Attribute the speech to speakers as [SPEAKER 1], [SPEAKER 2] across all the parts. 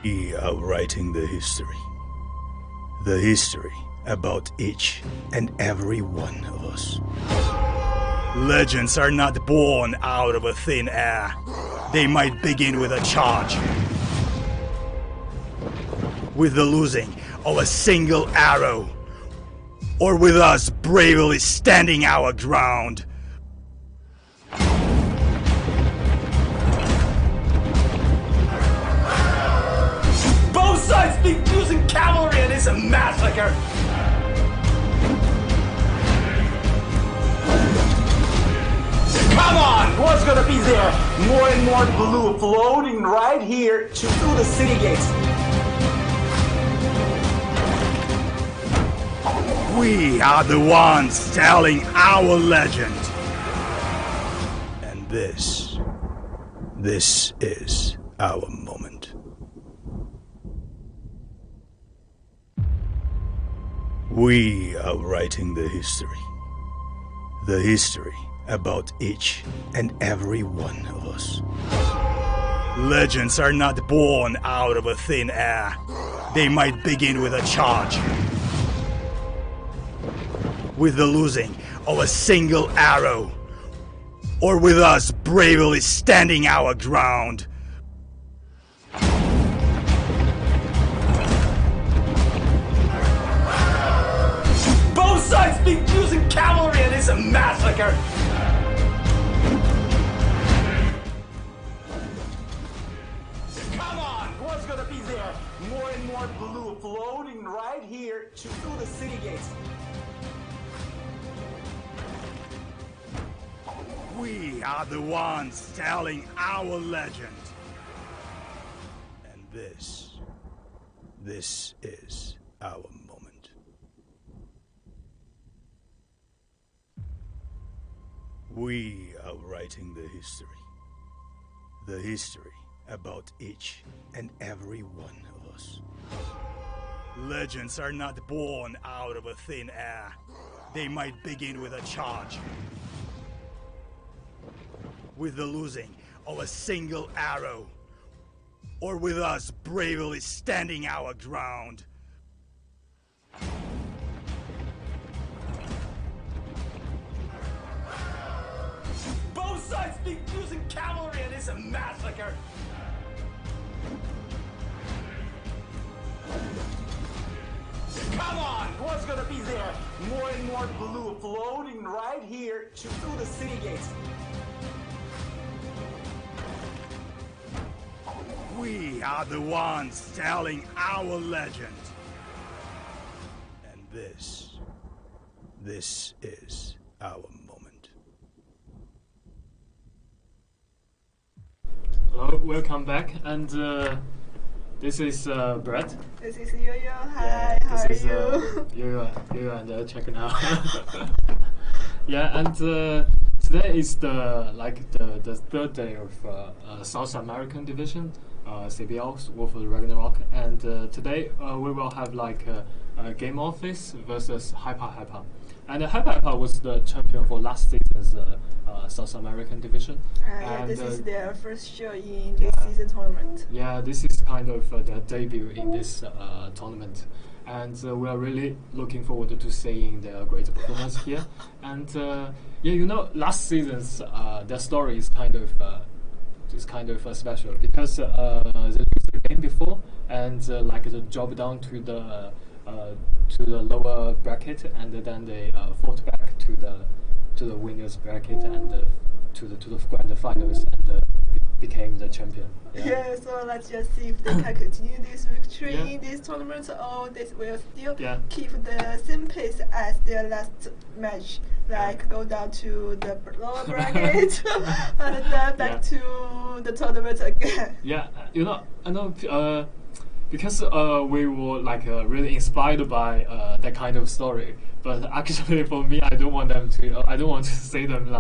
[SPEAKER 1] We are writing the history. The history about each and every one of us. Legends are not born out of a thin air. They might begin with a charge, with the losing of a single arrow, or with us bravely standing our ground. Both sides think using cavalry and it's a massacre.
[SPEAKER 2] Come on! What's gonna be there? More and more blue floating right here through the city gates.
[SPEAKER 1] We are the ones telling our legend. And this is our moment. We are writing the history. The history about each and every one of us. Legends are not born out of a thin air. They might begin with a charge, with the losing of a single arrow, or with us bravely standing our ground. Both sides think using cavalry and it's a massacre.
[SPEAKER 2] Come on! What's gonna be there? More and more blue floating right here through the city gates.
[SPEAKER 1] We are the ones telling our legend. And this is our moment. We are writing the history. The history about each and every one of us. Legends are not born out of a thin air. They might begin with a charge, with the losing of a single arrow, or with us bravely standing our ground.
[SPEAKER 2] Both sides speak using cavalry and it's a massacre. Come on, what's gonna be there? More and more blue floating right here through the city gates.
[SPEAKER 1] We are the ones telling our legend. And this is our moment.
[SPEAKER 3] Hello, welcome back, and this is Brett.
[SPEAKER 4] This is Yo-Yo. Hi,
[SPEAKER 3] Yeah,
[SPEAKER 4] how
[SPEAKER 3] this
[SPEAKER 4] are
[SPEAKER 3] is
[SPEAKER 4] you?
[SPEAKER 3] Yo-Yo and check it out. Yeah, and today is the third day of South American Division, CBL, War for the Ragnarok, and today we will have Game Office versus Hyper. And Hyper was the champion for last season's South American Division.
[SPEAKER 4] Yeah, this is their first show in this season tournament.
[SPEAKER 3] Yeah, this is kind of their debut in this tournament. And we are really looking forward to seeing their great performance here. And last season's their story is kind of special because they lose the game before and the job down to the lower bracket, and then they fought back to the winners bracket and to the grand finals and became the champion.
[SPEAKER 4] Yeah, so let's just see if they can continue this victory in this tournament, or they will still keep the same pace as their last match, go down to the lower bracket and then back to the tournament again.
[SPEAKER 3] Yeah, I know. Because we were really inspired by that kind of story, but actually for me, I don't want to see them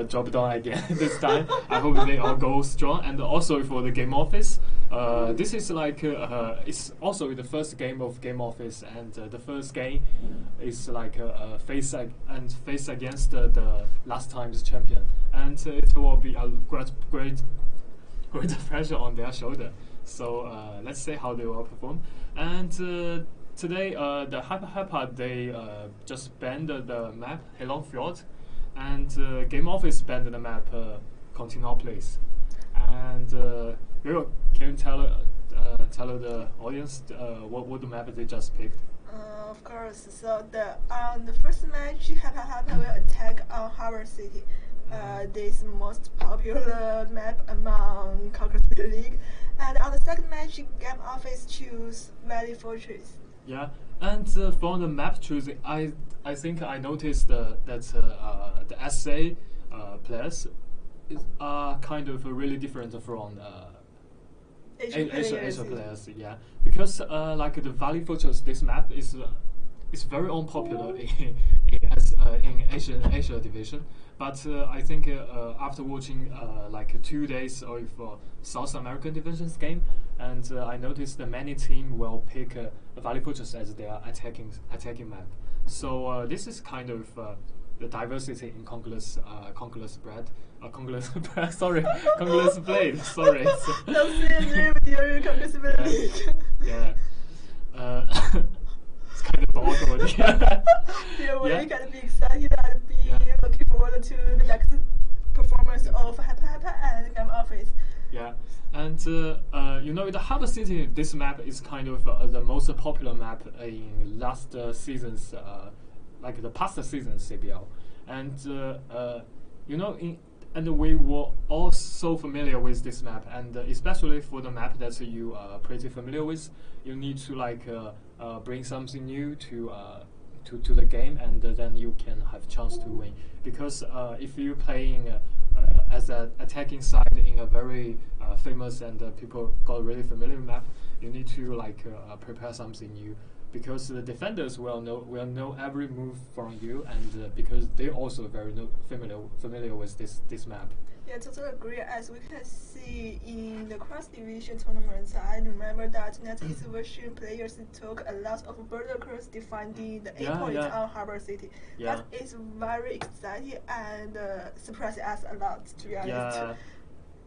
[SPEAKER 3] drop down again this time. I hope they all go strong. And also for the Game Office, this is it's also the first game of Game Office, and the first game is face against the last time's champion, and it will be a great pressure on their shoulder. So let's see how they will perform. And today, the Hyper they just banned the map Helon Fjord, and Game Office banned the map Continopolis. And can you tell the audience what the map they just picked?
[SPEAKER 4] Of course. So the first match, Hyper will attack on Harvard City. This most popular map among Conquer League. And on the second match, Game Office choose Valley Fortress.
[SPEAKER 3] Yeah, and from the map choosing, I think I noticed that the SA players are kind of really different from Asia players. Yeah, because the Valley Fortress, this map is very unpopular in Asia division. But I think after watching 2 days of South American Division's game, and I noticed that many teams will pick Valley Fortress as their attacking map. So this is kind of the diversity in Conqueror's Blade. Sorry, Conqueror's Blade. Sorry.
[SPEAKER 4] Don't say a name with your Conqueror's Blade.
[SPEAKER 3] Yeah. It's kind of awkward.
[SPEAKER 4] We're kind of be excited and be looking forward to the next performance of Hyper and Game Office.
[SPEAKER 3] Yeah, and the Harbour City, this map is kind of the most popular map in last season's, the past season's CBL, and and we were all so familiar with this map, and especially for the map that you are pretty familiar with, you need to bring something new to to the game, and then you can have chance to win. Because if you playing as an attacking side in a very famous and people got really familiar map, you need to like prepare something new. Because the defenders will know every move from you, and because they also very familiar with this map.
[SPEAKER 4] Yeah, totally agree. As we can see in the cross-division tournaments, I remember that NetEase version players took a lot of berserkers defending the A point on Harbor City. That is very exciting and surprised us a lot, to be honest.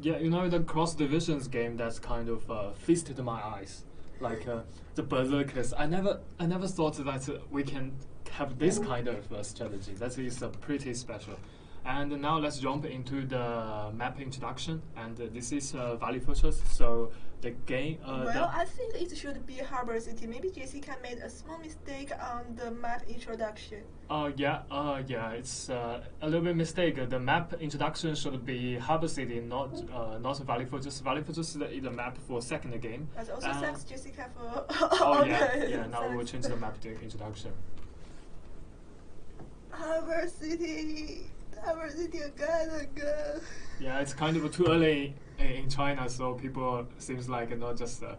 [SPEAKER 3] Yeah, you know, the cross-divisions game that's kind of feasted my eyes. Like the berserkers, I never thought that we can have this kind of strategy. That is pretty special. And now let's jump into the map introduction. And this is Valley Fortress. So the game.
[SPEAKER 4] Well, I think it should be Harbor City. Maybe Jessica made a small mistake on the map introduction.
[SPEAKER 3] Yeah. It's a little bit mistake. The map introduction should be Harbor City, not Valley Fortress. Valley Fortress is the map for second game.
[SPEAKER 4] But also thanks Jessica for.
[SPEAKER 3] Now we'll change the map to introduction.
[SPEAKER 4] Harbor City again.
[SPEAKER 3] Yeah, it's kind of too early in China, so people seems like not just a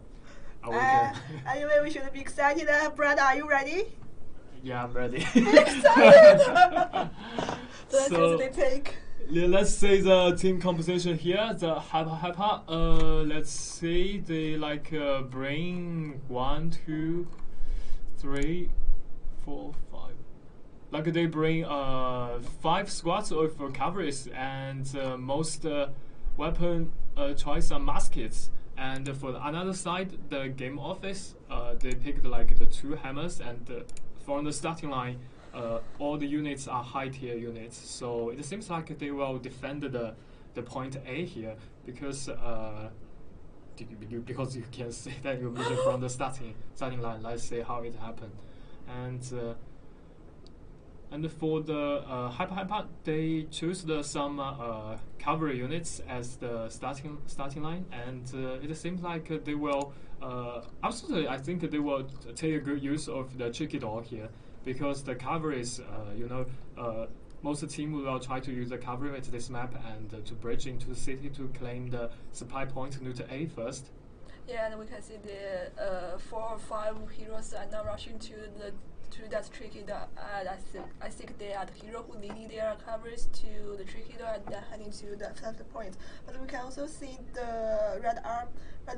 [SPEAKER 3] weekend.
[SPEAKER 4] Anyway, we should be excited. Brad, are you ready?
[SPEAKER 3] Yeah, I'm ready.
[SPEAKER 4] Excited!
[SPEAKER 3] So, let's say the team composition here. The Hyper. Let's say they like bring 1, 2, 3, 4, 5. Like they bring 5 squads of cavalries, and most weapon choice are muskets. And for the another side, the game office, they picked like the 2 hammers, and from the starting line, all the units are high tier units. So it seems like they will defend the point A here, because you can see that you measure from the starting line. Let's see how it happened, and for the Hyper, they choose some cavalry units as the starting line, and it seems like they will absolutely. I think they will take a good use of the tricky door here, because the cavalries, most team will try to use the cavalry at this map and to bridge into the city to claim the supply point near to A first.
[SPEAKER 4] Yeah, and we can see the 4 or 5 heroes are now rushing to that tricky door. I think they are the hero who leading their coverage to the tricky door and then heading to the first point. But we can also see the red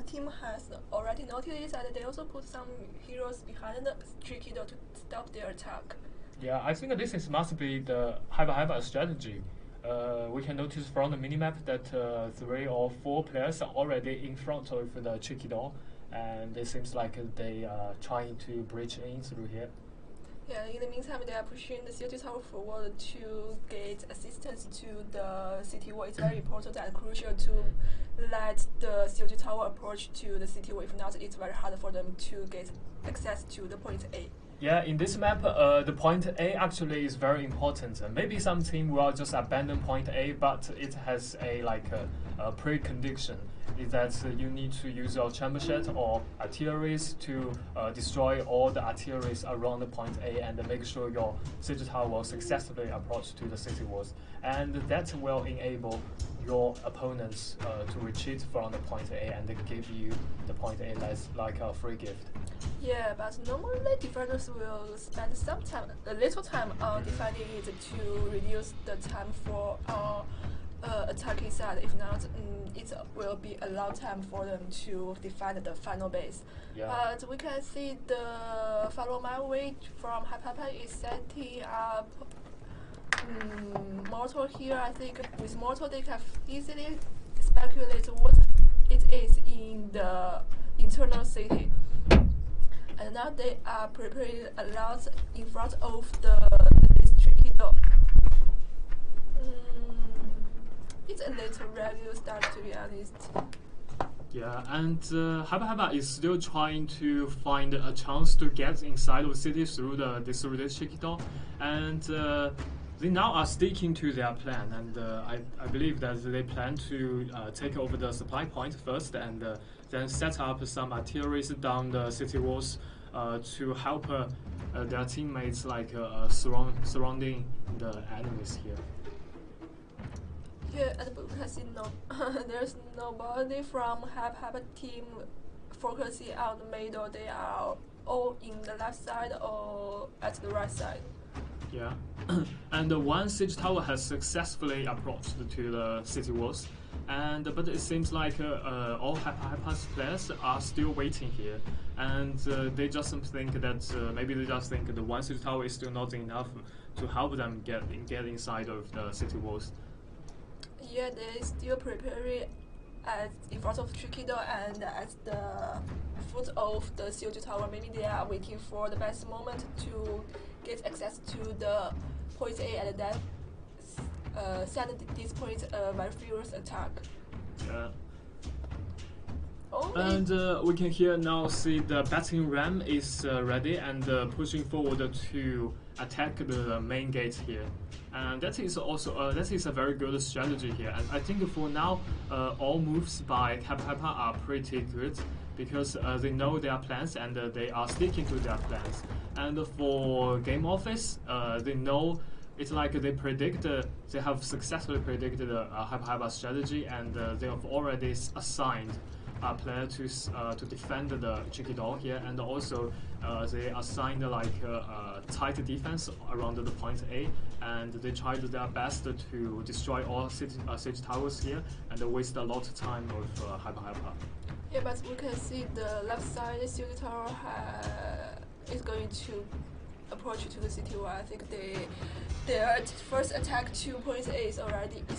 [SPEAKER 4] team has already noticed that they also put some heroes behind the tricky door to stop their attack.
[SPEAKER 3] Yeah, I think this must be the Hyper strategy. We can notice from the minimap that 3 or 4 players are already in front of the tricky door, and it seems like they are trying to breach in through here.
[SPEAKER 4] Yeah, in the meantime, they are pushing the COT tower forward to get assistance to the city wall. It's very important and crucial to let the COT tower approach to the city wall. If not, it's very hard for them to get access to the point A.
[SPEAKER 3] Yeah, in this map, the point A actually is very important. Maybe some team will just abandon point A, but it has a precondition. Is that you need to use your chamber shed or artilleries to destroy all the artilleries around the point A and make sure your city tower will successfully approach to the city walls. And that will enable your opponents to retreat from the point A and give you the point A as like a free gift.
[SPEAKER 4] Yeah, but normally defenders will spend a little time on defending it to reduce the time for attacking side. If not, it will be a long time for them to defend the final base.
[SPEAKER 3] Yeah.
[SPEAKER 4] But we can see the follow my way from Hyper is setting up mortal here. I think with mortal they can easily speculate what it is in the internal city. And now they are preparing a lot in front of this tricky door. It's a little regular start, to be honest.
[SPEAKER 3] Yeah, and Hyper is still trying to find a chance to get inside of the city through this tricky door, and they now are sticking to their plan. And I believe that they plan to take over the supply point first, and then set up some artilleries down the city walls to help their teammates surrounding the enemies here.
[SPEAKER 4] Here at because there's nobody from Hap team focusing on the middle. They are all in the left side or at the right side.
[SPEAKER 3] Yeah, and one siege tower has successfully approached to the city walls, but it seems like all Hap players are still waiting here, and they just think that maybe they just think the one siege tower is still not enough to help them get inside of the city walls.
[SPEAKER 4] Yeah, they still preparing in front of Chiquido and at the foot of the siege tower. Maybe they are waiting for the best moment to get access to the point A and then send this point a very furious attack.
[SPEAKER 3] Yeah.
[SPEAKER 4] Only
[SPEAKER 3] And we can here now see the battering ram is ready and pushing forward to attack the main gate here. And that is also that is a very good strategy here. And I think for now, all moves by Hap are pretty good because they know their plans and they are sticking to their plans. And for game office, they know it's like they have successfully predicted Hap strategy and they have already assigned a player to defend the tricky door here, and also they assigned like tight defense around the point A, and they tried their best to destroy all siege towers here and waste a lot of time of Hap.
[SPEAKER 4] yeah, but we can see the left side siege tower is going to approach to the city wall. I think their first attack to point A is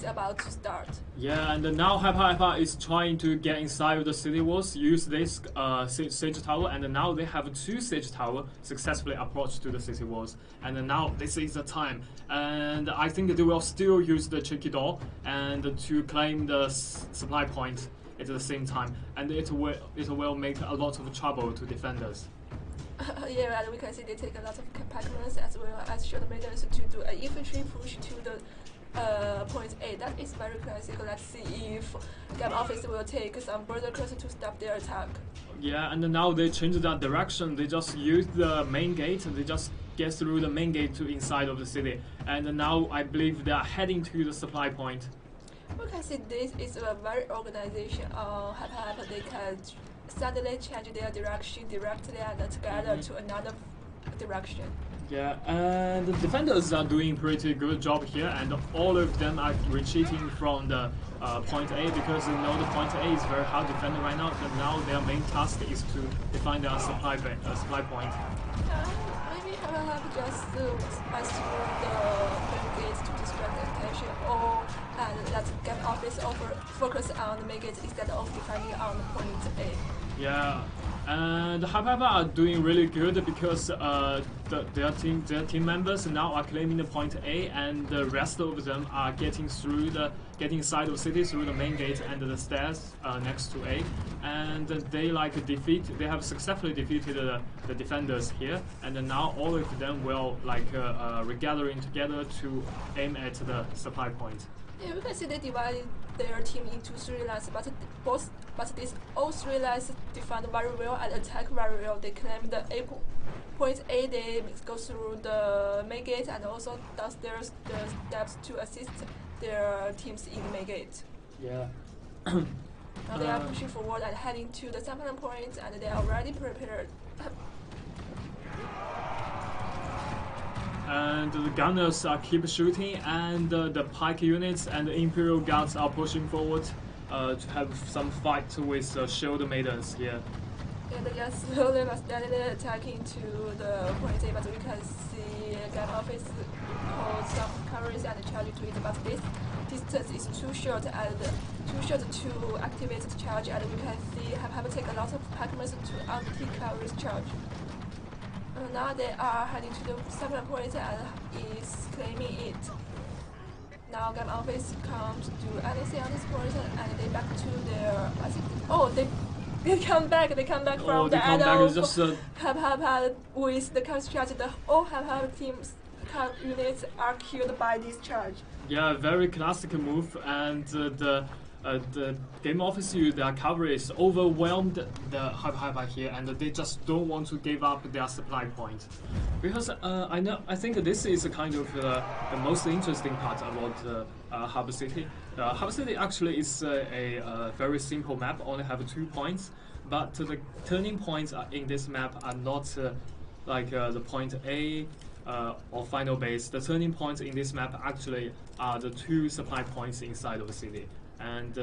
[SPEAKER 4] about to start.
[SPEAKER 3] Yeah, and now Hap is trying to get inside of the city walls, use this siege tower, and now they have 2 siege tower successfully approached to the city walls. And now this is the time, and I think they will still use the tricky door and to claim the supply point at the same time, and it will make a lot of trouble to defenders.
[SPEAKER 4] Yeah, and we can see they take a lot of packers as well as shield makers to do an infantry push to the point A. That is very classic. Let's see if Game Office will take some berserkers to stop their attack.
[SPEAKER 3] Yeah, and now they change that direction. They just use the main gate. They just get through the main gate to inside of the city. And now I believe they are heading to the supply point.
[SPEAKER 4] We can see this is a very organization on Hap. They can suddenly change their direction directly and together to another direction.
[SPEAKER 3] Yeah, and the defenders are doing pretty good job here, and all of them are retreating from the point A because they know the point A is very hard defended right now. But now their main task is to define their supply point.
[SPEAKER 4] Maybe Hap just pass through the main gates to distract attention, or let Game Office focus on the main gate instead of defending on point A.
[SPEAKER 3] Yeah, and Hap are doing really good because their team members now are claiming the point A, and the rest of them are getting inside of city through the main gate and the stairs next to A, and they have successfully defeated the defenders here, and now all of them will regathering together to aim at the supply point.
[SPEAKER 4] Yeah, we can see they divided their team into 3 lines, but these all 3 lines defend very well and attack very well. They claim the point A, they go through the main gate and also downstairs the steps to assist their teams in the main gate.
[SPEAKER 3] Yeah.
[SPEAKER 4] Now they are pushing forward and heading to the sampling point, and they are already prepared.
[SPEAKER 3] And the gunners keep shooting, and the pike units and the Imperial Guards are pushing forward to have some fight with shield maidens here.
[SPEAKER 4] Yeah, they are slowly but steadily attacking to the point A, but we can see Game Office hold some courage and charge to it, but this distance is too short to activate the charge, and we can see Hap take a lot of packers to anti-coverage charge. Now they are heading to the sampling point and is claiming it. Now Game Office can't do anything on this point, and they back to their. They come back from the other Hap with the counter charge. The all Hap teams units are killed by this charge.
[SPEAKER 3] Yeah, very classic move, and the the game office use their coverage overwhelmed the Hyper here, and they just don't want to give up their supply point. Because I think this is a kind of the most interesting part about Harbor City. Harbor City actually is a very simple map, only have 2 points, but the turning points in this map are not like the point A or final base. The turning points in this map actually are the 2 supply points inside of the city. And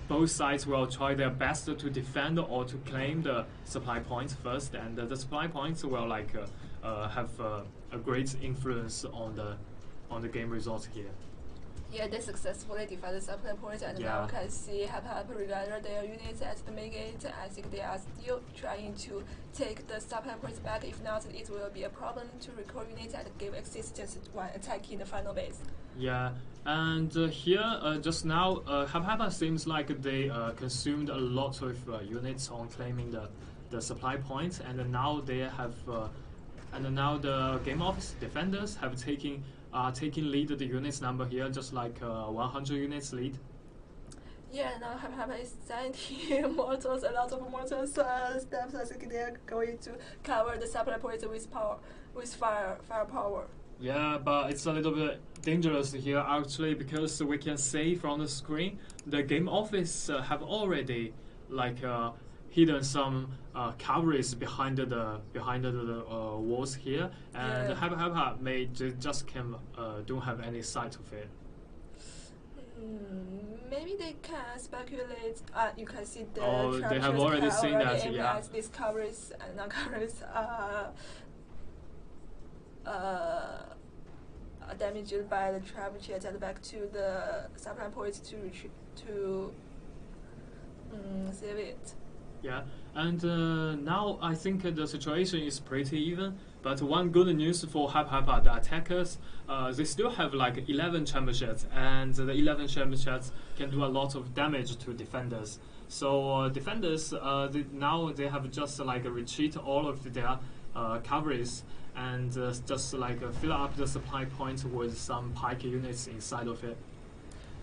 [SPEAKER 3] both sides will try their best to defend or to claim the supply points first, and the supply points will have a great influence on the game results here.
[SPEAKER 4] Yeah, they successfully defend the supply points, and now we can see Hyper regather their units at the main gate. I think they are still trying to take the supply points back. If not, it will be a problem to recall units and give existence while attacking the final base.
[SPEAKER 3] Yeah, and here just now, Hyper seems like they consumed a lot of units on claiming the supply points, and now they have, and now the game office defenders have taking lead the units number here, just like 100 units lead.
[SPEAKER 4] Yeah, now Hyper is sending mortals, a lot of mortals steps. I think they are going to cover the supply points with power, with firepower.
[SPEAKER 3] Yeah, but it's a little bit dangerous here actually, because we can see from the screen the game office have already hidden some coverage behind the walls here, and Hyper may just don't have any sight of it.
[SPEAKER 4] Maybe they can speculate. You can see the
[SPEAKER 3] they have already seen that.
[SPEAKER 4] Yeah, these coverage and non-coverage damaged by the trap jet and back to the supply point to retreat to save it.
[SPEAKER 3] Yeah, and now I think the situation is pretty even. But one good news for Hyper, the attackers, they still have like 11 chamber shots, and the 11 chamber shots can do a lot of damage to defenders. So defenders, now they have just retreat all of their coverage and just fill up the supply point with some pike units inside of it.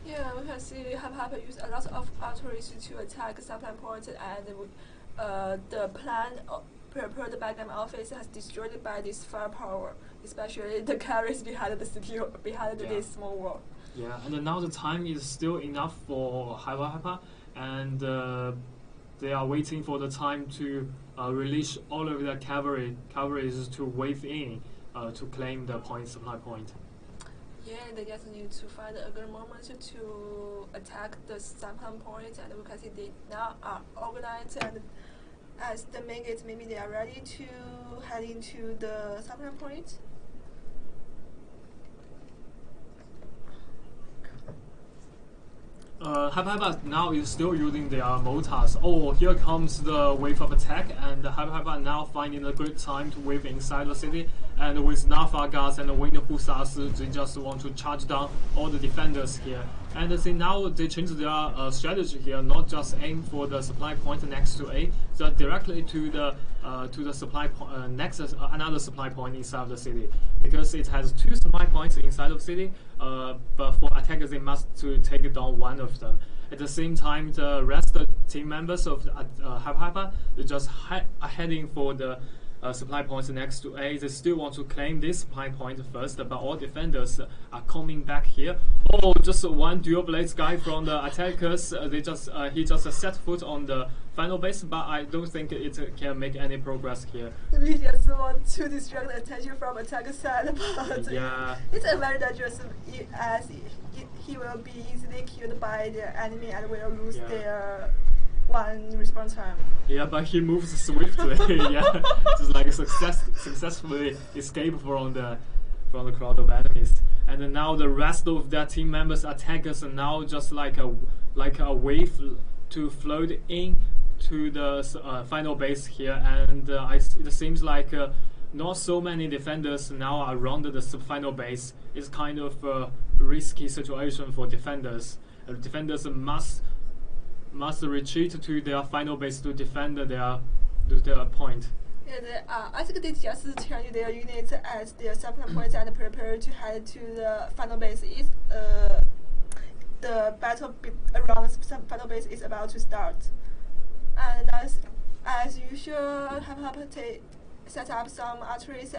[SPEAKER 4] Yeah, we can see Hyper use a lot of artillery to attack supply point, and the plan prepared by game office has destroyed by this firepower, especially the carriers behind the city, behind this small wall.
[SPEAKER 3] Yeah, and now the time is still enough for Hyper, and they are waiting for the time to release all of their cavalries to wave in to claim the supply point.
[SPEAKER 4] Yeah, they just need to find a good moment to attack the supply point, and we can see they now are organized, and as the main gate, maybe they are ready to head into the supply point.
[SPEAKER 3] Hyper now is still using their mortars. Oh, here comes the wave of attack, and Hyper now finding a good time to wave inside the city. And with Nafa guards and wind hussars, they just want to charge down all the defenders here. And they changed their strategy here, not just aim for the supply point next to A, but directly to the supply point next another supply point inside the city, because it has 2 supply points inside of the city. But for attackers, they must to take down one of them. At the same time, the rest of the team members of Hyper, they just are heading for the supply points next to A. They still want to claim this supply point first, but all defenders are coming back here. Oh, just one dual blades guy from the attackers. He just set foot on the final base, but I don't think it can make any progress here.
[SPEAKER 4] We just want to distract the attention from attacker side, but
[SPEAKER 3] yeah,
[SPEAKER 4] it's a very dangerous, as he will be easily killed by the enemy and will lose their one response time.
[SPEAKER 3] Yeah, but he moves swiftly. Yeah, just successfully escape from the crowd of enemies. And now the rest of their team members, attackers, are now just like a wave to float in to the final base here. And it seems like not so many defenders now are around the final base. It's kind of a risky situation for defenders. Defenders must retreat to their final base to defend their point.
[SPEAKER 4] Yeah, I think they just change their units as their supply points and prepare to head to the final base. the battle around the final base is about to start. And as usual, set up some arteries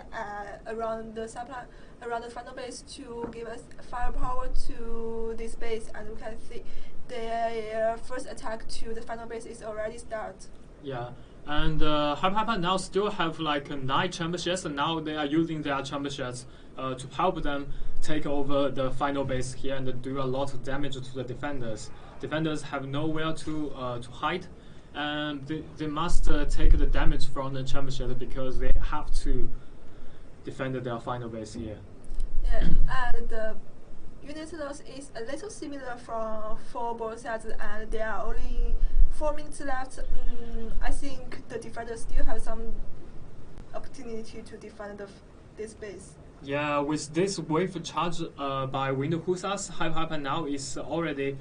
[SPEAKER 4] around the final base to give us firepower to this base, and we can see their first attack to the final base is already start.
[SPEAKER 3] Yeah. And Hyper now still have like 9 chamber sheds, and now they are using their chamber sheds to help them take over the final base here and do a lot of damage to the defenders. Defenders have nowhere to hide, and they must take the damage from the chamber shed because they have to defend their final base here.
[SPEAKER 4] Yeah, and the unit loss is a little similar for both sides, and there are only 4 minutes left. I think the defenders still have some opportunity to defend this base.
[SPEAKER 3] Yeah, with this wave charge by Wind Hussars, Hyper now is already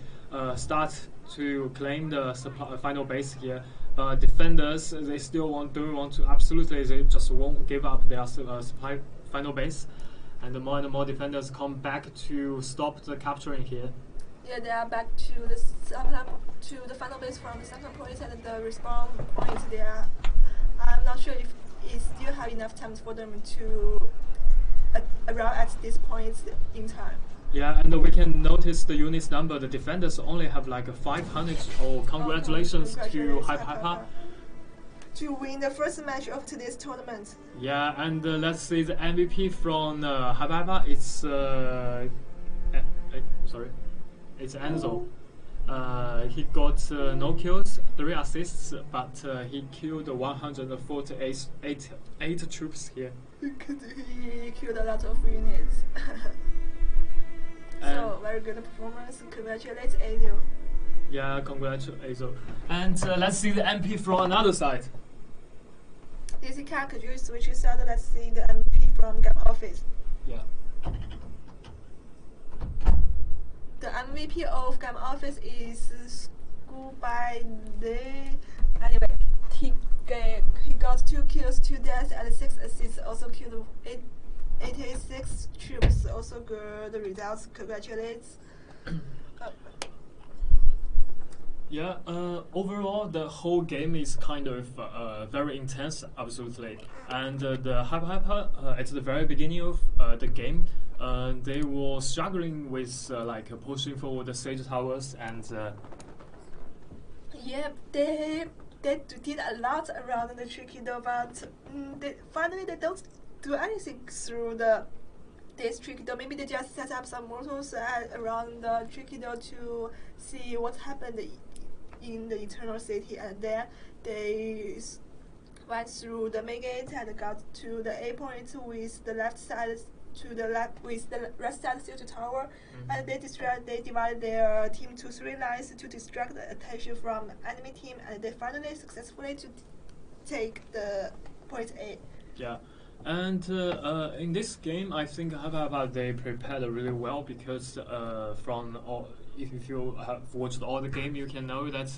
[SPEAKER 3] start to claim the final base here. But defenders, they still don't want to, absolutely, they just won't give up their supply final base. And more defenders come back to stop the capturing here.
[SPEAKER 4] Yeah, they are back to the final base from the center point and the respawn point there. I'm not sure if it still have enough time for them to arrive at this point in time.
[SPEAKER 3] Yeah, and we can notice the units number. The defenders only have like 500. Oh, congratulations to Hyper
[SPEAKER 4] to win the first match of today's tournament.
[SPEAKER 3] Yeah, and let's see the MVP from Hyper. It's sorry, it's Enzo. He got no kills, 3 assists, but he killed 148 troops here.
[SPEAKER 4] He killed a lot of units. So, very good performance. Congratulations, Azo.
[SPEAKER 3] Yeah, congratulations, Azo. And let's see the MP from another side.
[SPEAKER 4] Easy cat, could you switch your side? Let's see the MP from Game Office.
[SPEAKER 3] Yeah.
[SPEAKER 4] The MVP of Game Office is School by Day. Anyway, he got 2 kills, 2 deaths, and 6 assists. Also killed 86 troops. Also good results. Congratulations.
[SPEAKER 3] Yeah, overall the whole game is kind of very intense, absolutely. And the Hyper at the very beginning of the game, they were struggling with like pushing forward the siege towers and.
[SPEAKER 4] Yeah, they did a lot around the tricky door, but finally they don't do anything through this tricky door. Maybe they just set up some mortals around the tricky door to see what happened in the Eternal City, and then they went through the main gate and got to the A point with the left side to the left with the right side siege tower, and they divide their team to 3 lines to distract the attention from enemy team, and they finally successfully to take the point A.
[SPEAKER 3] Yeah. And in this game, I think they prepared really well because from all, if you have watched all the game, you can know that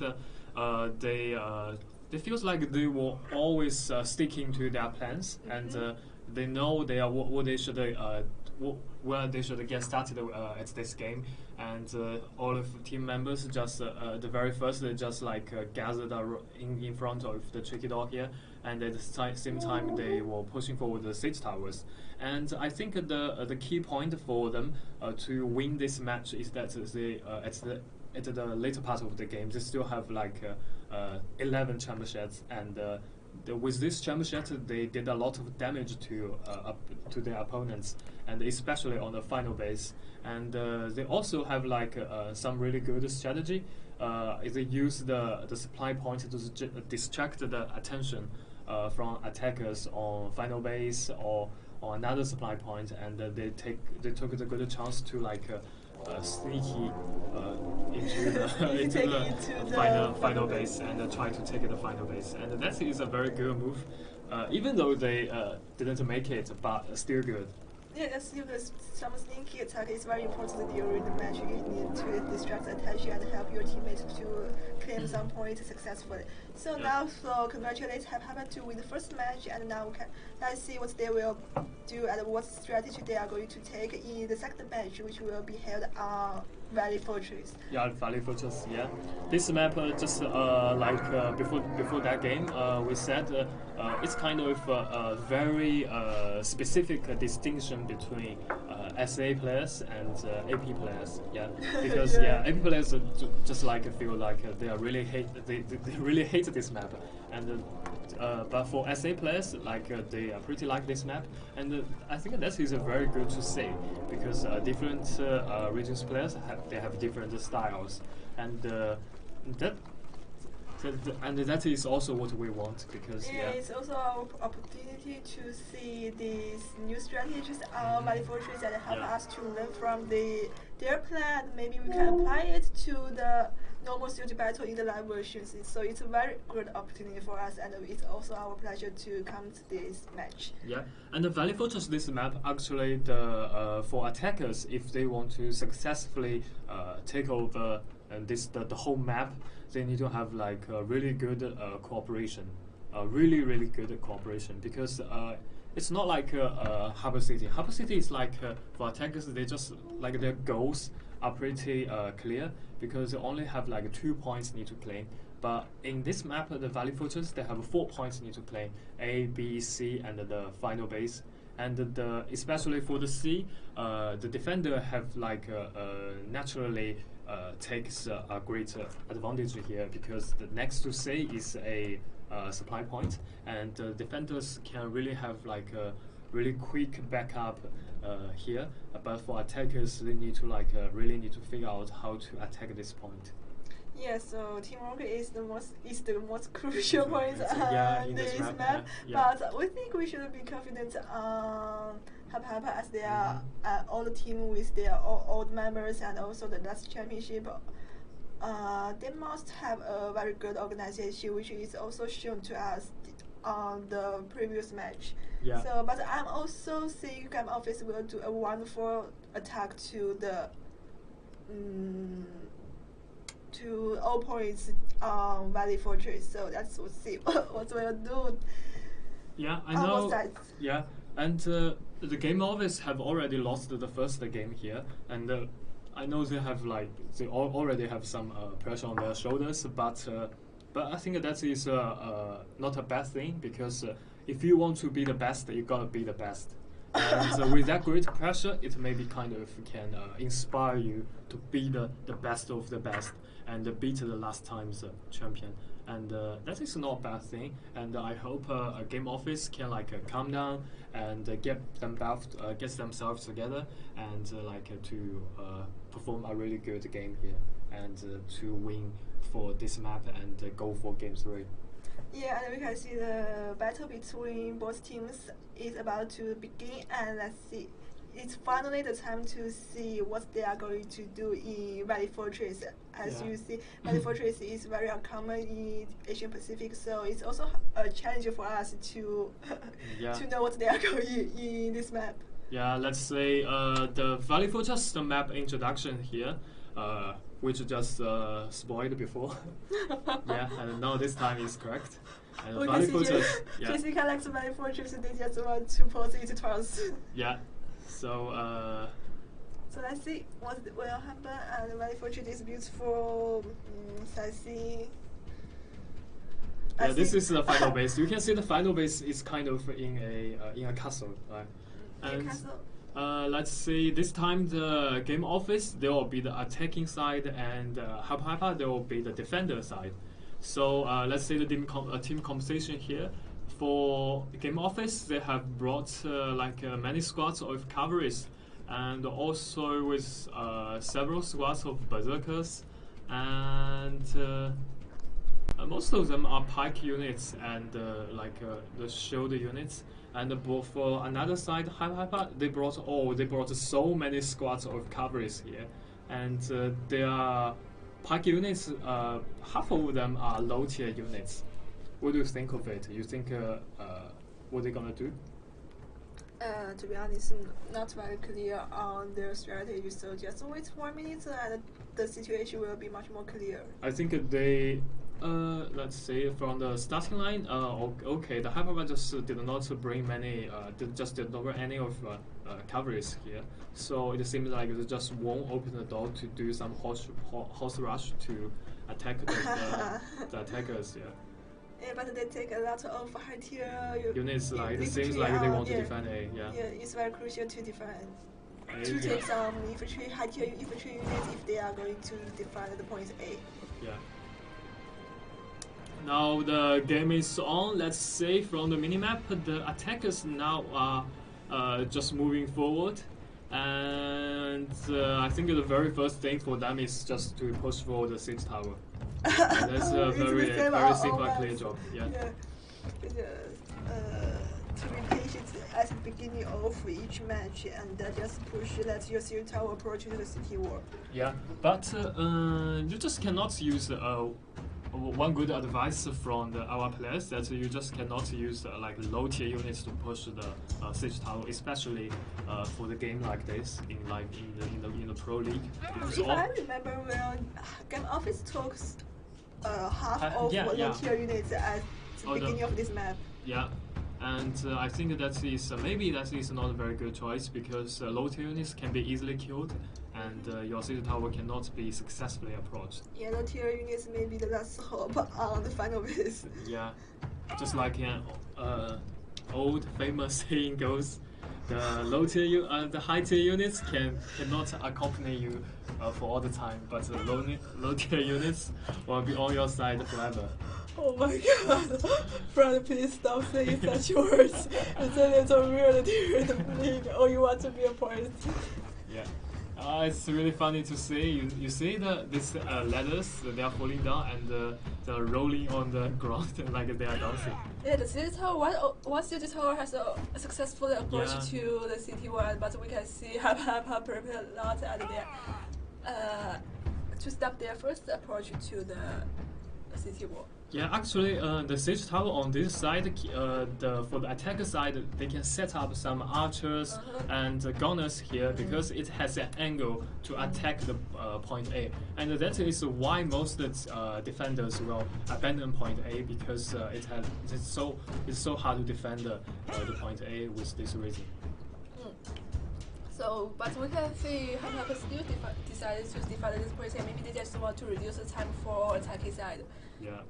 [SPEAKER 3] they feels like they were always sticking to their plans, and they know what they should where they should get started at this game, and all of the team members just the very first they just like gathered in front of the tricky door here, and at the same time they were pushing forward the siege towers. And I think the key point for them to win this match is that they at the later part of the game they still have like 11 chamber sheds, and with this chamber shed they did a lot of damage to their opponents, and especially on the final base. And they also have like some really good strategy. They use the supply point to distract the attention from attackers on final base or on another supply point, and they took the good chance to like sneaky into the final base and try to take the final base, and that is a very good move. Even though they didn't make it, but still good.
[SPEAKER 4] Yeah, that's because some sneaky attack is very important during the match. You need to distract attention and help your teammates to claim some points successfully. So now, so congratulations have happened to win the first match, and now let's see what they will do and what strategy they are going to take in the second match, which will be held on Valley Fortress.
[SPEAKER 3] Yeah, Valley Fortress. Yeah, this map just before that game, we said it's kind of a very specific distinction between SA players and AP players. Yeah, because AP players just feel like they really hate this map, and but for SA players, they pretty like this map, and I think that is very good to say because different regions players have different styles, and that is also what we want because
[SPEAKER 4] it's also our opportunity to see these new strategies on Valley Fortress that help us to learn from their plan. Maybe we can apply it to the normal studio battle in the live versions. So it's a very good opportunity for us, and it's also our pleasure to come to this match.
[SPEAKER 3] Yeah, and the Valley Fortress, this map actually for attackers, if they want to successfully take over the whole map, they need to have a really good cooperation, really good cooperation because it's not like Harbor City. Harbor City is for attackers, they just their goals are pretty clear because they only have 2 points need to claim. But in this map, the Valley Fortress, they have 4 points need to claim: A, B, C, and the final base. And especially for the C, the defender have naturally takes a great advantage here because the next to C is a supply point, and defenders can really have a really quick backup here. But for attackers, they need to really need to figure out how to attack this point.
[SPEAKER 4] Yeah, so teamwork is the most crucial point on this map. But we think we should be confident on Hapa as they are all the team with their old members and also the last championship. They must have a very good organization, which is also shown to us on the previous match.
[SPEAKER 3] Yeah.
[SPEAKER 4] So, but I'm also seeing Game Office will do a wonderful attack to the to all points on Valley Fortress. So that's we'll see what we'll do.
[SPEAKER 3] Yeah, I
[SPEAKER 4] on
[SPEAKER 3] know.
[SPEAKER 4] Both sides.
[SPEAKER 3] Yeah, and the Game Office have already lost the first game here, and I know they have they already have some pressure on their shoulders, but I think that is not a bad thing because if you want to be the best, you gotta be the best. And with that great pressure, it maybe kind of can inspire you to be the best of the best and beat the last time's champion. And that is not a bad thing. And I hope a Game Office can calm down and get themselves together and to perform a really good game here and to win for this map and go for Game 3.
[SPEAKER 4] Yeah, and we can see the battle between both teams is about to begin, and let's see. It's finally the time to see what they are going to do in Valley Fortress. As you see, Valley Fortress is very uncommon in Asian Pacific, so it's also a challenge for us to to know what they are going in this map.
[SPEAKER 3] Yeah, let's say the Valley Fortress, the map introduction here, which just spoiled before. Yeah, and now this time is correct. And Valley Fortress,
[SPEAKER 4] Jessica likes Valley Fortress, they just want to pose it twice.
[SPEAKER 3] Yeah, so.
[SPEAKER 4] So let's see what will happen. And Valley Fortress is beautiful. Sightseeing.
[SPEAKER 3] Yeah, this is the final base. You can see the final base is kind of in a castle, right? And let's see, this time the Game Office, there will be the attacking side, and Hapa there will be the defender side. So let's say the team composition here. For Game Office, they have brought many squads of cavalries, and also with several squads of berserkers, and most of them are pike units and the shield units. And for another side, Hyper, they brought so many squads of cavalries here, and their pike units, half of them are low tier units. What do you think of it? You think what they're gonna do?
[SPEAKER 4] To be honest, not very clear on their strategy. So just wait 1 minute, and the situation will be much more clear.
[SPEAKER 3] I think they, let's say from the starting line, okay, the Hyperbar just did not bring many, just did not bring any of cavalries here. So it seems like they just won't open the door to do some horse rush to attack the attackers. Yeah.
[SPEAKER 4] Yeah, but they take a lot of high tier
[SPEAKER 3] units. Like it seems like they want to defend A. Yeah.
[SPEAKER 4] Yeah, it's very crucial to defend. To take some infantry, high tier infantry units if they are going to defend the point A.
[SPEAKER 3] Yeah. Now the game is on. Let's say from the minimap, the attackers now are just moving forward, and I think the very first thing for them is just to push for the siege tower. That's a very simple, clear job. Yeah.
[SPEAKER 4] To be patient at the beginning of each match and just push that your siege tower approach to the city wall.
[SPEAKER 3] Yeah, but you just cannot use one good advice from our players that you just cannot use like low tier units to push the siege tower, especially for the game like this in the pro league.
[SPEAKER 4] If I remember well, Game Office talks half of low tier units at the beginning of this map.
[SPEAKER 3] Yeah. And I think that is maybe that is not a very good choice because low tier units can be easily killed, and your siege tower cannot be successfully approached.
[SPEAKER 4] Yeah, low tier units may be the last hope on the final phase.
[SPEAKER 3] Yeah, just like an old famous saying goes, the the high tier units cannot accompany you for all the time, but the low tier units will be on your side forever.
[SPEAKER 4] Oh my god, Brad, please stop saying such words. It's a little weird to hear the feeling. Oh, you want to be a point.
[SPEAKER 3] Yeah. It's really funny to see. You see these ladders, they are falling down and they're rolling on the ground like they are dancing.
[SPEAKER 4] Yeah, the city tower, one city tower has a successful approach to the city wall, but we can see have prepared a lot and they to stop their first approach to the city wall.
[SPEAKER 3] Yeah, actually, the siege tower on this side, for the attacker side, they can set up some archers and gunners here because it has an angle to attack the point A, and that is why most defenders will abandon point A because it's so hard to defend the point A with this reason.
[SPEAKER 4] So, but we can see Hyperbar still decided to defend this point A. Maybe they just want to reduce the time for attacking side.
[SPEAKER 3] Yeah.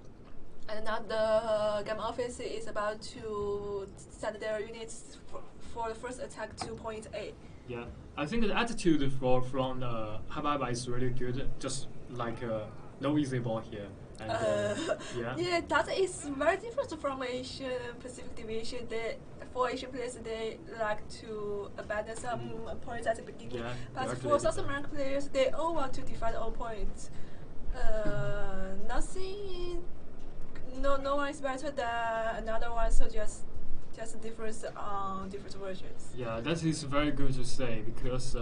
[SPEAKER 4] And now the Game Office is about to send their units for the first attack to point A.
[SPEAKER 3] Yeah, I think the attitude from Hyperbar is really good. Just like no easy ball here. And,
[SPEAKER 4] yeah, that is very different from Asian Pacific Division. For Asian players, they like to abandon some points at the beginning. Yeah, but for South American players, they all want to defend all points. No one is better than another one, so just difference on different versions.
[SPEAKER 3] Yeah, that is very good to say because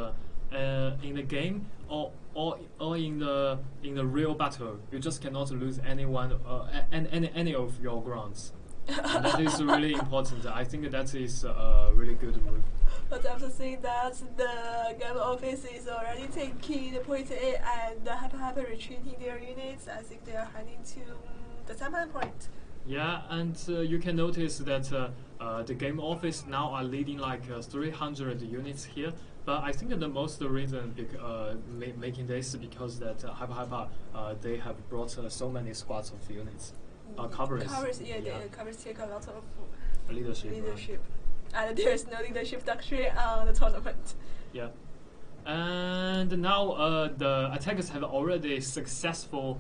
[SPEAKER 3] in the game or in the real battle, you just cannot lose anyone any of your grounds. And that is really important. I think that is a really good move.
[SPEAKER 4] But after seeing that the Game Office is already taking the point A and Hyperbar retreating their units, I think they are heading to the sample point.
[SPEAKER 3] Yeah, and you can notice that the Game Office now are leading like 300 units here. But I think the most reason making this because that Hyperbar they have brought so many squads of units. Covers.
[SPEAKER 4] The covers take a lot of
[SPEAKER 3] leadership.
[SPEAKER 4] And there is no leadership doctrine on the tournament.
[SPEAKER 3] Yeah. And now the attackers have already successfully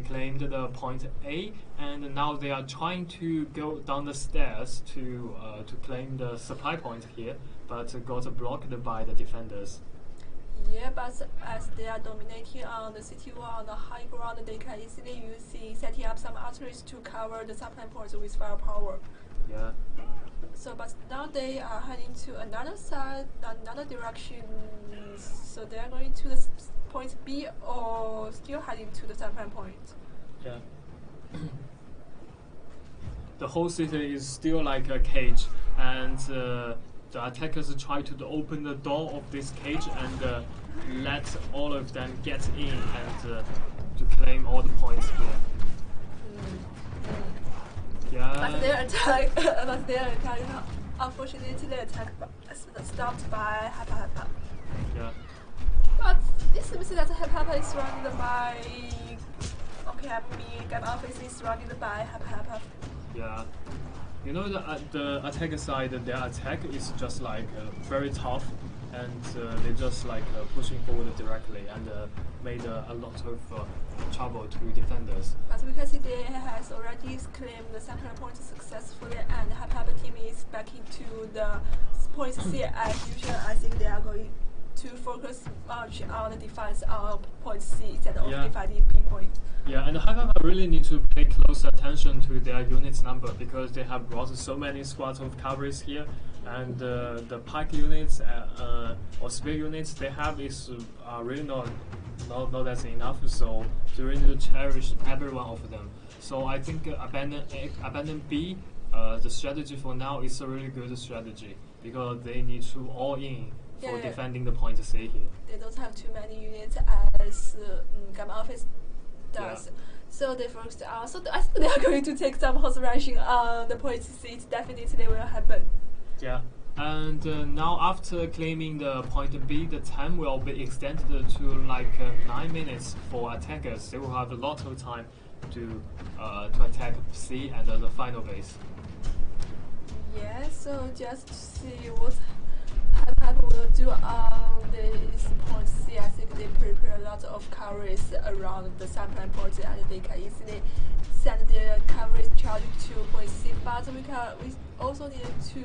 [SPEAKER 3] claimed the point A, and now they are trying to go down the stairs to claim the supply point here, but got blocked by the defenders.
[SPEAKER 4] Yeah, but as they are dominating on the city wall on the high ground, they can easily setting up some arteries to cover the supply points with firepower.
[SPEAKER 3] Yeah.
[SPEAKER 4] So, but now they are heading to another side, another direction. So they are going to the point B or still heading to the supply point.
[SPEAKER 3] Yeah. The whole city is still like a cage, and the attackers try to open the door of this cage and let all of them get in and to claim all the points here. Yeah.
[SPEAKER 4] But their attack, unfortunately, the attack stopped by Hapa.
[SPEAKER 3] Yeah.
[SPEAKER 4] But it seems that Hapa is surrounded by. Okay, I mean, Game Office is surrounded by Hapa.
[SPEAKER 3] Yeah. You know, the attacker side, their attack is just like very tough, and they just like pushing forward directly and made a lot of trouble to defenders.
[SPEAKER 4] But we can see they has already claimed the second point successfully, and Hapa team is back into the point C as usual. I think they are going to focus much on the defense of point C instead of defending B point.
[SPEAKER 3] Yeah, and Hapa really need to pay close attention to their units number because they have brought so many squads of cavalry here, and the pike units or spear units they have is really not that enough. So they really need to cherish every one of them. So I think abandon B. The strategy for now is a really good strategy because they need to all in for defending the point C here.
[SPEAKER 4] They don't have too many units as Game Office does. Yeah. So they focused on. So I think they are going to take some horse ration on the point C. It definitely will happen.
[SPEAKER 3] Yeah. And now after claiming the point B, the time will be extended to like 9 minutes for attackers. They will have a lot of time to attack C and the final base.
[SPEAKER 4] Yeah, so just to see what Hapa will do on this point C, I think they prepare a lot of cavalries around the sample point and they can easily send their cavalry charge to point C. But we also need to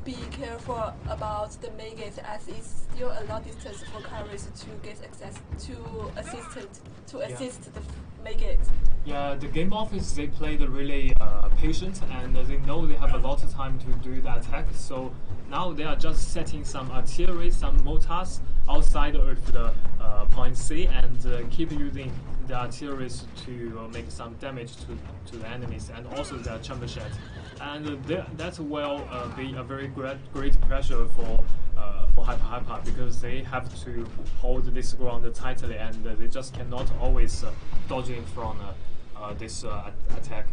[SPEAKER 4] be careful about the Megate as it's still a long distance for cavalries to get access to assist the Megate.
[SPEAKER 3] Yeah, the Game Office they played really patient and they know they have a lot of time to do the attack. So now they are just setting some artillery, some mortars outside of the point C and keep using the artillery to make some damage to the enemies and also their chambershed. And that will be a very great pressure for Hapa because they have to hold this ground tightly and they just cannot always dodging from this attack.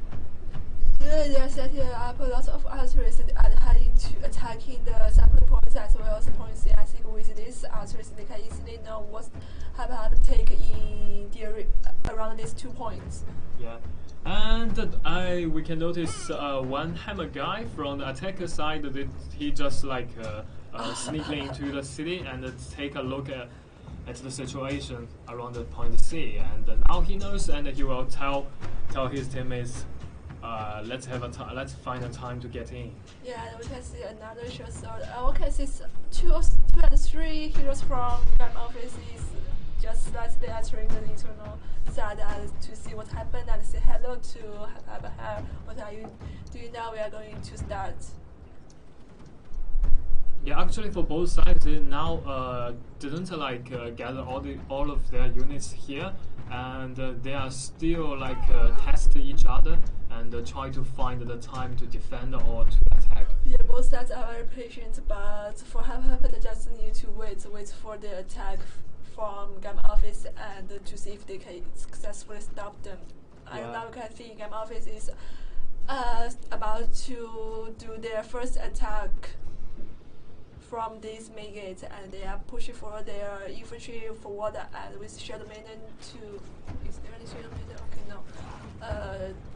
[SPEAKER 4] Yeah, they are setting up a lot of artillery and heading to attacking the sampling points as well as point C. I think with this artillery they can easily know what Hapa take in theory around these 2 points.
[SPEAKER 3] Yeah. And we can notice one hammer guy from the attacker side that he just like sneaking into the city and take a look at the situation around the point C. And now he knows and he will tell his teammates, let's find a time to get in.
[SPEAKER 4] Yeah, and we can see another short sword. We can see 2 and 3 heroes from Game Office is just slightly entering the internal side to see what happened and say hello to Hapa. What are you doing now? We are going to start.
[SPEAKER 3] Yeah, actually for both sides they now didn't like gather all of their units here, and they are still like test each other and try to find the time to defend or to attack.
[SPEAKER 4] Yeah, both sides are very patient, but for Hapa they just need to wait for the attack from Game Office and to see if they can successfully stop them. Yeah. And now we can see Game Office is about to do their first attack from this main gate, and they are pushing for their infantry forward and with Shadow Maiden to. Is there any Shadow Maiden? Okay, no.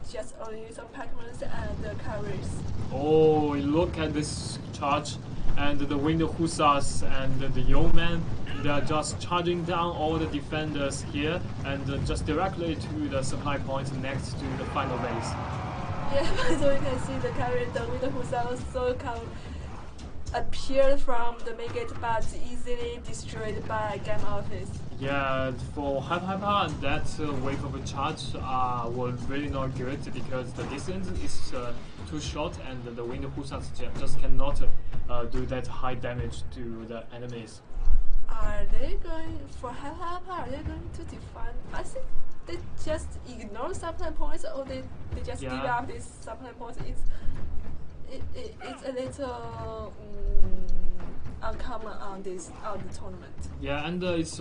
[SPEAKER 4] Just only some Pac-Mans and cavalries.
[SPEAKER 3] Oh, look at this charge, and the Winged Hussars and the Yeomen. They are just charging down all the defenders here and just directly to the supply point next to the final base.
[SPEAKER 4] Yeah, so you can see the cavalry, the Winged Hussars also appeared from the main gate but easily destroyed by Game Office.
[SPEAKER 3] Yeah, for Hapa, that wave of a charge was really not good because the distance is too short and the Winged Hussars just cannot do that high damage to the enemies.
[SPEAKER 4] Are they going for Hapa? Are they going to defend? I think they just ignore supply points or they just give up these supply points. it's a little uncommon on the tournament.
[SPEAKER 3] Yeah, and it's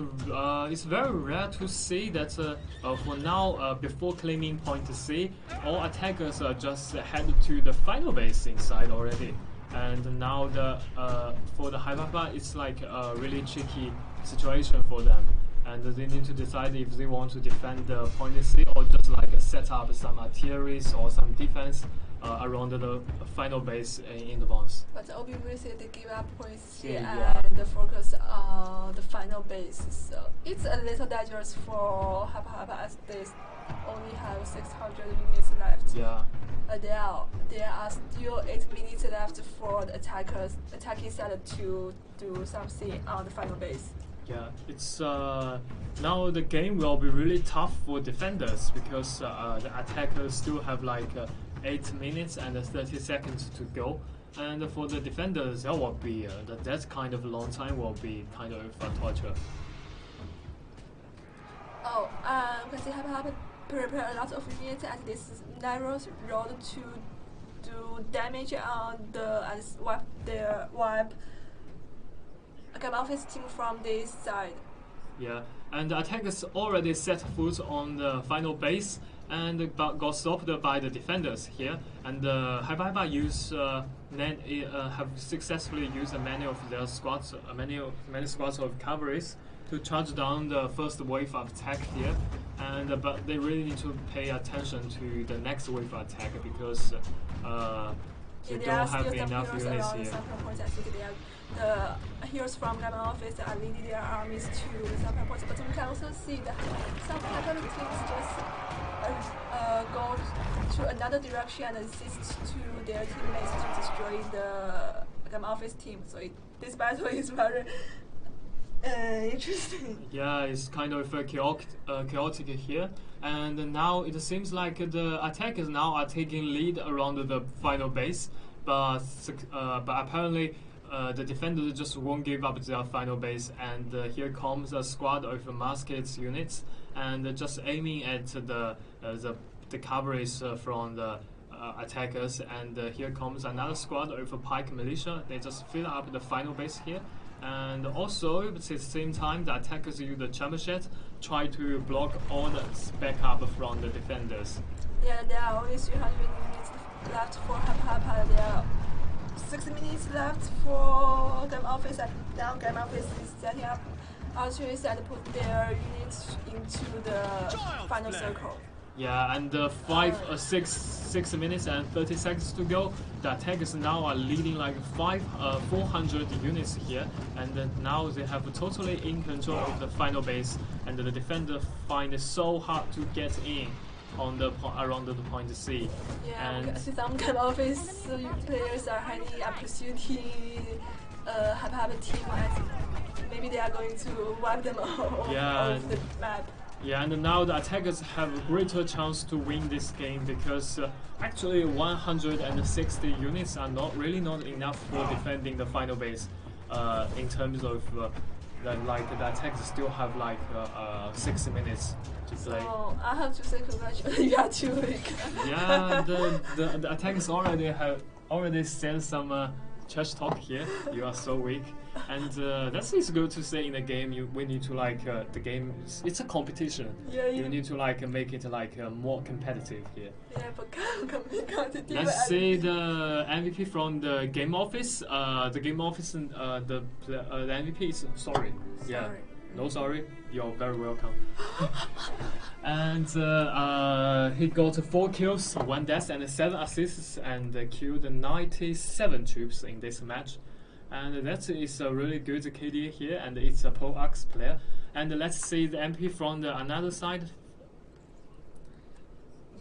[SPEAKER 3] very rare to see that for now, before claiming point C, all attackers just head to the final base inside already. And now for the Hyperbar, it's like a really tricky situation for them. And they need to decide if they want to defend the point C or just like set up some artilleries or some defense around the final base in advance.
[SPEAKER 4] But obviously they give up points here
[SPEAKER 3] Yeah.
[SPEAKER 4] and focus on the final base. So it's a little dangerous for Hapa as they only have 600 units left.
[SPEAKER 3] Yeah.
[SPEAKER 4] There are still 8 minutes left for the attacking side to do something on the final base.
[SPEAKER 3] Yeah, it's now the game will be really tough for defenders because the attackers still have like 8 minutes and 30 seconds to go, and for the defenders that will be that kind of long time will be kind of torture.
[SPEAKER 4] Oh, because they have prepare a lot of units at this narrow road to do damage on the and wipe Game Office team from this side.
[SPEAKER 3] Yeah, and the attackers already set foot on the final base and got stopped by the defenders here. And Hyper have successfully used many of their squads, many squads of cavalries to charge down the first wave of attack here. And but they really need to pay attention to the next wave of attack because they don't have enough units here.
[SPEAKER 4] The heroes from Game Office are leading their armies to the Southern Point, but we can also see that some cavalry teams just go to another direction and assist to their teammates to destroy the Game Office team. So this battle is very interesting.
[SPEAKER 3] Yeah, it's kind of chaotic here, and now it seems like the attackers now are taking lead around the final base, but apparently the defenders just won't give up their final base, and here comes a squad of muskets units, and just aiming at the cavalries from the attackers, and here comes another squad of pike militia. They just fill up the final base here. And also, at the same time, the attackers use the chamberset, try to block all the backup from the defenders.
[SPEAKER 4] Yeah, there are only 300 minutes left for Hapa. There are 6 minutes left for Game Office, and now Game Office is setting up archeries and put their units into the final circle.
[SPEAKER 3] Yeah, and 6 minutes and 30 seconds to go. The attackers now are leading like 400 units here, and now they have totally in control of the final base, and the defender find it so hard to get in on the around the point C.
[SPEAKER 4] Yeah, and some Game Office players are hiding and pursuing Hapa team, and maybe they are going to wipe them off the map.
[SPEAKER 3] Yeah, and now the attackers have a greater chance to win this game because actually 160 units are not enough for defending the final base. In terms of the attackers still have 6 minutes to play.
[SPEAKER 4] So I have to say congratulations, you are too weak.
[SPEAKER 3] Yeah, the attackers already said some trash talk here. You are so weak, and that is good to say in a game. We need to the game. It's a competition.
[SPEAKER 4] Yeah,
[SPEAKER 3] you need to make it more competitive here.
[SPEAKER 4] Yeah, but competitive.
[SPEAKER 3] Let's see the MVP from the Game Office. The Game Office and the MVP is sorry. Yeah. No, sorry. You're very welcome. And he got 4 kills, 1 death, and 7 assists, and killed 97 troops in this match. And that is a really good KD here, and it's a Pro Axe player. And let's see the MP from the another side.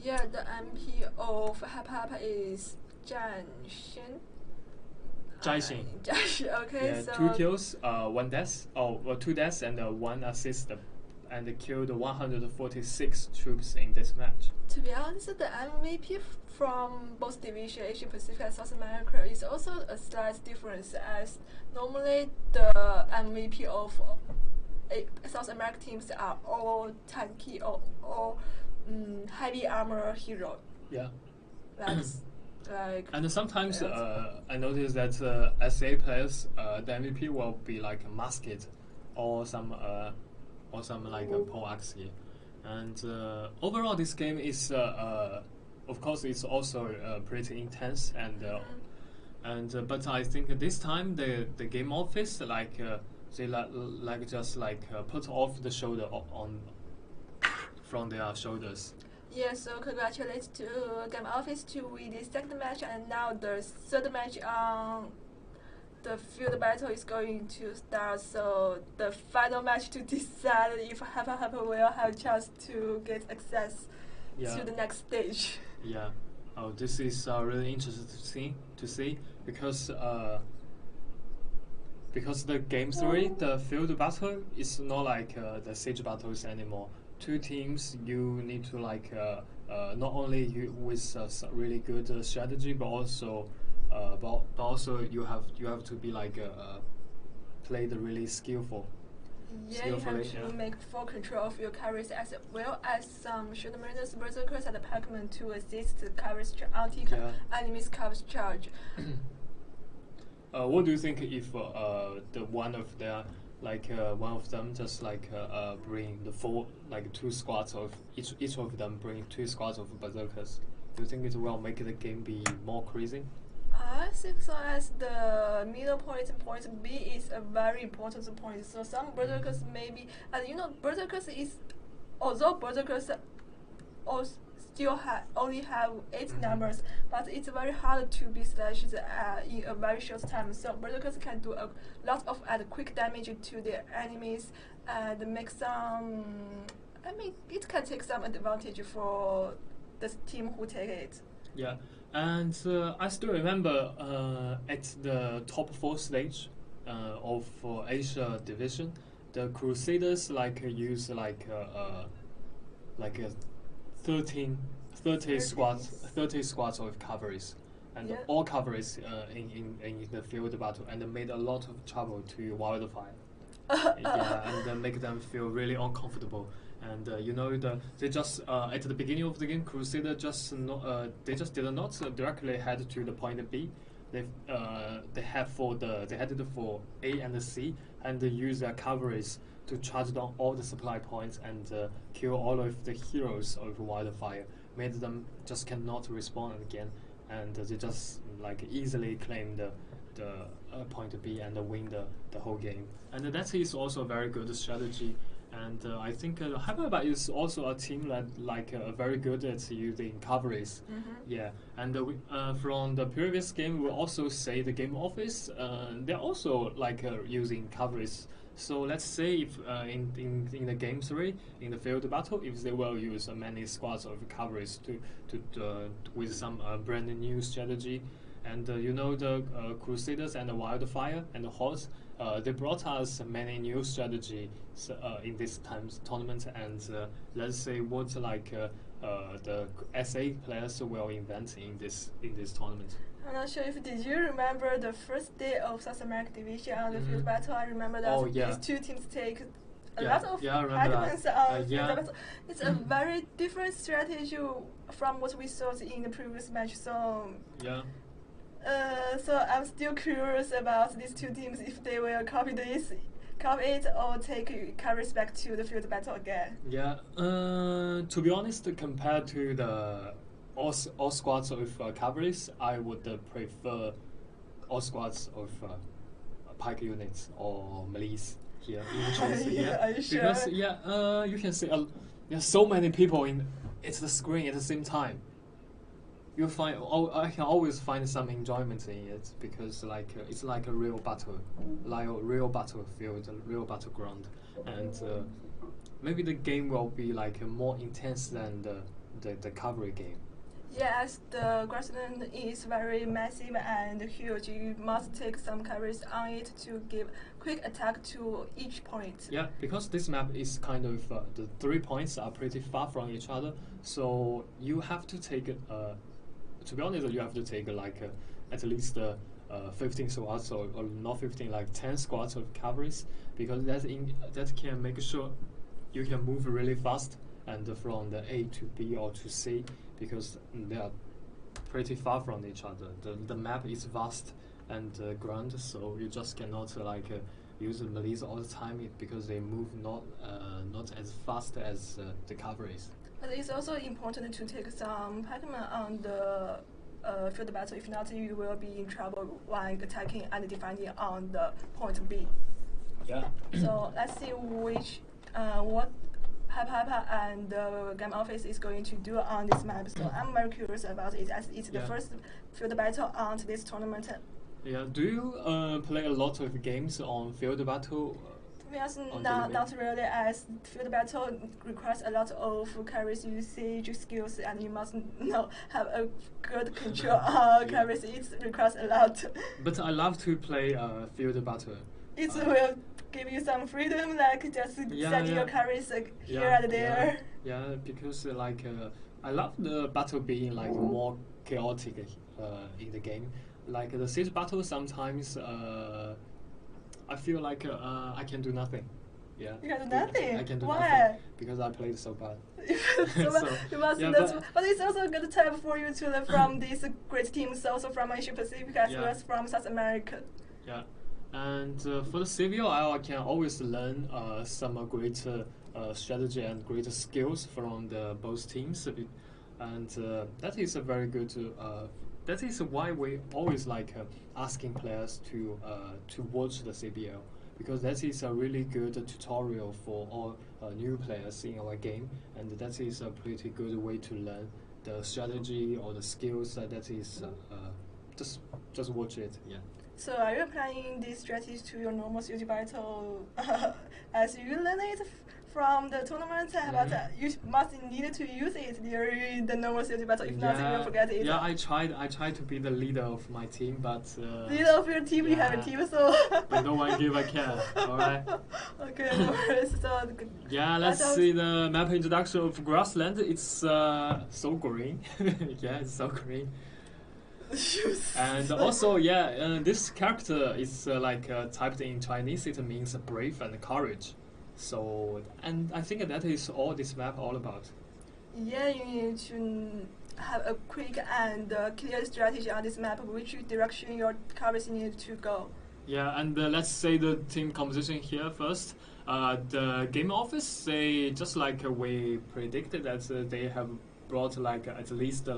[SPEAKER 4] Yeah, the MP of Hapa is Zhai Xin. Okay,
[SPEAKER 3] yeah,
[SPEAKER 4] so
[SPEAKER 3] 2 kills, 1 death, 2 deaths and 1 assist, and killed 146 troops in this match.
[SPEAKER 4] To be honest, the MVP from both division, Asia Pacific and South America, is also a slight difference, as normally the MVP of South American teams are all tanky or heavy armor hero.
[SPEAKER 3] Yeah.
[SPEAKER 4] That's Like.
[SPEAKER 3] And sometimes I notice that SA players, the MVP will be like a Musket or some like a pole axe. And overall, this game is of course it's also pretty intense and but I think this time the game office they just put off the shoulder on from their shoulders.
[SPEAKER 4] Yeah, so congratulations to Game Office to win the second match, and now the third match on the field battle is going to start. So the final match to decide if Hapa will have a chance to get access to the next stage.
[SPEAKER 3] Yeah. Oh, this is really interesting to see because the game 3, the field battle, is not like the siege battles anymore. Two teams, you need to not only with really good strategy, but also you have to be play the really skillful.
[SPEAKER 4] Yeah, you have to make full control of your carries as well as some Shadowrunners, Berserkers, and Pac-Man to assist the carries enemies carries charge.
[SPEAKER 3] What do you think if one of them just bring the full two squads of each of them bring 2 squads of Berserkers? Do you think it will make the game be more crazy?
[SPEAKER 4] I think so, as the middle point B is a very important point. So some Berserkers maybe, and Berserkers is, although Berserkers still only have 8 numbers, but it's very hard to be slashed in a very short time. So Berserkers can do a lot of quick damage to their enemies and make some. I mean, it can take some advantage for the team who take it.
[SPEAKER 3] Yeah. And I still remember at the top 4 stage of Asia division, the Crusaders use 30 squads of cavalries, and all cavalries in the field battle, and made a lot of trouble to Wildfire. And make them feel really uncomfortable. And they just at the beginning of the game, Crusader they just did not directly head to the point B. They headed for A and C, and they use their cavalries to charge down all the supply points and kill all of the heroes of Wildfire. Made them just cannot respawn again, and they just easily claim the point B and win the whole game. And that is also a very good strategy. And I think Hyperbat is also a team that very good at using cavalries. Yeah, and from the previous game, we also say the game office they're also using cavalries. So let's say if in the game 3 in the field battle, if they will use many squads of cavalries to with some brand new strategy. And the Crusaders and the Wildfire and the Horse, they brought us many new strategies in this time's tournament. And let's say what the SA players will invent in this tournament.
[SPEAKER 4] I'm not sure if did you remember the first day of South American Division on the field battle. I remember that these 2 teams take a lot of arguments on field battle. It's a very different strategy from what we saw in the previous match. So so I'm still curious about these 2 teams, if they will copy it or take carries back to the field battle again.
[SPEAKER 3] Yeah, to be honest, compared to the all squads of cavalries, I would prefer all squads of pike units or milice here in Chelsea.
[SPEAKER 4] Are you sure?
[SPEAKER 3] Because you can see there's so many people in the screen at the same time. You find I can always find some enjoyment in it because it's like a real battle, like a real battlefield, a real battleground, and maybe the game will be more intense than the cavalry game.
[SPEAKER 4] Yes, the grassland is very massive and huge. You must take some carries on it to give quick attack to each point.
[SPEAKER 3] Yeah, because this map is kind of the 3 points are pretty far from each other, so you have to take it. To be honest, you have to take at least 15 squads or not 15, 10 squads of cavalries, because that can make sure you can move really fast and from the A to B or to C, because they are pretty far from each other. The map is vast and grand, so you just cannot use the melees all the time because they move not as fast as the cover is.
[SPEAKER 4] But it's also important to take some Pac-Man on the field battle. If not, you will be in trouble when attacking and defending on the point B.
[SPEAKER 3] Yeah.
[SPEAKER 4] So let's see what Hyper and the game office is going to do on this map. So I'm very curious about it, as it's the first field battle on this tournament.
[SPEAKER 3] Yeah. Do you play a lot of games on field battle?
[SPEAKER 4] Yes, not really, as field battle requires a lot of carries usage skills, and you must have a good control on carries. It requires a lot.
[SPEAKER 3] But I love to play field battle.
[SPEAKER 4] It will give you some freedom, like just set your carries here and there.
[SPEAKER 3] Yeah, because I love the battle being more chaotic in the game. Like the siege battle, sometimes I feel like I can do nothing. Yeah.
[SPEAKER 4] You can do nothing?
[SPEAKER 3] I can do
[SPEAKER 4] Why?
[SPEAKER 3] nothing because I played so bad.
[SPEAKER 4] You must but it's also a good time for you to learn from these great teams, also from Asia Pacific as well as from South America.
[SPEAKER 3] Yeah. And for the CBL, I can always learn some great strategy and great skills from the both teams, and that is a very good. That is why we always like asking players to watch the CBL, because that is a really good tutorial for all new players in our game, and that is a pretty good way to learn the strategy or the skills. That is just watch it. Yeah.
[SPEAKER 4] So are you applying these strategies to your normal COD battle as you learn it from the tournament? But you must need to use it during the normal COD battle. If not, you will forget it.
[SPEAKER 3] Yeah, I tried to be the leader of my team, but
[SPEAKER 4] leader of your team, you have a team, so.
[SPEAKER 3] But no one give a care. All right.
[SPEAKER 4] Okay, no worries. So
[SPEAKER 3] yeah, let's see the map introduction of Grassland. It's so green. Yeah, it's so green. And also, this character is typed in Chinese. It means brave and courage. So, and I think that is all this map all about.
[SPEAKER 4] Yeah, you need to have a quick and clear strategy on this map, which direction your carries need to go.
[SPEAKER 3] Yeah, and let's say the team composition here first. The game office, they just like we predicted that they have brought at least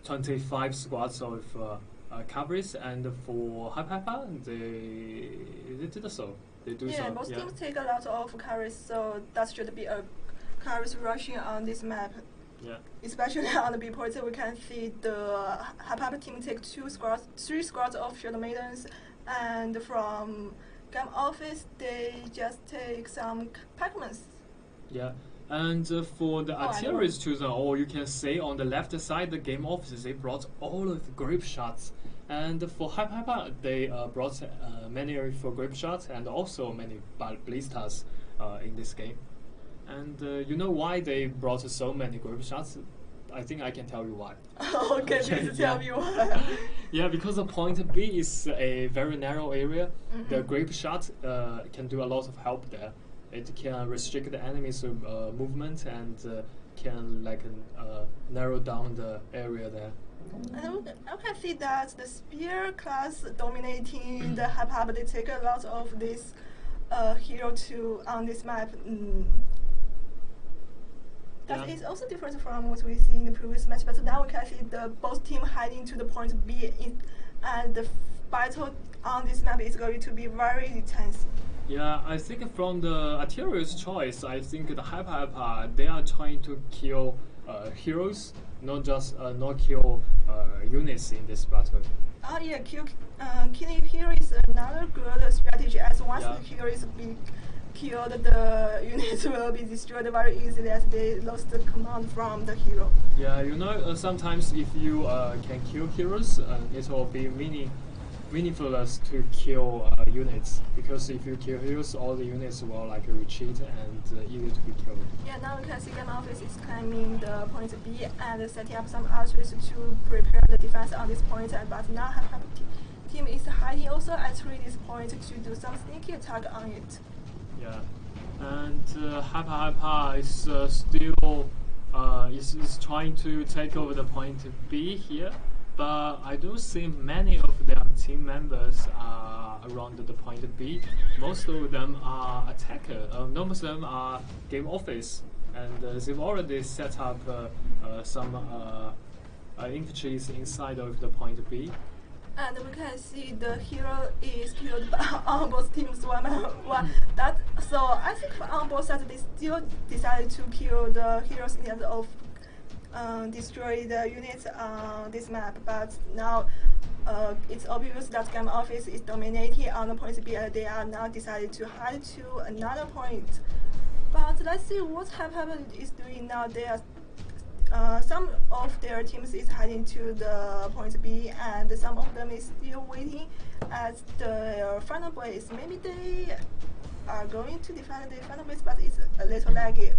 [SPEAKER 3] 25 squads of cavalries, and for Hyper, they did so. They do so.
[SPEAKER 4] Yeah, most teams take a lot of carries, so that should be a carries rushing on this map.
[SPEAKER 3] Yeah.
[SPEAKER 4] Especially on the B point, we can see the Hyper team take 3 squads of shield maidens, and from game office they just take some Pac-Mans.
[SPEAKER 3] Yeah. And for the artillery chosen, or you can say on the left side, the game office, they brought all of the grip shots. And for Hyper, they brought many for grip shots and also many ballistas in this game. And you know why they brought so many grip shots? I think I can tell you why.
[SPEAKER 4] Okay, please tell me why.
[SPEAKER 3] Yeah, because the point B is a very narrow area. The grip shot can do a lot of help there. It can restrict the enemy's movement and can narrow down the area there.
[SPEAKER 4] And I can see that the spear class dominating the Hyper, but they take a lot of this hero on this map. That is also different from what we see in the previous match, but now we can see both teams heading to the point B, and the battle on this map is going to be very intense.
[SPEAKER 3] Yeah, I think from the artillery's choice, I think the Hyper, they are trying to kill heroes, not just not kill units in this battle.
[SPEAKER 4] Yeah, killing hero is another good strategy, as once the hero is being killed, the units will be destroyed very easily as they lost the command from the hero.
[SPEAKER 3] Yeah, you know, sometimes if you can kill heroes, it will be meaningful to kill units, because if you kill heroes, all the units will retreat and easy to be killed.
[SPEAKER 4] Yeah, now we can see game office is climbing the point B and setting up some archers to prepare the defense on this point, but now Hyper team is hiding also at this point to do some sneaky attack on it.
[SPEAKER 3] Yeah, and Hyper is still is trying to take over the point B here, but I don't see many of their team members around the point B. Most of them are attacker. Most of them are game office, and they've already set up some infantries inside of the point B.
[SPEAKER 4] And we can see the hero is killed on both teams one by one. So I think on both sides they still decided to kill the heroes instead of destroy the units on this map. But now it's obvious that Game Office is dominating on the point B, and they are now decided to hide to another point. But let's see what Hyper is doing now. They are some of their teams is heading to the point B, and some of them is still waiting at the final place. Maybe they are going to defend the final place, but it's a little laggy.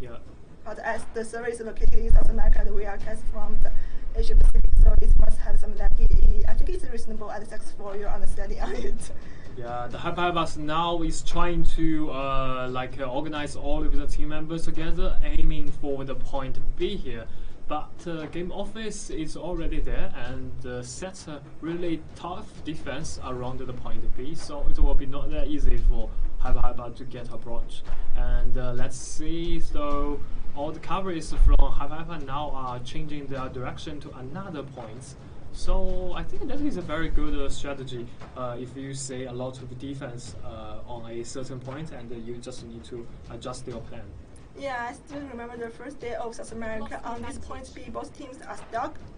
[SPEAKER 3] Yeah.
[SPEAKER 4] But as the server is located in South America, and we are cast from the Asia Pacific, so it must have some laggy. I think it's reasonable and thanks for your understanding on it.
[SPEAKER 3] Yeah, the Hyperbus now is trying to organize all of the team members together, aiming for the point B here. But Game Office is already there and sets a really tough defense around the point B, so it will be not that easy for Hyper to get approach. And let's see, so all the coverage from Hyper now are changing their direction to another point. So I think that is a very good strategy if you say a lot of defense on a certain point and you just need to adjust your plan.
[SPEAKER 4] Yeah, I still remember the first day of South America. On this point B, both teams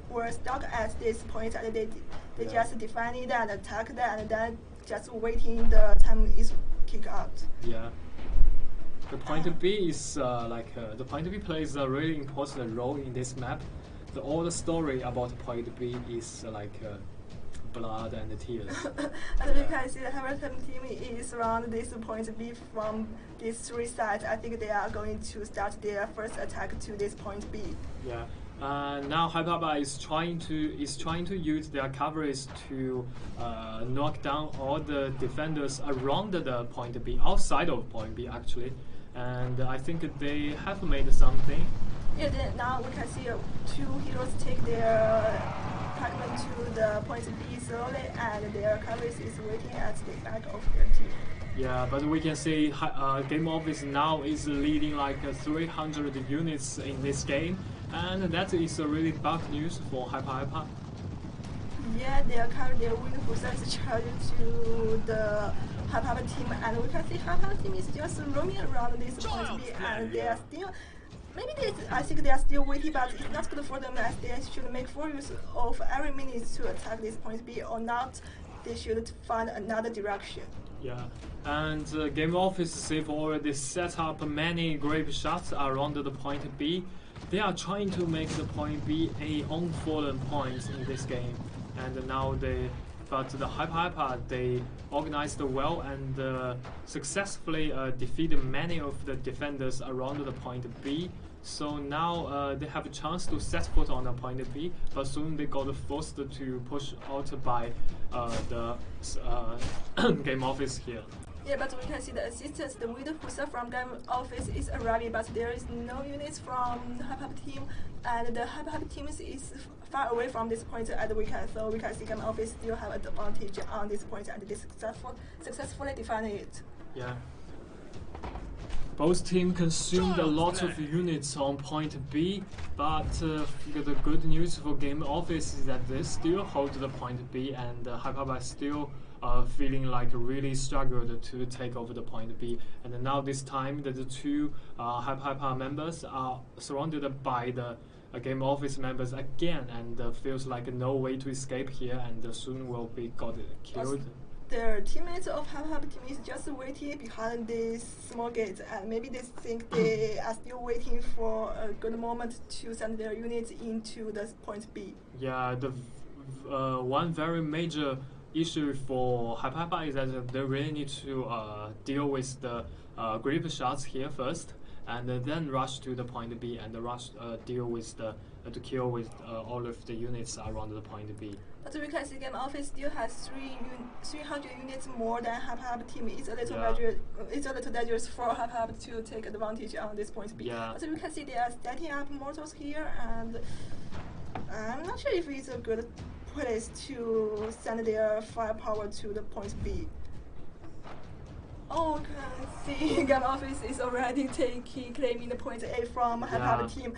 [SPEAKER 4] were stuck at this point, and they just defend it and attack that, and then just waiting the time is kick out.
[SPEAKER 3] Yeah. The point B is the point B plays a really important role in this map. All the story about point B is blood and tears.
[SPEAKER 4] And we can see the Hamilton team is around this point B from these three sides. I think they are going to start their first attack to this point B.
[SPEAKER 3] Yeah. Now Hyperbaba is trying to use their coverage to knock down all the defenders around the point B, outside of point B actually. And I think they have made something.
[SPEAKER 4] Yeah, then now we can see two heroes take their fragment to the point B slowly, and their coverage is waiting at the back of their team.
[SPEAKER 3] Yeah, but we can see Game Office now is leading 300 units in this game, and that is a really bad news for Hyper.
[SPEAKER 4] Yeah, they are carrying their wonderful sense charge to the Hyper team, and we can see Hyper team is just roaming around this point B, and they are still. I think they are still waiting, but it's not good for them as they should make full use of every minute to attack this point B, or not, they should find another direction.
[SPEAKER 3] Yeah, and Game Office they've already set up many grape shots around the point B. They are trying to make the point B a unfallen point in this game, and now but the Hyper they organized well and successfully defeated many of the defenders around the point B. So now they have a chance to set foot on the point B, but soon they got forced to push out by the Game Office here.
[SPEAKER 4] Yeah, but we can see the assistance, the widow from Game Office is arriving, but there is no units from the Hyper team, and the Hyper team is far away from this point, and we can see Game Office still have an advantage on this point, and they successfully defend it.
[SPEAKER 3] Yeah. Both teams consumed a lot of units on point B, but the good news for Game Office is that they still hold the point B, and Hyper still feeling really struggled to take over the point B. And now this time the two Hyper members are surrounded by the Game Office members again, and feels like no way to escape here, and soon will be killed.
[SPEAKER 4] Their teammates of Hyper team is just waiting behind this small gate, and maybe they think they are still waiting for a good moment to send their units into the point B.
[SPEAKER 3] Yeah, the one very major issue for Hyper is that they really need to deal with the grape shots here first, and then rush to the point B and deal with to kill with all of the units around the point B.
[SPEAKER 4] But we can see Game Office still has 300 units more than Hub team. It's a little dangerous for Hub to take advantage on this point B.
[SPEAKER 3] Yeah.
[SPEAKER 4] But we can see they are setting up mortals here, and I'm not sure if it's a good place to send their firepower to the point B. Oh, can see Game Office is already claiming the point A from Hub team.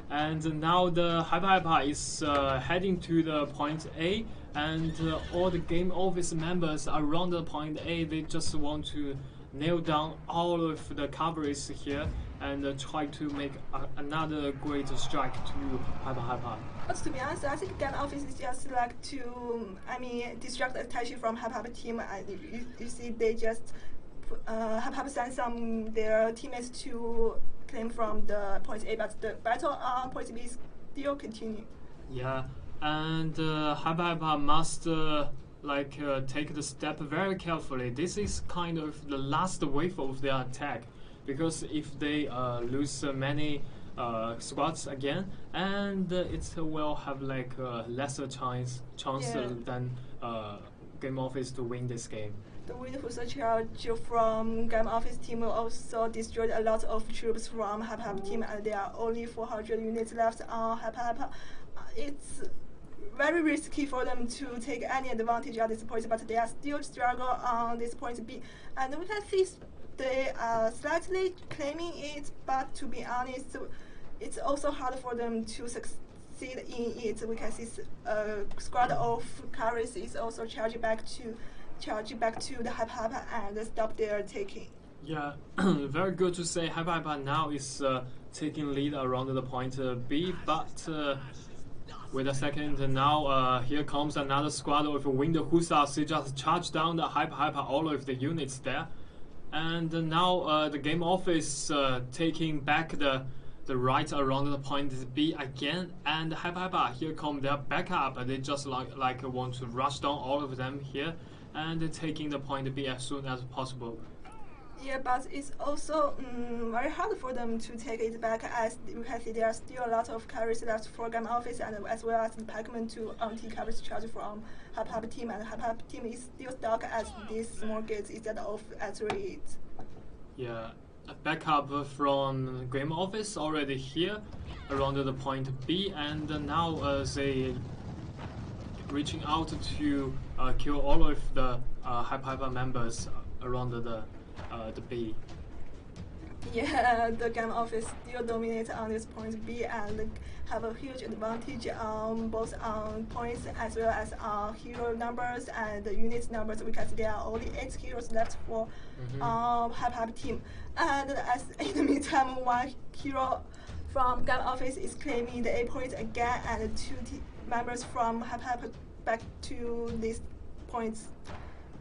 [SPEAKER 3] And now the Hyper is heading to the point A, and all the Game Office members around the point A, they just want to nail down all of the coverage here and try to make another great strike to Hyper.
[SPEAKER 4] But to be honest, I think Game Office is just like to, distract attention from Hyper team. And you see, they just Hyper send their teammates to claim from the point A, but the battle on point B still continue.
[SPEAKER 3] Yeah, and Hyper must take the step very carefully. This is kind of the last wave of their attack, because if they lose many squads again, and it will have lesser chance than Game Office to win this game.
[SPEAKER 4] The windful charge from Game Office team also destroyed a lot of troops from Hyper team, and there are only 400 units left on Hyper. It's very risky for them to take any advantage at this point, but they are still struggle on this point B. And we can see they are slightly claiming it, but to be honest, it's also hard for them to succeed in it. We can see a squad of carries is also charging back to the Hyper and stop their taking.
[SPEAKER 3] Yeah, very good to say. Hyper now is taking lead around the point B, but wait a second. Now here comes another squad of Wind Hussars. They just charge down the Hyper, all of the units there, and now the Game Office taking back the right around the point B again, and Hyper here come their backup. They just like want to rush down all of them here and taking the point B as soon as possible.
[SPEAKER 4] Yeah, but it's also very hard for them to take it back, as you can see there are still a lot of carries left for Game Office, and as well as the Pac-Man to anti-coverage charge from Hyper team, and Hyper team is still stuck at this small gate instead of at it.
[SPEAKER 3] Yeah, a backup from Game Office already here around the point B, and now they reaching out to kill all of the Hyper members around the B.
[SPEAKER 4] Yeah, the Game Office still dominate on this point B and have a huge advantage on both on points as well as on hero numbers and the unit numbers. We can see there are only 8 heroes left for Hyper team. And as in the meantime, one hero from Game Office is claiming the 8 points again, and 2 members from Hyper back to these points.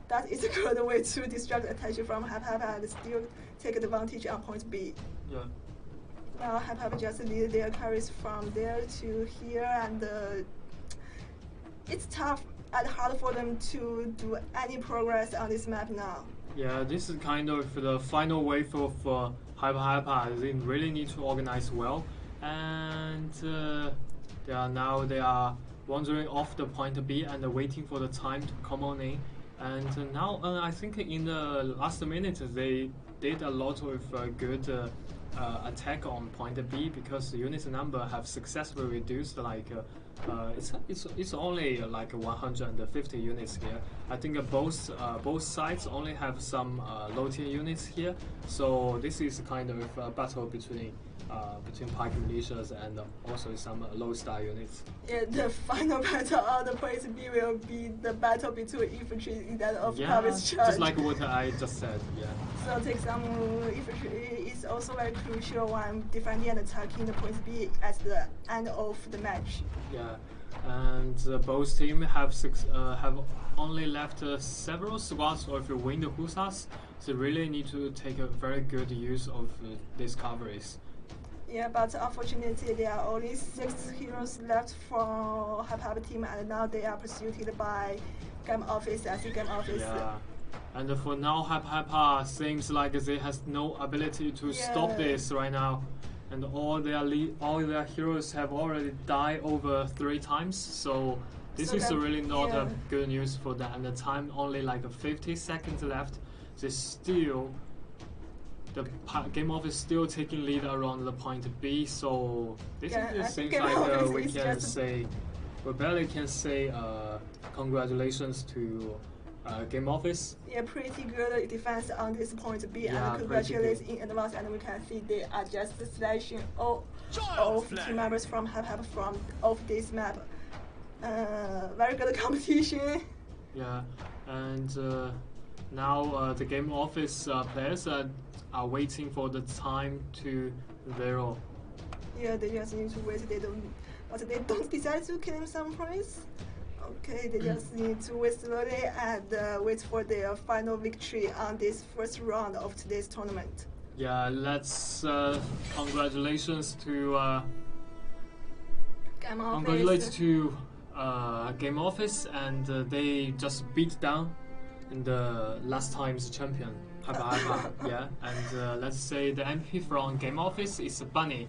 [SPEAKER 4] That is a good way to distract attention from Hyper and still take advantage on point B.
[SPEAKER 3] Yeah.
[SPEAKER 4] Now Hyper just lead their carries from there to here, and it's tough and hard for them to do any progress on this map now.
[SPEAKER 3] Yeah, this is kind of the final wave of Hyper. They really need to organize well, and they are wandering off the point B and waiting for the time to come on in. And now I think in the last minute they did a lot of good attack on point B, because the unit number have successfully reduced. It's only like 150 units here. I think both sides only have some low tier units here. So this is kind of a battle between Pike militias and also some low star units.
[SPEAKER 4] Yeah, the final battle on the point B will be the battle between infantry instead of coverage charge.
[SPEAKER 3] Just like what I just said. Yeah.
[SPEAKER 4] So take some infantry is also very crucial when defending and attacking the point B at the end of the match.
[SPEAKER 3] Yeah, and both teams have only left several squads of Wind Hussars. So really need to take a very good use of these coverage.
[SPEAKER 4] Yeah, but unfortunately there are only 6 heroes left for Hyper team, and now they are pursued by Game Office. I think Game Office.
[SPEAKER 3] Yeah. And for now, Hyper seems like they has no ability to stop this right now. and all their heroes have already died over 3 times. So this is really not a good news for them. And the time only like 50 seconds left. The game office still taking lead around the point B. So this seems like we barely can say congratulations to game office.
[SPEAKER 4] Yeah, pretty good defense on this point B, and congratulations in advance. And we can see they are just slashing all of team members from Hype from off this map. Very good competition.
[SPEAKER 3] Yeah, and now the game office players are waiting for the time to 0.
[SPEAKER 4] Yeah, they just need to wait. They don't decide to claim some prize. Okay, they just need to wait slowly and wait for their final victory on this first round of today's tournament.
[SPEAKER 3] Yeah, let's congratulations to Game Office, and they just beat down in the last time's champion. Yeah, and let's say the MP from Game Office is Bunny.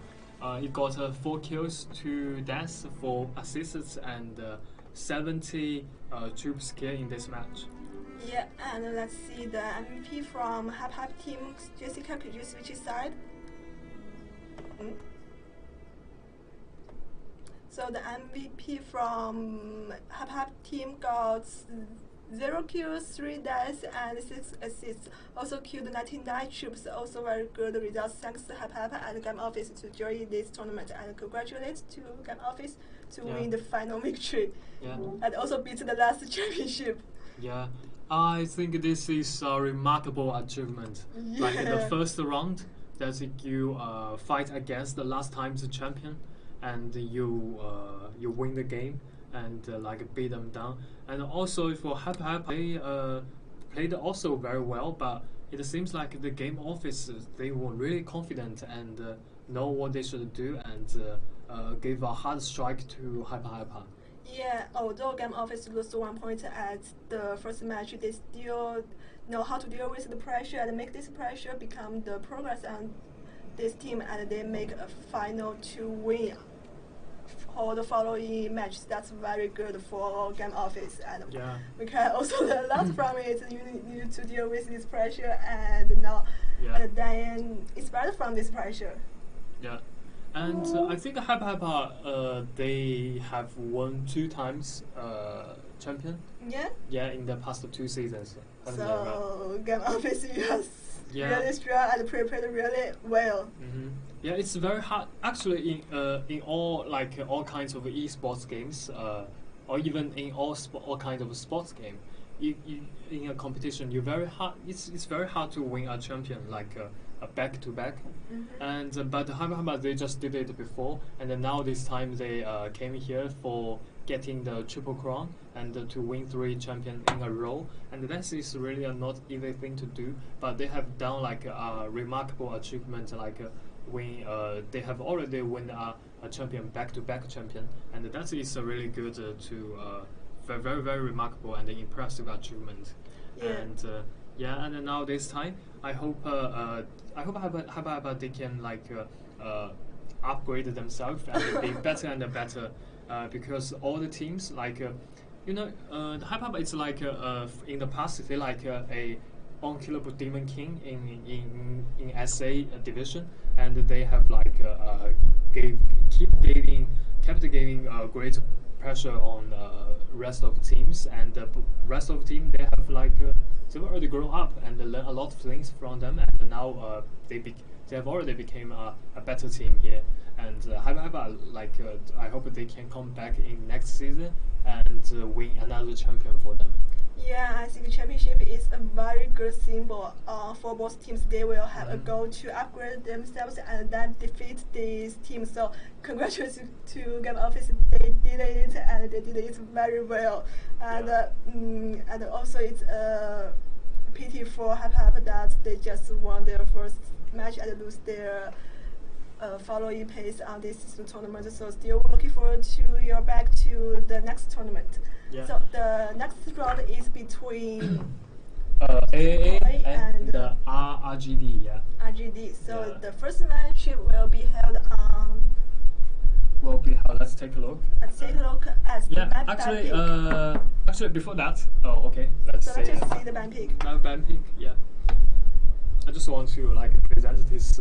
[SPEAKER 3] He got 4 kills, 2 deaths, 4 assists, and 70 troops kill in this match.
[SPEAKER 4] Yeah, and let's see the MVP from Hype team. Jessica, could you switch side? So the MVP from Hype team got 0 kills, 3 deaths, and 6 assists. Also killed 99 troops. Also very good results. Thanks to Hype and Game Office to join this tournament, and congratulations to Game Office to win the final victory.
[SPEAKER 3] Yeah.
[SPEAKER 4] And also beat the last championship.
[SPEAKER 3] Yeah, I think this is a remarkable achievement.
[SPEAKER 4] Yeah.
[SPEAKER 3] Like in the first round, that you fight against the last time's champion, and you win the game and like beat them down. And also for Hype, they played also very well, but it seems like the game office, they were really confident and know what they should do, and gave a hard strike to Hype.
[SPEAKER 4] Yeah, although Game Office lost 1 point at the first match, they still know how to deal with the pressure and make this pressure become the progress on this team, and they make a final to win all the following matches. That's very good for Game Office, and we can also learn from it. You need to deal with this pressure, and now then inspired from this pressure.
[SPEAKER 3] Yeah. And I think Hype they have won 2 times champion.
[SPEAKER 4] Yeah.
[SPEAKER 3] Yeah, in the past 2 seasons.
[SPEAKER 4] So Game Office really strong and prepared really well.
[SPEAKER 3] Yeah, it's very hard. Actually, in all kinds of esports games, or even in all kinds of sports game, in a competition, it's very hard to win a champion like a back-to-back. And but Hype they just did it before, and then now this time they came here for getting the triple crown and to win 3 champions in a row. And that is really a not easy thing to do, but they have done like a remarkable achievement, like when they have already won a champion, back-to-back champion, and that is a really good very, very remarkable and impressive achievement.
[SPEAKER 4] Yeah.
[SPEAKER 3] And now this time, I hope Hype they can like upgrade themselves and be better and better, because all the teams like the Hype is like in the past they like a unkillable demon king in SA division, and they have like kept giving great pressure on rest of teams, and the rest of team they have like they've already grown up and learned a lot of things from them, and now they have already became a better team here. And Hype I hope they can come back in next season and win another champion for them.
[SPEAKER 4] Yeah, I think championship is a very good symbol for both teams. They will have a goal to upgrade themselves and then defeat this team. So congratulations to Game Office. They did it, and they did it very well. And also it's a pity for Hype that they just won their first match and lose their following pace on this season tournament. So still looking forward to your back to the next tournament.
[SPEAKER 3] Yeah.
[SPEAKER 4] So the next round is between
[SPEAKER 3] AAA and RGD, yeah.
[SPEAKER 4] RGD. So the first match will be held on.
[SPEAKER 3] Will be held. Let's take a look.
[SPEAKER 4] Let's take a look at the map
[SPEAKER 3] actually,
[SPEAKER 4] ban pick.
[SPEAKER 3] Actually, before that, okay. Let's
[SPEAKER 4] just see the ban pick.
[SPEAKER 3] Ban pick, yeah. I just want to like present this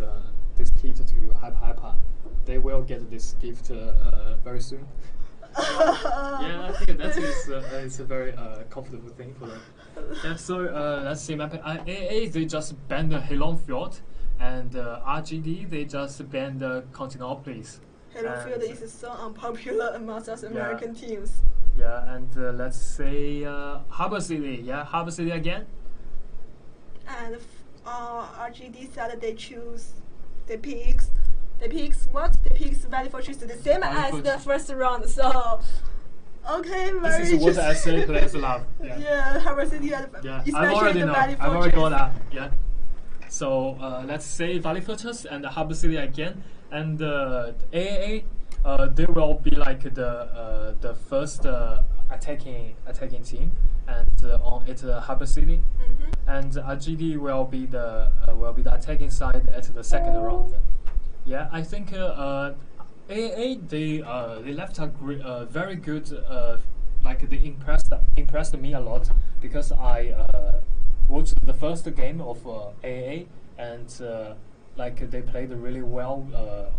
[SPEAKER 3] kit to Hyper. They will get this gift very soon. Yeah, I think that is a very comfortable thing for them. Yeah, so let's see. AA they just banned the Helon Fjord, and RGD they just banned the Continental-Place.
[SPEAKER 4] Helon Fjord is so unpopular among South American teams.
[SPEAKER 3] Yeah, and let's say Harbor City. Yeah, Harbor City again.
[SPEAKER 4] And RGD said they choose the picks. They picks what? They picks Valley Fortress the same as the first round. So, okay, very
[SPEAKER 3] This is what I say players love.
[SPEAKER 4] Yeah, Harbor City and especially
[SPEAKER 3] I've already
[SPEAKER 4] the Valley Fortress.
[SPEAKER 3] I've already got that. Yeah. So let's say Valley Fortress and Harbor City again, and AAA. They will be like the first attacking team, and on it Harbor City, and RGD will be the attacking side at the second round. Yeah, I think AAA they left a very good like they impressed me a lot because I watched the first game of AAA and like they played really well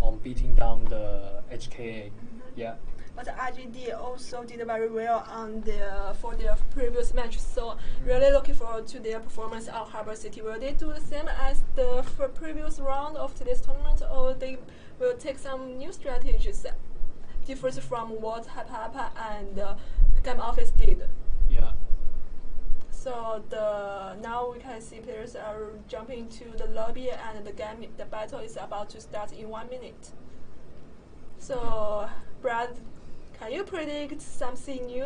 [SPEAKER 3] on beating down the HKA. Yeah.
[SPEAKER 4] But RGD also did very well on for their previous match, so really looking forward to their performance at Harbor City. Will they do the same as the previous round of today's tournament, or they will take some new strategies different from what Hyper and Game Office did?
[SPEAKER 3] Yeah.
[SPEAKER 4] So now we can see players are jumping to the lobby, and the battle is about to start in 1 minute. So, Brad, can you predict something new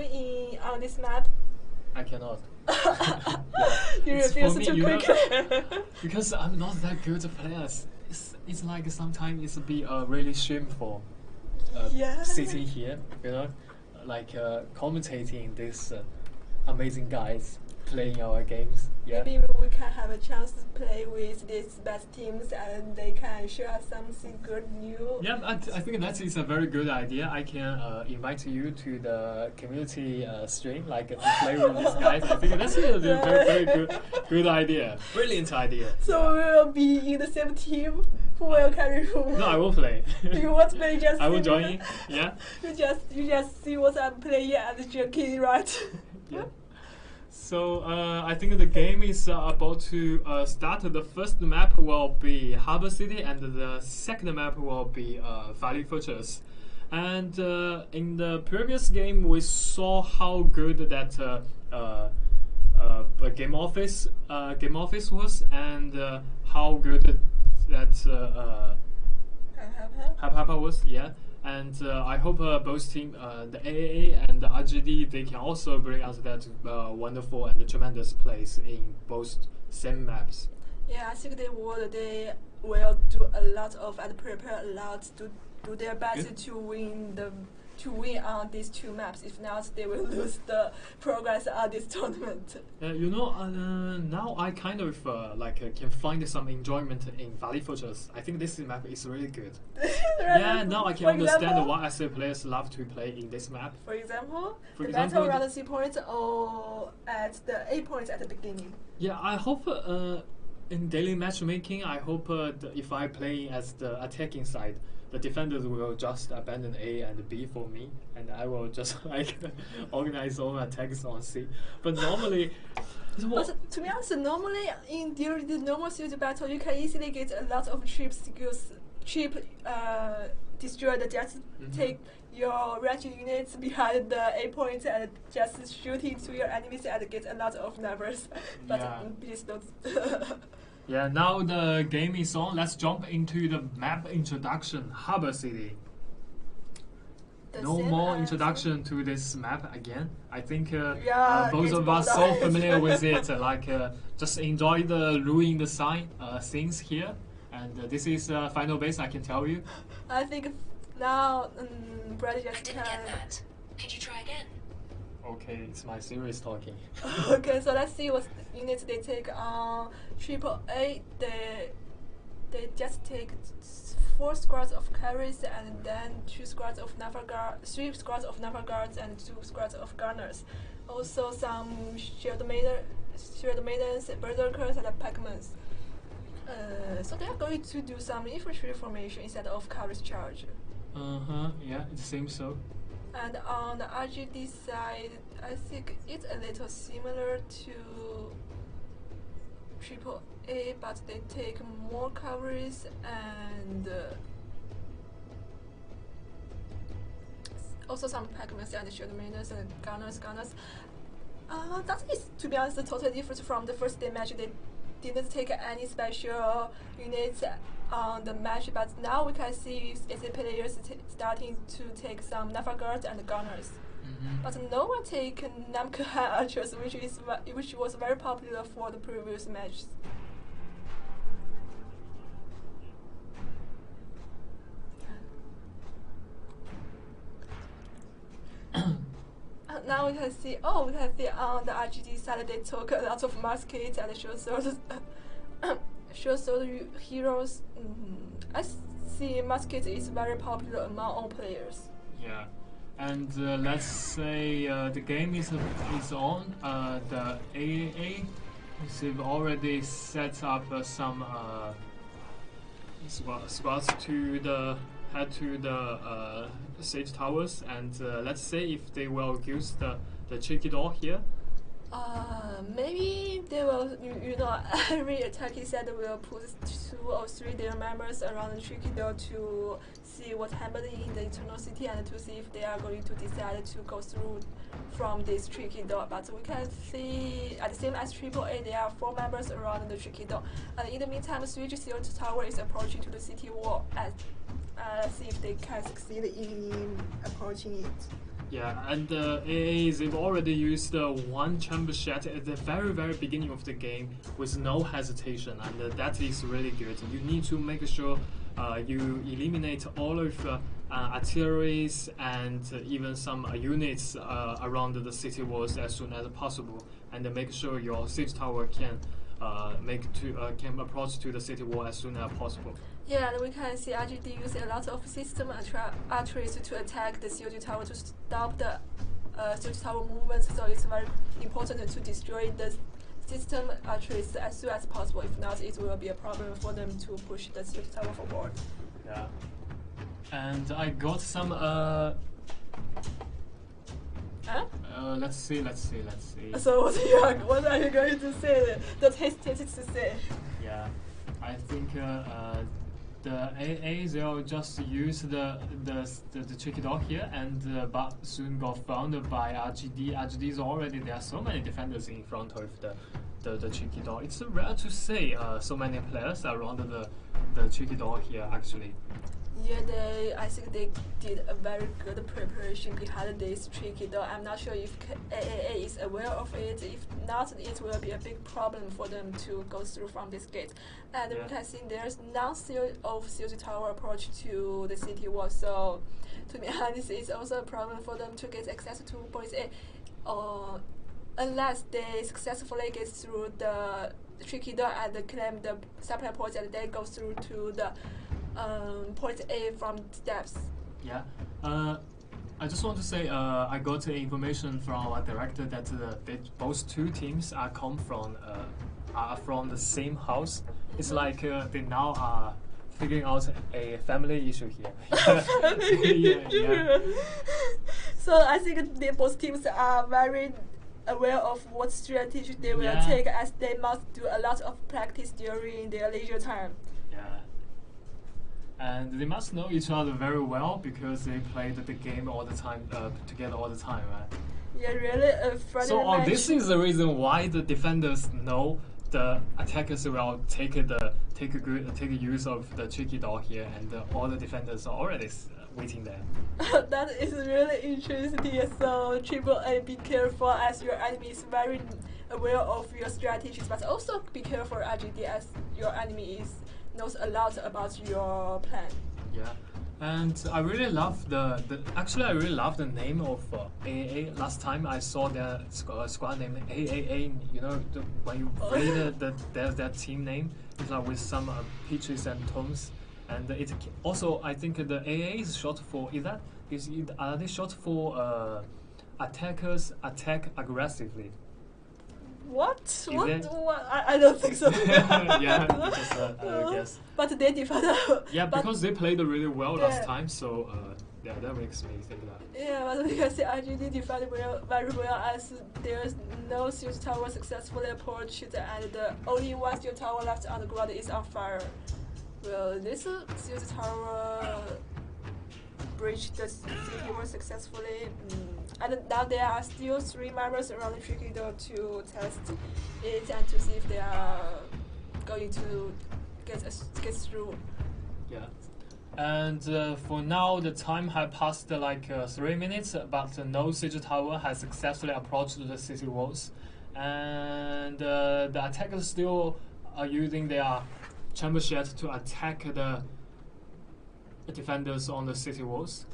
[SPEAKER 4] on this map?
[SPEAKER 3] I cannot.
[SPEAKER 4] You refuse to quickly.
[SPEAKER 3] Because I'm not that good at players. It's like sometimes it's be really shameful sitting here, like commentating these amazing guys playing our games. Yeah.
[SPEAKER 4] Maybe we can have a chance to play with these best teams and they can show us something good new.
[SPEAKER 3] Yeah, I think that is a very good idea. I can invite you to the community stream, like to play with these guys. I think that's a very good idea. Brilliant idea.
[SPEAKER 4] So we will be in the same team. Who will carry who?
[SPEAKER 3] No, I will play.
[SPEAKER 4] You won't play, just
[SPEAKER 3] I will join in. Yeah.
[SPEAKER 4] You just see what I'm playing and joking, right?
[SPEAKER 3] Yeah. So I think the game is about to start. The first map will be Harbor City, and the second map will be Valley Fortress. And in the previous game, we saw how good that Game Office was, and how good that Hapa was. Yeah. And I hope both teams, the AAA and the RGD, they can also bring us that wonderful and tremendous place in both same maps.
[SPEAKER 4] Yeah, I think they will do a lot of and prepare a lot to do their best to win on these two maps. If not, they will lose the progress on this tournament.
[SPEAKER 3] Now I kind of can find some enjoyment in Valley Fortress. I think this map is really good. Yeah, now I can understand why SC players love to play in this map.
[SPEAKER 4] For example, the battle around the C point or at the A point at the beginning.
[SPEAKER 3] Yeah, I hope in daily matchmaking, I hope if I play as the attacking side, the defenders will just abandon A and B for me, and I will just organize all attacks on C. But normally,
[SPEAKER 4] to be honest, normally during the normal series battle, you can easily get a lot of cheap skills, destroy the just take your ranged units behind the A point and just shoot into your enemies and get a lot of numbers. But please don't.
[SPEAKER 3] Yeah, now the game is on. Let's jump into the map introduction, Harbor City. No more introduction to this map again. I think both of us so familiar with it. Just enjoy the ruin the sign things here. And this is final base, I can tell you.
[SPEAKER 4] I think now Brad just
[SPEAKER 5] I didn't get that. Could you try again?
[SPEAKER 3] Okay, it's my serious talking.
[SPEAKER 4] Okay, so let's see what units they take on AAA. They just take 4 squads of carries and then 2 squads of naval guard, 3 squads of naval guards and 2 squads of gunners. Also some shield maidens, berserkers, and packmans. So they are going to do some infantry formation instead of carries charge.
[SPEAKER 3] Yeah, it seems so.
[SPEAKER 4] And on the RGD side, I think it's a little similar to AAA, but they take more cavalries and also some packmans and shield maidens and gunners. That is, to be honest, totally different from the first day match. They didn't take any special units on the match, but now we can see AC players starting to take some naval guards and gunners. But no one take Namkahan archers, which was very popular for the previous matches. Now we can see on the RGD side they took a lot of muskets and short sword heroes. I see musket is very popular among all players.
[SPEAKER 3] Yeah, and let's say the game is on. The AAA, they've already set up some squads to head to the siege towers, and let's say if they will use the tricky door here.
[SPEAKER 4] Maybe they will, every attacking set will put 2 or 3 their members around the tricky door to see what's happening in the internal city and to see if they are going to decide to go through from this tricky door. But we can see, at the same as AAA, there are 4 members around the tricky door. And in the meantime, Switch Siege Tower is approaching to the city wall. Let's see if they can succeed in approaching it.
[SPEAKER 3] Yeah, and AA, they've already used one chamber shed at the very, very beginning of the game with no hesitation, and that is really good. You need to make sure you eliminate all of artilleries and even some units around the city walls as soon as possible, and make sure your siege tower can approach to the city wall as soon as possible.
[SPEAKER 4] Yeah, and we can see RGD use a lot of system arteries to attack the siege tower to stop the siege tower movement. So it's very important to destroy the system arteries as soon as possible. If not, it will be a problem for them to push the siege tower forward.
[SPEAKER 3] Yeah, and I got some. Let's see.
[SPEAKER 4] So what are you going to say? Don't hesitate to say.
[SPEAKER 3] Yeah, I think the AA they'll just use the tricky door here, and but soon got found by RGD. RGD is already, there are so many defenders in front of the tricky door. It's rare to say so many players around the tricky door here actually.
[SPEAKER 4] Yeah, I think they did a very good preparation behind this tricky door. I'm not sure if AAA is aware of it. If not, it will be a big problem for them to go through from this gate. And we can see there's none of siege tower approach to the city wall. So, to be honest, it's also a problem for them to get access to point A, unless they successfully get through the tricky door and claim the supply point, and they go through to the point A from steps.
[SPEAKER 3] Yeah, I just want to say I got information from our director that both two teams are from the same house. It's like they now are figuring out a family issue here. Yeah.
[SPEAKER 4] So I think both teams are very aware of what strategy they will take, as they must do a lot of practice during their leisure time.
[SPEAKER 3] Yeah. And they must know each other very well because they played the game all the time, together all the time, right?
[SPEAKER 4] Yeah, really a friendly match.
[SPEAKER 3] This is the reason why the defenders know the attackers will take use of the tricky door here, and all the defenders are already waiting there.
[SPEAKER 4] That is really interesting. So AAA, be careful as your enemy is very aware of your strategies, but also be careful RGD as your enemy knows a lot about your plan.
[SPEAKER 3] Yeah, And I really love actually I really love the name of AAA. Last time I saw their squad name AAA. You know, when you read their team name, it's like with some pitches and tones. And it also, I think the AA is short for, are they short for attackers attack aggressively?
[SPEAKER 4] What? I don't think so.
[SPEAKER 3] Yeah, just guess.
[SPEAKER 4] But they defend.
[SPEAKER 3] Yeah, because they played really well last time, so yeah, that makes me think that.
[SPEAKER 4] Yeah, but because the RGD defended very well, as there's no siege tower successfully approached, and the only one siege tower left on the ground is on fire. Well, this siege tower breached the city was successfully, and now there are still 3 members around the tricky door to test it and to see if they are going to get through.
[SPEAKER 3] Yeah. And for now, the time has passed 3 minutes, but no siege tower has successfully approached the city walls. And the attackers still are using their chamber shed to attack the defenders on the city walls.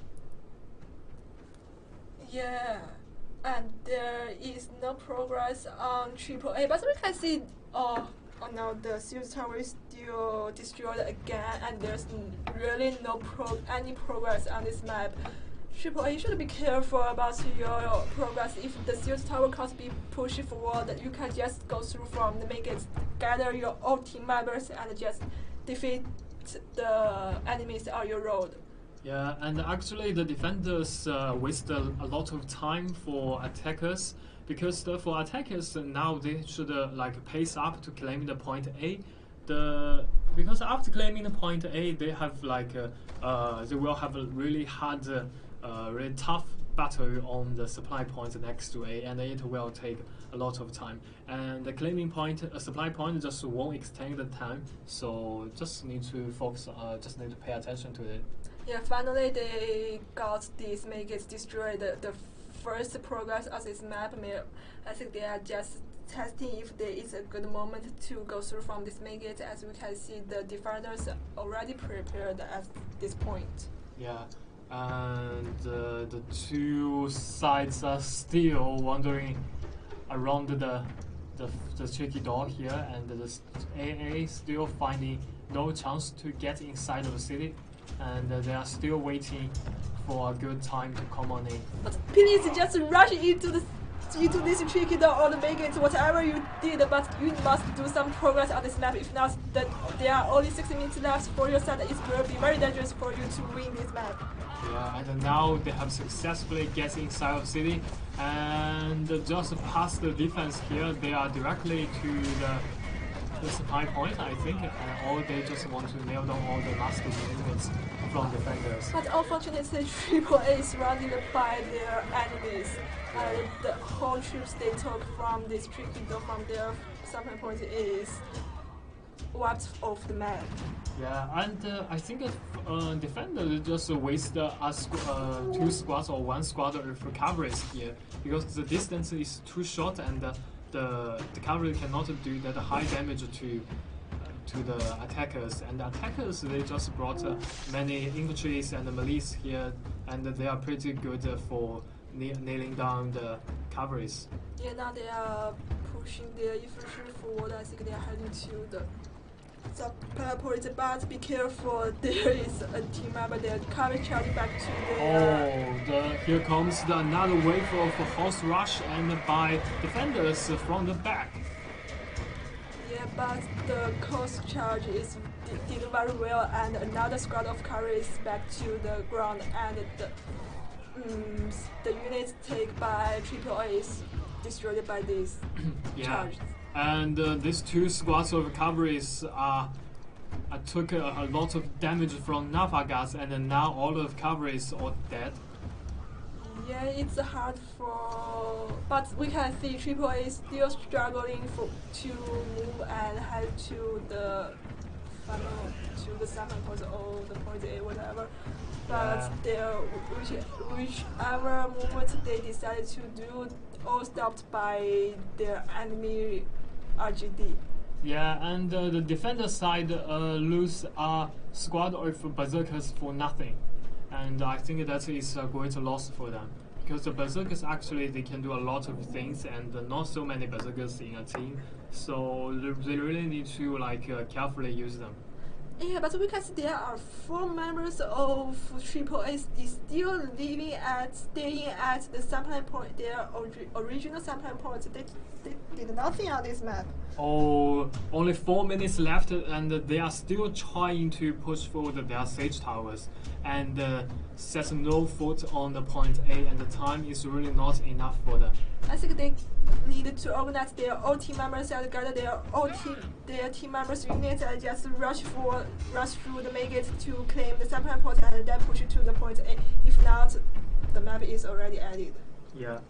[SPEAKER 4] Yeah, and there is no progress on AAA, but we can see, oh no, the siege tower is still destroyed again, and there's really any progress on this map. AAA, you should be careful about your progress. If the siege tower can't be pushed forward, you can just go through from the make it, gather your own team members and just defeat the enemies on your road.
[SPEAKER 3] Yeah, and actually the defenders waste a lot of time for attackers, because for attackers now they should pace up to claim the point A. Because after claiming the point A, they have they will have a really hard, really tough battle on the supply points next to A, and it will take a lot of time. And the claiming point, supply point, just won't extend the time. So just need to focus. Just need to pay attention to it.
[SPEAKER 4] Yeah, finally they got this make it destroyed. The first progress on this map. I think they are just testing if there is a good moment to go through from this make it. As we can see, the defenders already prepared at this point.
[SPEAKER 3] Yeah. And the two sides are still wandering around the tricky door here, and the AA still finding no chance to get inside of the city, and they are still waiting for a good time to come on in.
[SPEAKER 4] But please just rush into this tricky door or make it whatever you did, but you must do some progress on this map. If not, that there are only 6 minutes left for your side. It will be very dangerous for you to win this map.
[SPEAKER 3] Yeah, and now they have successfully get inside of city, and just past the defense here, they are directly to the supply point, I think, or they just want to nail down all the last units from defenders.
[SPEAKER 4] But unfortunately, AAA is surrounded by their enemies, and the whole troops they took from this tricky door from their supply point is wiped off the map.
[SPEAKER 3] Yeah, and I think defenders just waste 2 squads or 1 squad of cavalries here, because the distance is too short, and the cavalry cannot do that high damage to the attackers. And the attackers, they just brought many infantries and militia here, and they are pretty good for nailing down the cavalries.
[SPEAKER 4] Yeah, now they are pushing their infantry forward. I think they are heading to the supply point, but be careful, there is a team member there coming charging back to their...
[SPEAKER 3] Here comes another wave of horse rush, and by defenders from the back.
[SPEAKER 4] Yeah, but the coast charge did very well, and another squad of cavalry is back to the ground, and the units taken by AAA is destroyed by this charge.
[SPEAKER 3] And these 2 squads of cavalries took a lot of damage from Navagas, and now all of cavalries are dead.
[SPEAKER 4] Yeah, it's hard but we can see AAA is still struggling to move and head to the second point or the point A, whatever. But whichever movement they decided to do, all stopped by their enemy RGD.
[SPEAKER 3] Yeah, and the defender side lose a squad of berserkers for nothing. and I think that is a great loss for them. Because the berserkers actually they can do a lot of things, and not so many berserkers in a team, so they really need to carefully use them.
[SPEAKER 4] Yeah, but we can see there are 4 members of AAA is still staying at the sampling point, their original sampling point. They did nothing on this map.
[SPEAKER 3] Oh, only 4 minutes left, and they are still trying to push forward their siege towers, and set no foot on the point A, and the time is really not enough for them.
[SPEAKER 4] I think they need to organize their all team members and gather their team members units and just rush through the make it to claim the sampling point and then push it to the point A. If not, the map is already added.
[SPEAKER 3] Yeah.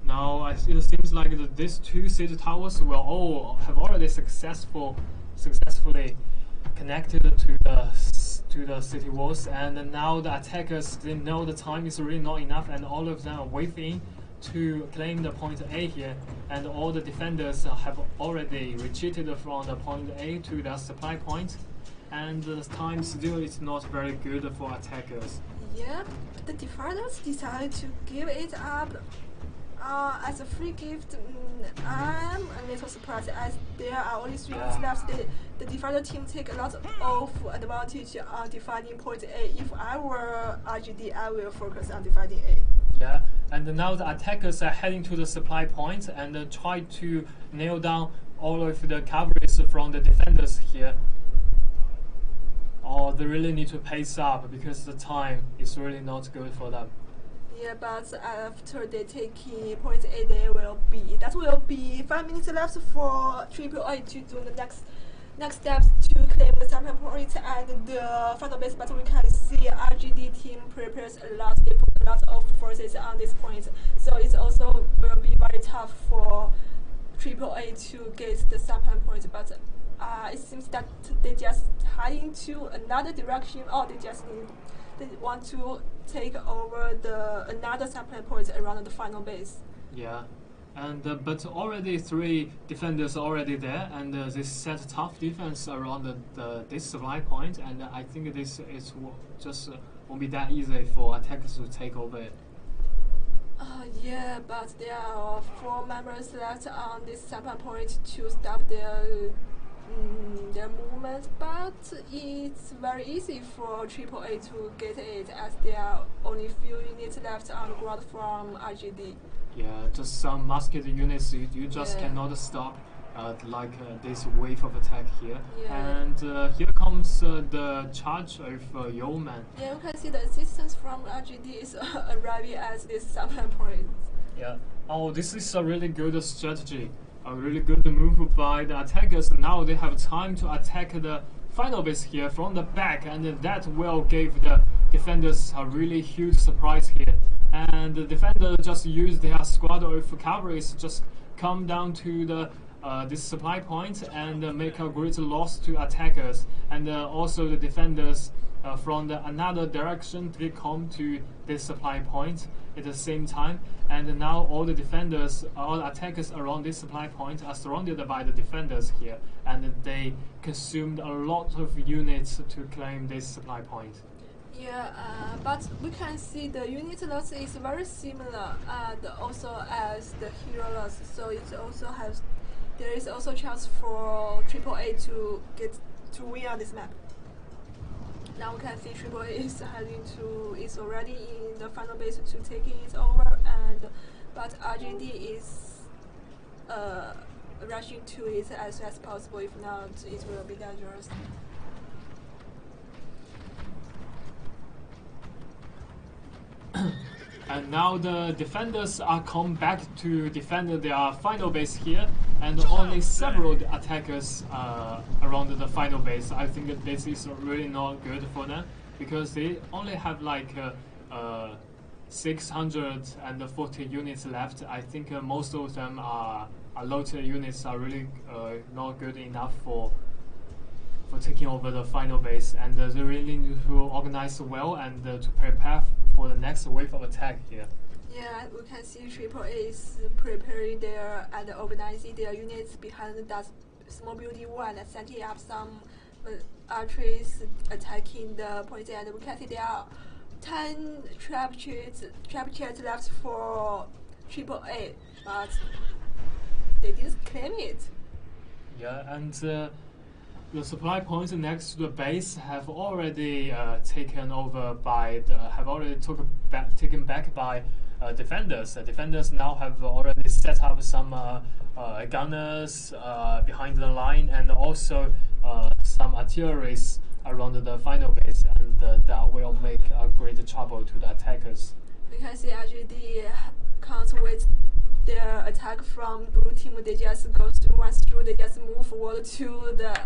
[SPEAKER 3] Now it seems like these 2 siege towers will all have already successfully connected to the city walls, and now the attackers, they know the time is really not enough, and all of them are waving to claim the point A here, and all the defenders have already retreated from the point A to the supply point, and the time still is not very good for attackers.
[SPEAKER 4] Yeah, the defenders decided to give it up as a free gift. I'm a little surprised as there are only 3 minutes left. The defender team take a lot of advantage on defending point A. If I were RGD, I will focus on defending A.
[SPEAKER 3] Yeah, and now the attackers are heading to the supply point and try to nail down all of the coverage from the defenders here. Oh, they really need to pace up because the time is really not good for them.
[SPEAKER 4] Yeah, but after they take point A, that will be 5 minutes left for AAA to do the next steps to claim the sampling point and the final base. But we can see RGD team prepares a lot of forces on this point, so it also will be very tough for AAA to get the sampling point. But it seems that they just heading to another direction, or they want to take over another sampling point around the final base.
[SPEAKER 3] Yeah, and but already 3 defenders already there, and they set tough defense around this supply point, and I think this is just won't be that easy for attackers to take over it.
[SPEAKER 4] Yeah, but there are 4 members left on this sampling point to stop their movement, but it's very easy for AAA to get it as there are only few units left on the ground from RGD.
[SPEAKER 3] Yeah, just some masked units you just cannot stop this wave of attack here.
[SPEAKER 4] Yeah.
[SPEAKER 3] And here comes the charge of Yeoman.
[SPEAKER 4] Yeah, you can see the assistance from RGD is arriving at this sampling point.
[SPEAKER 3] Yeah. Oh, this is a really good strategy. A really good move by the attackers. Now they have time to attack the final base here from the back, and that will give the defenders a really huge surprise here. And the defender just use their squad of cavalries, just come down to the this supply point and make a great loss to attackers. And also the defenders from another direction, they come to this supply point at the same time, and now all the defenders, all the attackers around this supply point are surrounded by the defenders here, and they consumed a lot of units to claim this supply point.
[SPEAKER 4] Yeah, but we can see the unit loss is very similar, and also as the hero loss, so there is also a chance for AAA to win on this map. Now we can see AAA is already in the final base to taking it over, but RGD is rushing to it as soon as possible. If not, it will be dangerous.
[SPEAKER 3] And now the defenders are come back to defend their final base here, and only several attackers around the final base. I think that this is really not good for them, because they only have like 640 units left. I think most of them are low-tier units, are really not good enough for taking over the final base, and they really need to organize well and to prepare for the next wave of attack here.
[SPEAKER 4] Yeah, we can see AAA is preparing and organizing their units behind that small building wall and setting up some archers attacking the point, and we can see there are 10 trap chairs left for AAA, but they didn't claim it.
[SPEAKER 3] Yeah, and the supply points next to the base have already taken over by taken back by defenders. Defenders now have already set up some gunners behind the line, and also some artilleries around the final base, and that will make a great trouble to the attackers.
[SPEAKER 4] We can see RGD can't wait their attack from blue team. They just go once through. They just move forward to the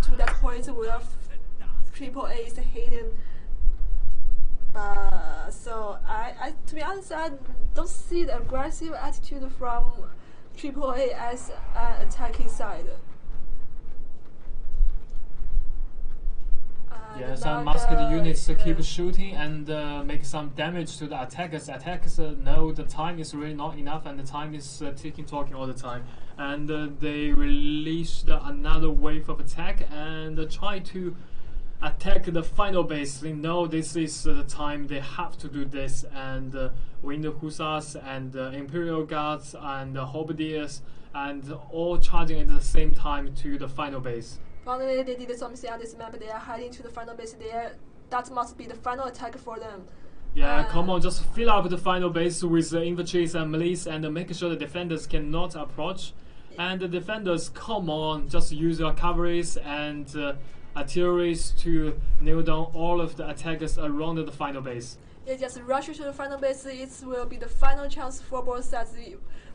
[SPEAKER 4] to that point where AAA is hidden. So I, to be honest, I don't see the aggressive attitude from AAA as an attacking side.
[SPEAKER 3] Yeah, some masked units keep shooting and make some damage to the attackers. Attackers know the time is really not enough, and the time is talking all the time. And they released another wave of attack and try to attack the final base. They know this is the time they have to do this, and win the Hussars and Imperial Guards and Halberdiers, and all charging at the same time to the final base.
[SPEAKER 4] Finally, they did something on this map. They are heading to the final base. That must be the final attack for them.
[SPEAKER 3] Yeah, come on, just fill up the final base with infantry and militia and make sure the defenders cannot approach. And the defenders, come on, just use your cavalries and artillery to nail down all of the attackers around the final base.
[SPEAKER 4] Yeah, just rush to the final base. It will be the final chance for both sides.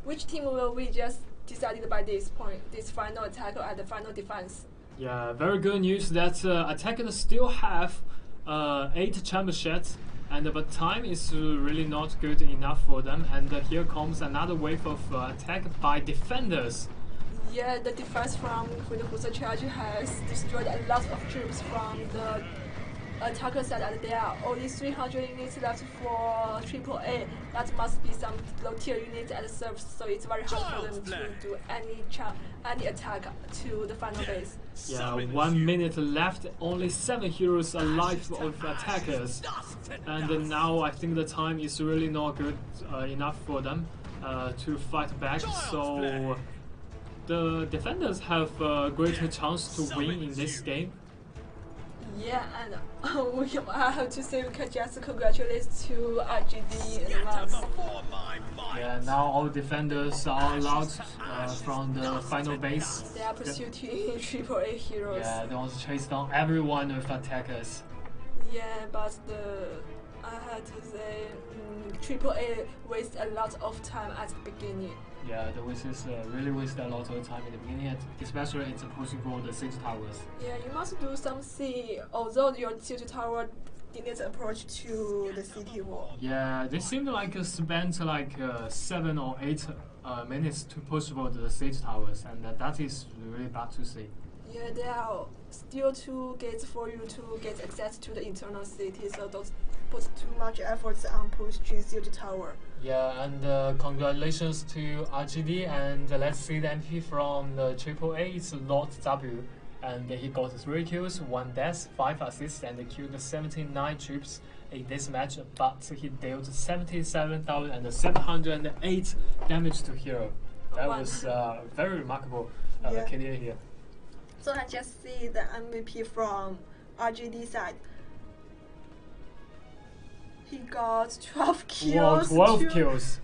[SPEAKER 4] Which team will be just decided by this point, this final attack and the final defense.
[SPEAKER 3] Yeah, very good news that attackers still have 8 chamber shots, and but time is really not good enough for them. And here comes another wave of attack by defenders.
[SPEAKER 4] Yeah, the defense from the Hussar charge has destroyed a lot of troops from the attacker side, and there are only 300 units left for AAA. That must be some low tier units at the surface, so it's very hard for them to do any attack to the final base.
[SPEAKER 3] Yeah, 1 minute left, only 7 heroes alive of attackers, and now I think the time is really not good enough for them to fight back. So the defenders have a greater chance to win in this game.
[SPEAKER 4] Yeah, and I have to say we can just congratulate to RGD and Max.
[SPEAKER 3] Yeah, now all defenders are allowed from the final base.
[SPEAKER 4] They are pursuing AAA heroes.
[SPEAKER 3] Yeah, they want to chase down everyone with attackers.
[SPEAKER 4] Yeah, but I had to say AAA wasted a lot of time at the beginning.
[SPEAKER 3] Yeah, the Wizards really wasted a lot of time in the beginning, especially it's pushing for the siege towers.
[SPEAKER 4] Yeah, you must do something, although your siege tower didn't approach to the city wall.
[SPEAKER 3] Yeah, they seemed like spent like 7 or 8 minutes to push for the siege towers, and that is really bad to see.
[SPEAKER 4] Yeah, there are still 2 gates for you to get access to the internal city, so don't put too much efforts on pushing siege tower.
[SPEAKER 3] Yeah, and congratulations to RGD, and let's see the MP from the AAA. It's Lord W, and he got 3 kills, 1 death, 5 assists, and killed 79 troops in this match, but he dealt 77,708 damage to hero. That was very remarkable KDA here.
[SPEAKER 4] So I just see the MVP from RGD side. He got 12 kills,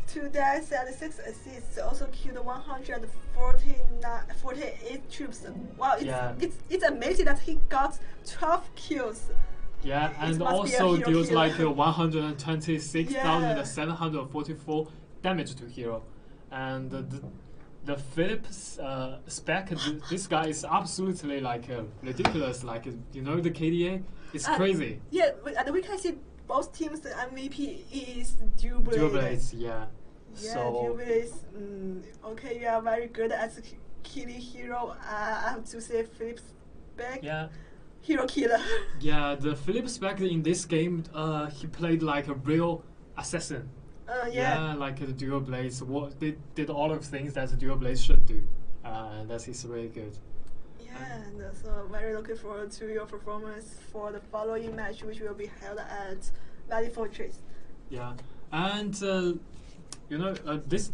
[SPEAKER 4] 2 deaths and 6 assists. Also killed 148 troops. Wow, it's amazing that he got 12 kills.
[SPEAKER 3] Yeah, and also deals like 126,744 damage to hero. And the Philips spec, this guy is absolutely like ridiculous. Like, you know, the KDA is crazy.
[SPEAKER 4] Yeah, and we can see both teams' MVP is Dual Blade.
[SPEAKER 3] Dual Blades, yeah.
[SPEAKER 4] Yeah, Dual Blades. Okay, you are very good at killing hero. I have to say Philips spec.
[SPEAKER 3] Yeah.
[SPEAKER 4] Hero killer.
[SPEAKER 3] Yeah, the Philips spec in this game, he played like a real assassin. Yeah, like the Dual Blades. They did all of the things that the Dual Blades should do. And that is really good.
[SPEAKER 4] Yeah, and so very looking forward to your performance for the following match, which will be held at Valley Fortress.
[SPEAKER 3] Yeah, and this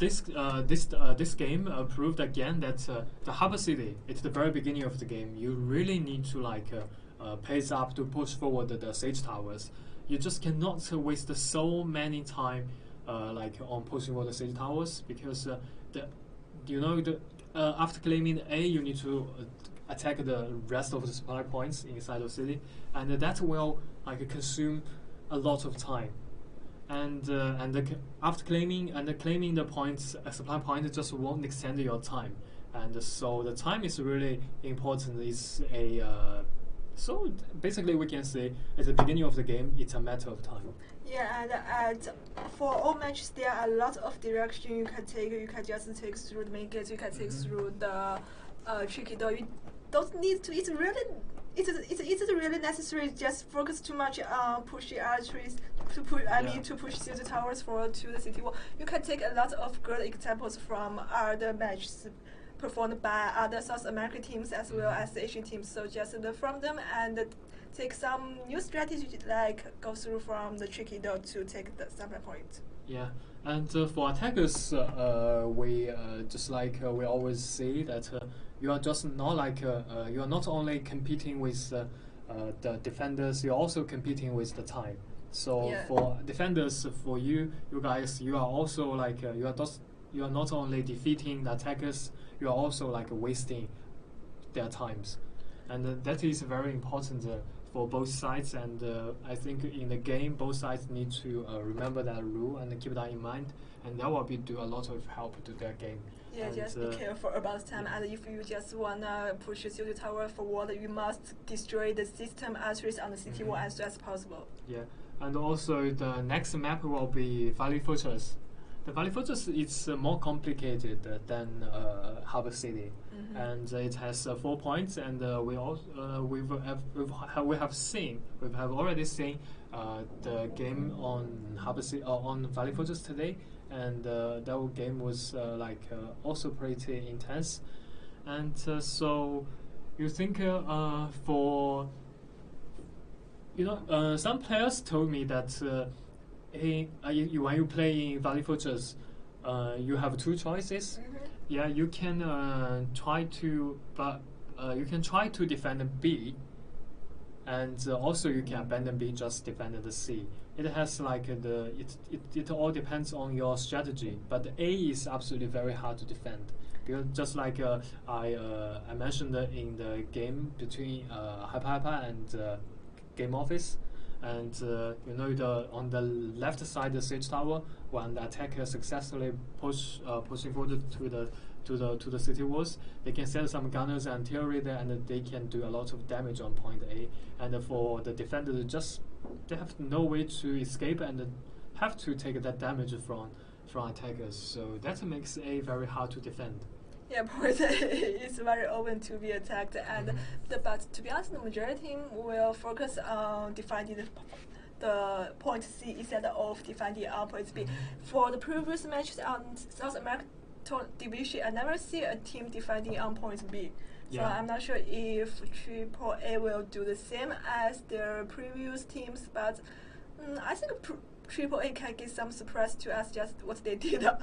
[SPEAKER 3] game proved again that the Harbor City, it's the very beginning of the game. You really need to pace up to push forward the siege towers. You just cannot waste so many time on pushing forward the siege towers, because after claiming A, you need to attack the rest of the supply points inside the city, and that will consume a lot of time. After claiming the points, supply point just won't extend your time, and so the time is really important. It's so basically we can say at the beginning of the game, it's a matter of time.
[SPEAKER 4] Yeah, and for all matches, there are a lot of direction you can take. You can just take through the main gates. You can take through the tricky door. You don't need to. It's really necessary. Just focus too much on pushing arteries to push the towers forward to the city wall. You can take a lot of good examples from other matches performed by other South American teams as well as Asian teams. So just learn from them and take some new strategy, like go through from the tricky door to take the supply point.
[SPEAKER 3] Yeah, and for attackers, we just we always say that you are just not you are not only competing with the defenders, you're also competing with the time. So for defenders, for you guys, you are also you are not only defeating the attackers, you are also wasting their times, and that is very important for both sides. And I think in the game, both sides need to remember that rule and keep that in mind, and that will do a lot of help to their game.
[SPEAKER 4] Yeah, and just be careful about time. And if you just wanna push your tower forward, you must destroy the system arteries on the city wall as soon as possible.
[SPEAKER 3] Yeah, and also the next map will be Valley Fortress. The Valley Fortress is more complicated than Harbor City, and it has 4 points. And we have already seen the game on Harbor City on Valley Fortress today, and that game was also pretty intense. And so you think for some players told me that. When you play in Valley Fortress, you have 2 choices. Yeah, you can try to defend B, and also you can abandon B, just defend the C. It has it all depends on your strategy. But A is absolutely very hard to defend, because just I mentioned in the game between Hyper and Game Office. And on the left side, the siege tower, when the attacker successfully pushing forward to the city walls, they can set some gunners and artillery there, and they can do a lot of damage on point A. And for the defender, they have no way to escape and have to take that damage from attackers. So that makes A very hard to defend.
[SPEAKER 4] Yeah, point A is very open to be attacked, and but to be honest, the majority team will focus on defending the point C instead of defending on point B. For the previous matches on South American division, I never see a team defending on point B. So I'm not sure if Triple A will do the same as their previous teams, but I think Triple A can give some surprise to us, just what they did at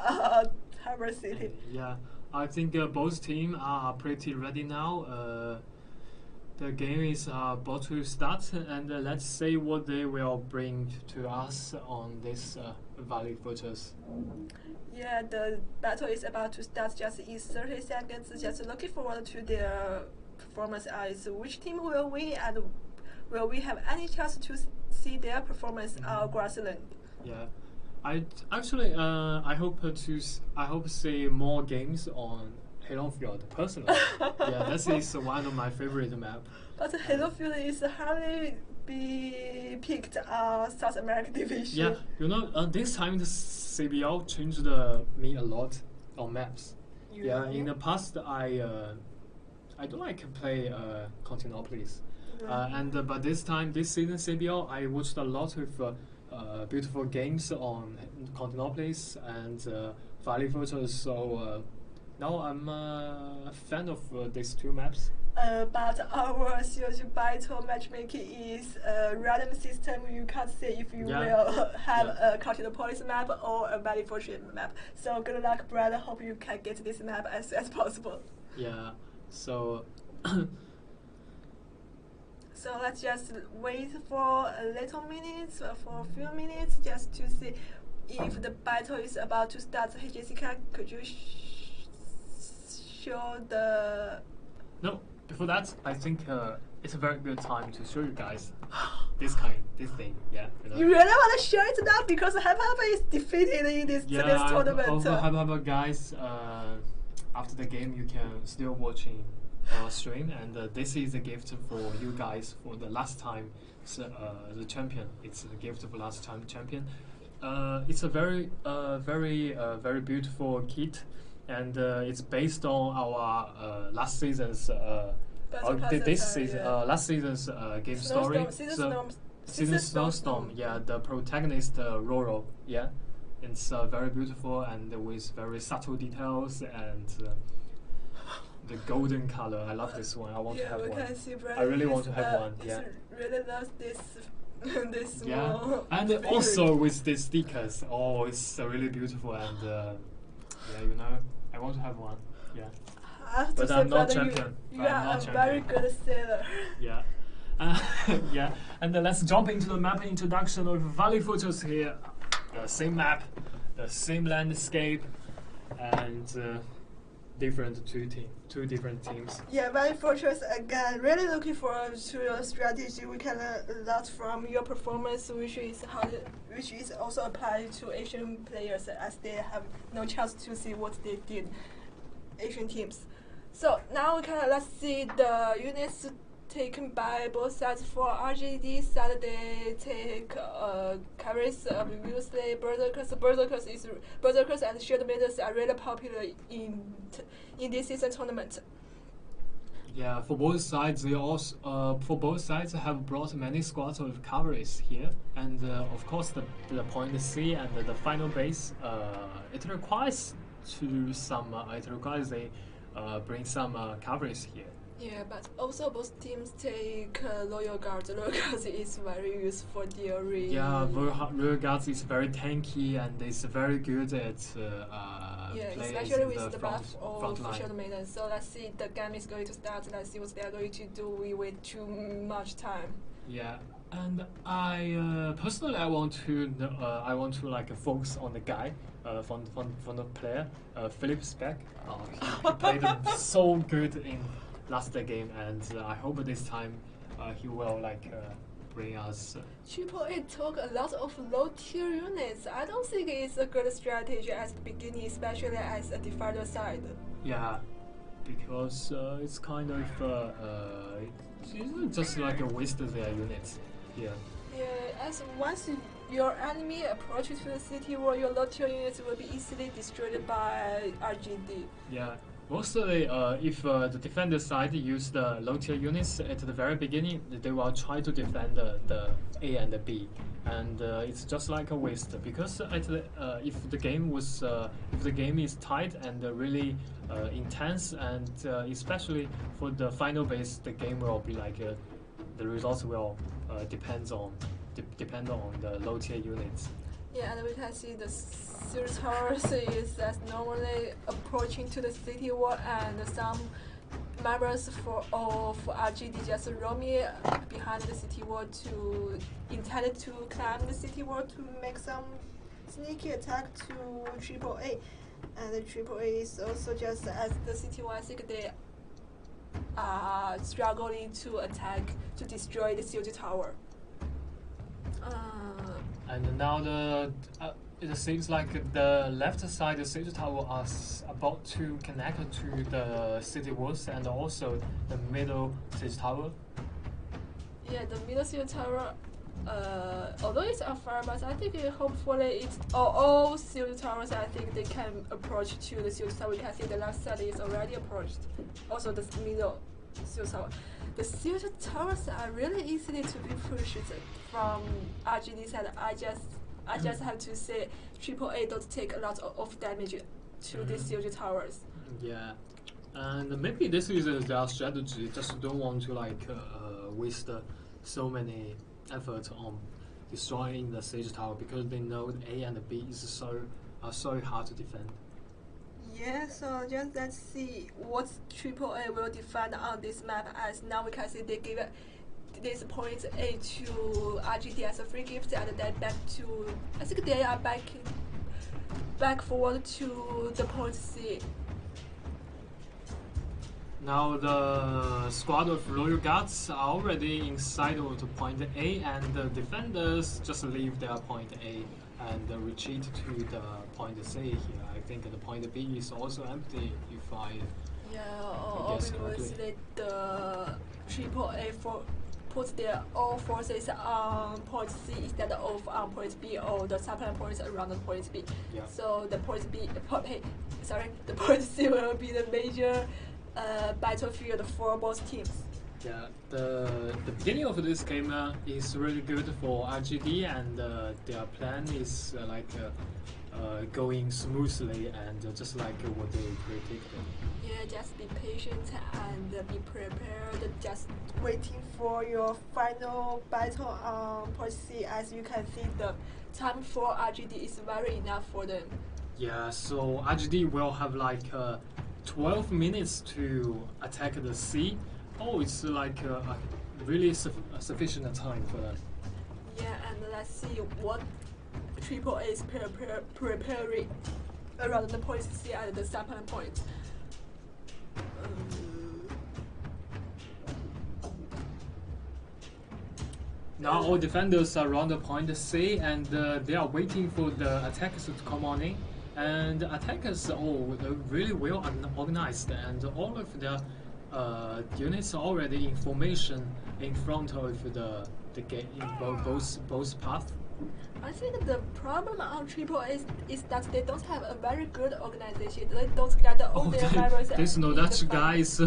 [SPEAKER 4] Harbor City.
[SPEAKER 3] Yeah. I think both teams are pretty ready now. The game is about to start, and let's see what they will bring to us on this Valley Fortress.
[SPEAKER 4] Yeah, the battle is about to start just in 30 seconds. Just looking forward to their performance as which team will win, and will we have any chance to see their performance on grassland?
[SPEAKER 3] Yeah. I hope to see more games on Halo Field personally. Yeah, that is one of my favorite maps.
[SPEAKER 4] But Halo Field is hardly be picked on South American division.
[SPEAKER 3] Yeah, this time the CBL changed me a lot on maps. In the past I don't like to play Continentalist, but this season CBL I watched a lot of. Beautiful games on Continentalist and Valley Fortress, so No, I'm a fan of these two maps.
[SPEAKER 4] But our COG battle matchmaking is a random system. You can't say if you will have a Continental Police map or a Valley Fortress map. So good luck, brother. Hope you can get this map as soon as possible.
[SPEAKER 3] Yeah. So.
[SPEAKER 4] So let's just wait for a little minutes, for a few minutes, just to see if the battle is about to start. Hey Jessica, could you show the...
[SPEAKER 3] No, before that, I think it's a very good time to show you guys this thing. Yeah.
[SPEAKER 4] You really want to show it now because Hyper is defeated in this tournament.
[SPEAKER 3] Also, Hyper guys, after the game, you can still watching stream, and this is a gift for you guys for the last time the champion. It's a gift for last time champion. It's a very beautiful kit, and it's based on our last season's last season's game story. Season Snowstorm. Yeah, the protagonist Roro. Yeah, it's very beautiful and with very subtle details and. The golden color. I love this one. I want to have one. I really want to have one. Yeah.
[SPEAKER 4] Really love this. This
[SPEAKER 3] small. And also with these stickers. Oh, it's really beautiful and I want to have one. Yeah. But I'm not champion.
[SPEAKER 4] You are a very good sailor.
[SPEAKER 3] Yeah. Yeah. And let's jump into the map introduction of Valley Fortress here. The same map, the same landscape, and. Two different teams.
[SPEAKER 4] Yeah, Valley Fortress again. Really looking forward to your strategy. We can learn a lot from your performance, which is also applied to Asian players as they have no chance to see what they did, Asian teams. So now let's see the units taken by both sides. For RGD side, they take carries obviously Berserkers. Berserkers and Shield Maidens are really popular in this season tournament.
[SPEAKER 3] Yeah, for both sides, they also have brought many squads of cavalries here, and of course the point C and the final base it requires they bring some cavalries here.
[SPEAKER 4] Yeah, but also both teams take Loyal Guards. Loyal Guards is very useful during...
[SPEAKER 3] Yeah, Loyal Guards is very tanky and it's very good at
[SPEAKER 4] especially with the buff of Shield Maiden. So let's see, the game is going to start. Let's see what they are going to do. We wait too much time.
[SPEAKER 3] Yeah, and I personally I want to like focus on the guy from the player Philip Speck. He played so good in last game, and I hope this time he will bring us.
[SPEAKER 4] AAA took a lot of low tier units. I don't think it's a good strategy at the beginning, especially as a defender side.
[SPEAKER 3] Yeah, because it's kind of it's just like a waste of their units here.
[SPEAKER 4] Yeah, as once your enemy approaches to the city, or your low tier units will be easily destroyed by RGD.
[SPEAKER 3] Yeah. Mostly, if the defender side use the low tier units at the very beginning, they will try to defend the A and the B, and it's just like a waste because if the game is tight and really intense, and especially for the final base, the game will be like the results will depend on the low tier units.
[SPEAKER 4] Yeah, and we can see the Siege Towers is normally approaching to the city wall, and some members of RGD just roaming behind the city wall intended to climb the city wall to make some sneaky attack to AAA. And the AAA is also just as the city wall. I think they are struggling to attack to destroy the Siege Tower.
[SPEAKER 3] And now it seems like the left side of the Siege Tower are about to connect to the city walls, and also the middle Siege Tower.
[SPEAKER 4] Yeah, the middle Siege Tower, although it's afar, but I think hopefully it's all Siege Towers. I think they can approach to the Siege Tower. You can see the left side is already approached. Also the middle Siege Tower. The Siege Towers are really easily to be pushed from RGD side. I just have to say AAA don't take a lot of damage to these siege towers.
[SPEAKER 3] Yeah, and maybe this is their strategy. Just don't want to waste so many efforts on destroying the siege tower because they know A and B is so hard to defend.
[SPEAKER 4] Yeah, so just let's see what AAA will defend on this map. As now we can see they give this point A to RGD as a free gift, and then back to, I think they are back forward to the point C.
[SPEAKER 3] Now the squad of Royal Guards are already inside of the point A, and the defenders just leave their point A and retreat to the point C here. I think the point B is also empty if I guess correctly.
[SPEAKER 4] The AAA put their all forces on point C instead of on point B or the supply points around the point B.
[SPEAKER 3] Yeah.
[SPEAKER 4] So the point C will be the major battlefield for both teams.
[SPEAKER 3] Yeah, the beginning of this game is really good for RGD, and their plan is going smoothly and just like what they predicted.
[SPEAKER 4] Yeah, just be patient and be prepared. Just waiting for your final battle on point C. As you can see, the time for RGD is very enough for them.
[SPEAKER 3] Yeah, so RGD will have 12 minutes to attack the C. Oh, it's really sufficient time for them.
[SPEAKER 4] Yeah, and let's see what AAA is preparing around the point C and the supply point.
[SPEAKER 3] Now all defenders are around the point C, and they are waiting for the attackers to come on in. And the attackers are really well organized, and all of their units are already in formation in front of the gate in both paths.
[SPEAKER 4] I think the problem on AAA is that they don't have a very good organization. They don't gather all their members.
[SPEAKER 3] There's no that guys.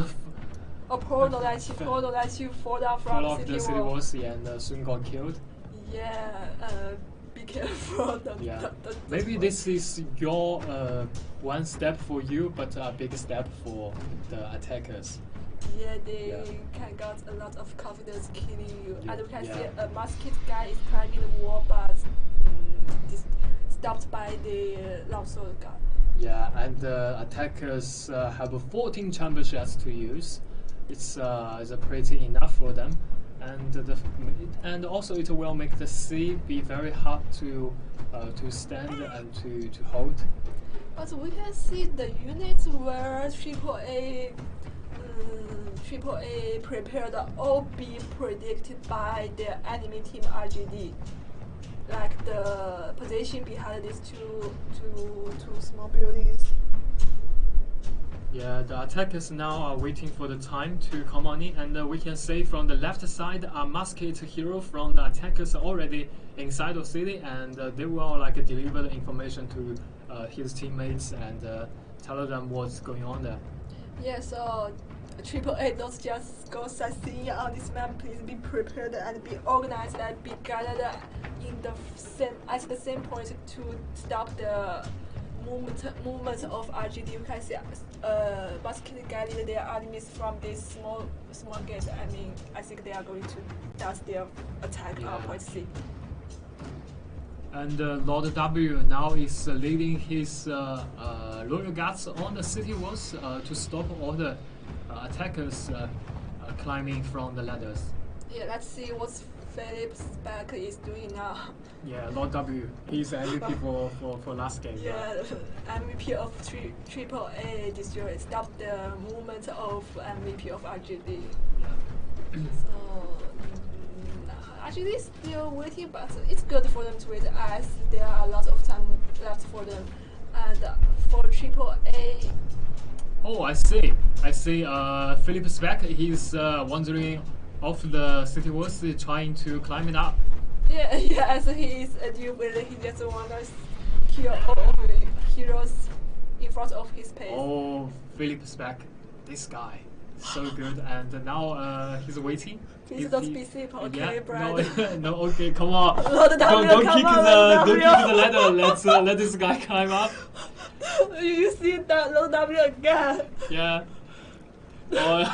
[SPEAKER 4] Paul don't let you fall down from
[SPEAKER 3] the city walls and soon got killed.
[SPEAKER 4] Yeah, be careful.
[SPEAKER 3] Maybe this is your one step for you, but a big step for the attackers.
[SPEAKER 4] Yeah, they can get a lot of confidence killing you. And we can see a masked guy is climbing the wall, but stopped by the long sword guy.
[SPEAKER 3] Yeah, and the attackers have 14 chamber shots to use. It's pretty enough for them, and also it will make the C be very hard to stand and to hold.
[SPEAKER 4] But we can see the units where AAA prepared all be predicted by the enemy team RGD. Like the position behind these two small buildings.
[SPEAKER 3] Yeah, the attackers now are waiting for the time to come on in, and we can see from the left side a masked hero from the attackers already inside the city, and they will deliver the information to his teammates and tell them what's going on there.
[SPEAKER 4] Yeah, so AAA don't just go sightseeing on this map. Please be prepared and be organized and be gathered at the same point to stop the movement of RGD. You can see basically guiding their enemies from this small gate. I mean, I think they are going to start their attack on point C.
[SPEAKER 3] And Lord W now is leading his Royal Guards on the city walls to stop all the attackers climbing from the ladders.
[SPEAKER 4] Yeah, let's see what Philip's back is doing now.
[SPEAKER 3] Yeah, Lord W. He's MVP for last game.
[SPEAKER 4] Yeah, MVP of AAA Destroyer. Stop the movement of MVP of RGD.
[SPEAKER 3] Yeah.
[SPEAKER 4] So RGD is still waiting, but it's good for them to wait as there are a lot of time left for them. And for AAA.
[SPEAKER 3] Oh, I see. Philip's back. He's wandering off the city walls, trying to climb it up.
[SPEAKER 4] Yeah, as he is a dude with he just wanders kill all heroes in front of his pace.
[SPEAKER 3] Oh, Philip's back. This guy, so good. And now he's waiting.
[SPEAKER 4] Please don't be simple, okay, Brad?
[SPEAKER 3] No, okay, come on.
[SPEAKER 4] Don't
[SPEAKER 3] kick the ladder. Let this guy climb up.
[SPEAKER 4] You see that low W again.
[SPEAKER 3] Yeah. Or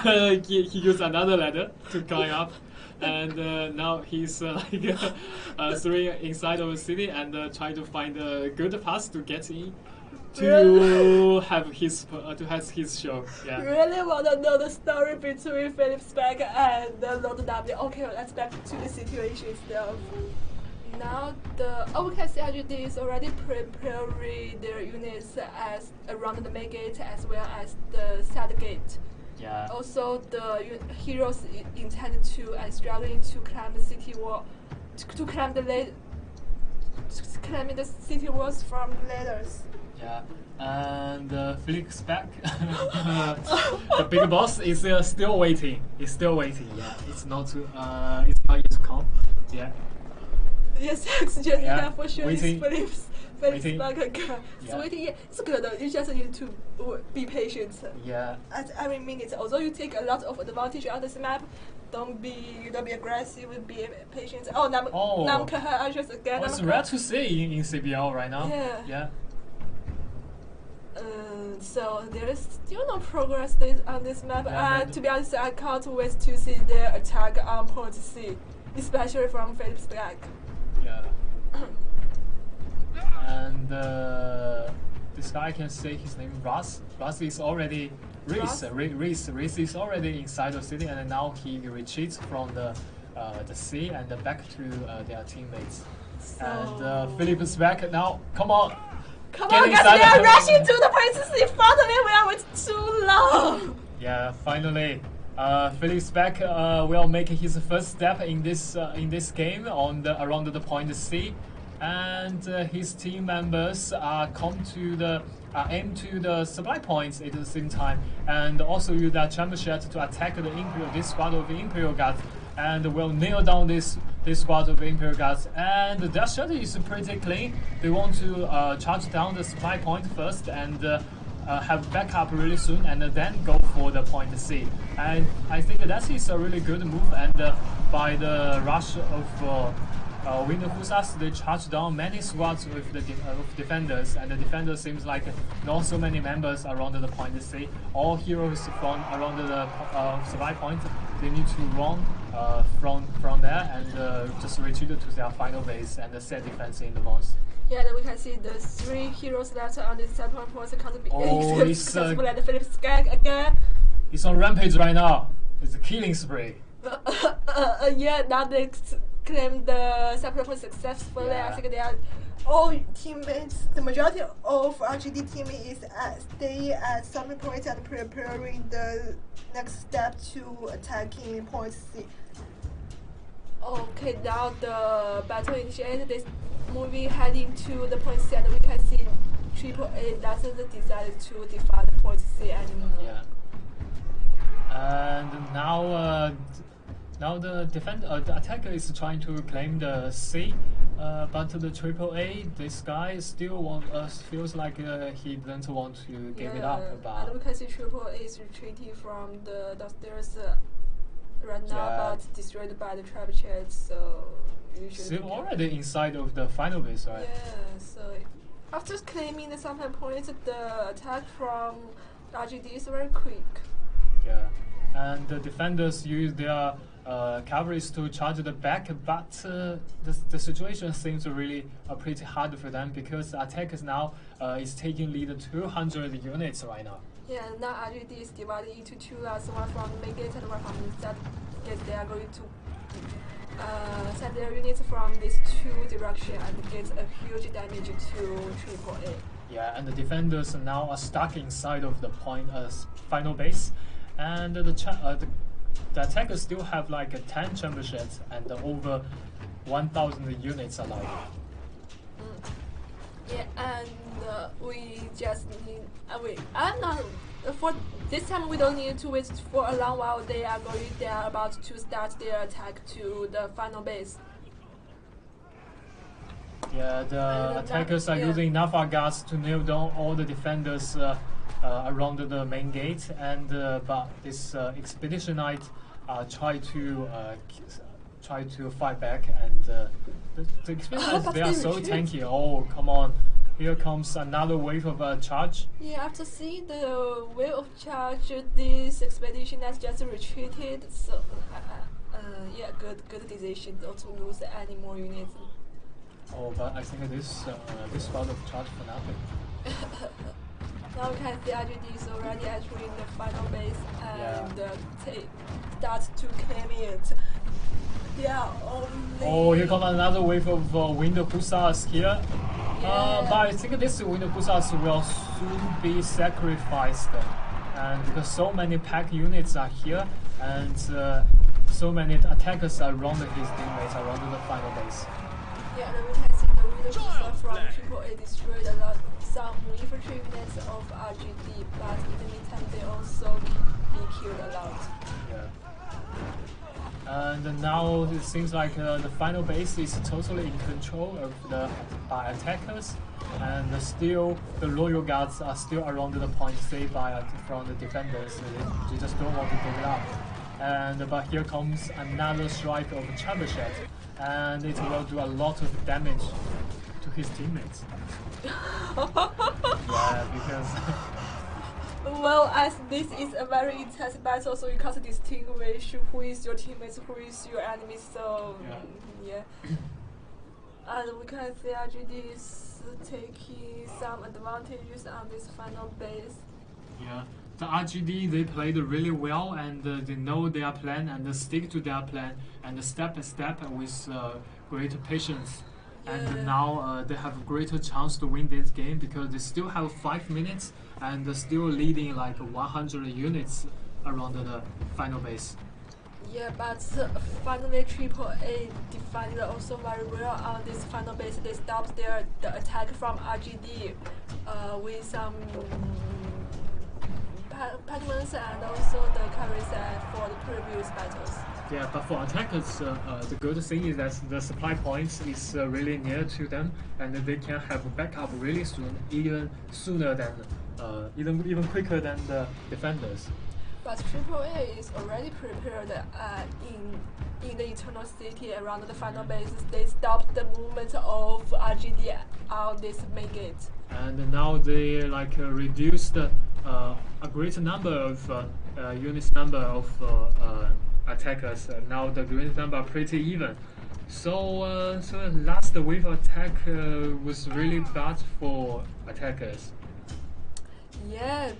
[SPEAKER 3] he used another ladder to climb up, and now he's throwing inside of the city and trying to find a good path to get in to have his show. Yeah.
[SPEAKER 4] Really want to know the story between Philip Speck and Lord W. Okay, let's back to the situation itself. Now we can see RGD is already preparing their units as around the main gate as well as the side gate.
[SPEAKER 3] Yeah.
[SPEAKER 4] Also, the heroes intended to and struggling to climb the city wall, to climb climbing the city walls from ladders.
[SPEAKER 3] Yeah. And Felix back. The big boss is still waiting. He's still waiting. Yeah. It's not yet to come. Yeah.
[SPEAKER 4] Yes, oxygen, yeah, for sure.
[SPEAKER 3] Waiting.
[SPEAKER 4] Felix back again.
[SPEAKER 3] Yeah.
[SPEAKER 4] So waiting, yeah, it's good. You just need to be patient.
[SPEAKER 3] Yeah.
[SPEAKER 4] At every minute, although you take a lot of advantage on this map, don't be aggressive. Be patient. Nam Kaha just again.
[SPEAKER 3] It's rare to see in CBL right now.
[SPEAKER 4] Yeah.
[SPEAKER 3] Yeah.
[SPEAKER 4] So there is still no progress on this map.
[SPEAKER 3] Yeah,
[SPEAKER 4] To be honest, I can't wait to see their attack on point C, especially from Philip's back.
[SPEAKER 3] Yeah. And this guy, I can say his name Ras. Ras is already Reese is already inside the city, and now he retreats from the sea and back to their teammates.
[SPEAKER 4] So
[SPEAKER 3] And Philip is back now. Come on.
[SPEAKER 4] Come on, guys, they are rushing to the princess in front of me. We are waiting too long.
[SPEAKER 3] Yeah, finally, Felix back will make his first step in this game on around the point C, and his team members aim to the supply points at the same time, and also use that chamber shed to attack this squad of Imperial Guards, and will nail down this squad of Imperial Guards. And their strategy is pretty clean. They want to charge down the supply point first and have backup really soon, and then go for the point C. And I think that is a really good move. And by the rush of Winter Hussars, they charge down many squads with the defenders, and the defenders seems like not so many members around the point C. All heroes from around the supply point, they need to run from there and just retreat to their final base and set defense in advance.
[SPEAKER 4] Yeah, then we can see the 3 heroes left on this supply point can't be successful at Philip Skag again.
[SPEAKER 3] He's on rampage right now. It's a killing spree.
[SPEAKER 4] Yeah, now they claim the supply point successfully.
[SPEAKER 3] Yeah.
[SPEAKER 4] I think they are all teammates. The majority of RGD teammates is stay at supply point and preparing the next step to attacking point C. Okay, now the battle initiated. This movie heading to the point C, and we can see AAA doesn't decide to defend the point C anymore.
[SPEAKER 3] Yeah. And now the attacker is trying to claim the C, but the AAA, this guy still feels like he doesn't want to give it up.
[SPEAKER 4] And we can see AAA is retreating from the downstairs right now, but destroyed by the trap chat. So
[SPEAKER 3] still already inside of the final base, right?
[SPEAKER 4] Yeah. So after claiming the supply point, the attack from RGD is very quick.
[SPEAKER 3] Yeah, and the defenders use their cavalries to charge the back, but the situation seems really pretty hard for them because attackers now is taking lead 200 units right now.
[SPEAKER 4] Yeah, now RGD is divided into 2 lots, one from the main gate and one from the side gate. They are going to send their units from these 2 directions and get a huge damage to AAA.
[SPEAKER 3] Yeah, and the defenders now are stuck inside of the final base, and the attackers still have like 10 chamber sheds and over 1,000 units alive.
[SPEAKER 4] Yeah, and we just need. I'm not. For this time, we don't need to wait for a long while. They are about to start their attack to the final base.
[SPEAKER 3] Yeah, the attackers are using Nafa guards to nail down all the defenders around the main gate, and but this expedition knight try to fight back, and the expedition knights, they are so tanky. Oh, come on, here comes another wave of charge.
[SPEAKER 4] Yeah, after seeing the wave of charge, this expedition has just retreated. So, yeah, good decision. Don't lose any more units.
[SPEAKER 3] Oh, but I think this bout of charge for nothing.
[SPEAKER 4] Now we can see RGD is already entering the final base and start to claim it. Yeah, only.
[SPEAKER 3] Oh, here comes another wave of wind hussars here.
[SPEAKER 4] Yeah.
[SPEAKER 3] But I think this wind hussars will soon be sacrificed, and because so many pack units are here, and so many attackers around his teammates around the final base.
[SPEAKER 4] Yeah, and we can see the wind hussar from AAA destroyed some infantry units of RGD, but in the meantime they also be killed a lot.
[SPEAKER 3] Yeah. And now it seems like the final base is totally in control of by attackers, and still the loyal guards are still around the point C from the defenders. They just don't want to give it up. And but here comes another strike of Trebuchet, and it will do a lot of damage to his teammates. Yeah, because.
[SPEAKER 4] Well, as this is a very intense battle, so you can't distinguish who is your teammates, who is your enemy. So yeah. And we can see RGD is taking some advantages on this final base.
[SPEAKER 3] Yeah, the RGD, they played really well, and they know their plan and they stick to their plan and step by step with great patience.
[SPEAKER 4] Yeah.
[SPEAKER 3] And now they have a greater chance to win this game because they still have 5 minutes and they're still leading like 100 units around the final base.
[SPEAKER 4] Yeah, but finally AAA defended also very well on this final base. They stopped the attack from RGD with some patterns and also the carries for the previous battles.
[SPEAKER 3] Yeah, but for attackers, the good thing is that the supply points is really near to them, and they can have backup really soon, even sooner than, even quicker than the defenders.
[SPEAKER 4] But AAA is already prepared in the Eternal City around the final base. They stopped the movement of RGD on this main gate.
[SPEAKER 3] And now they like reduced a great number of units number of attackers. Now the unit number are pretty even. So last wave attack was really bad for attackers.
[SPEAKER 4] Yeah,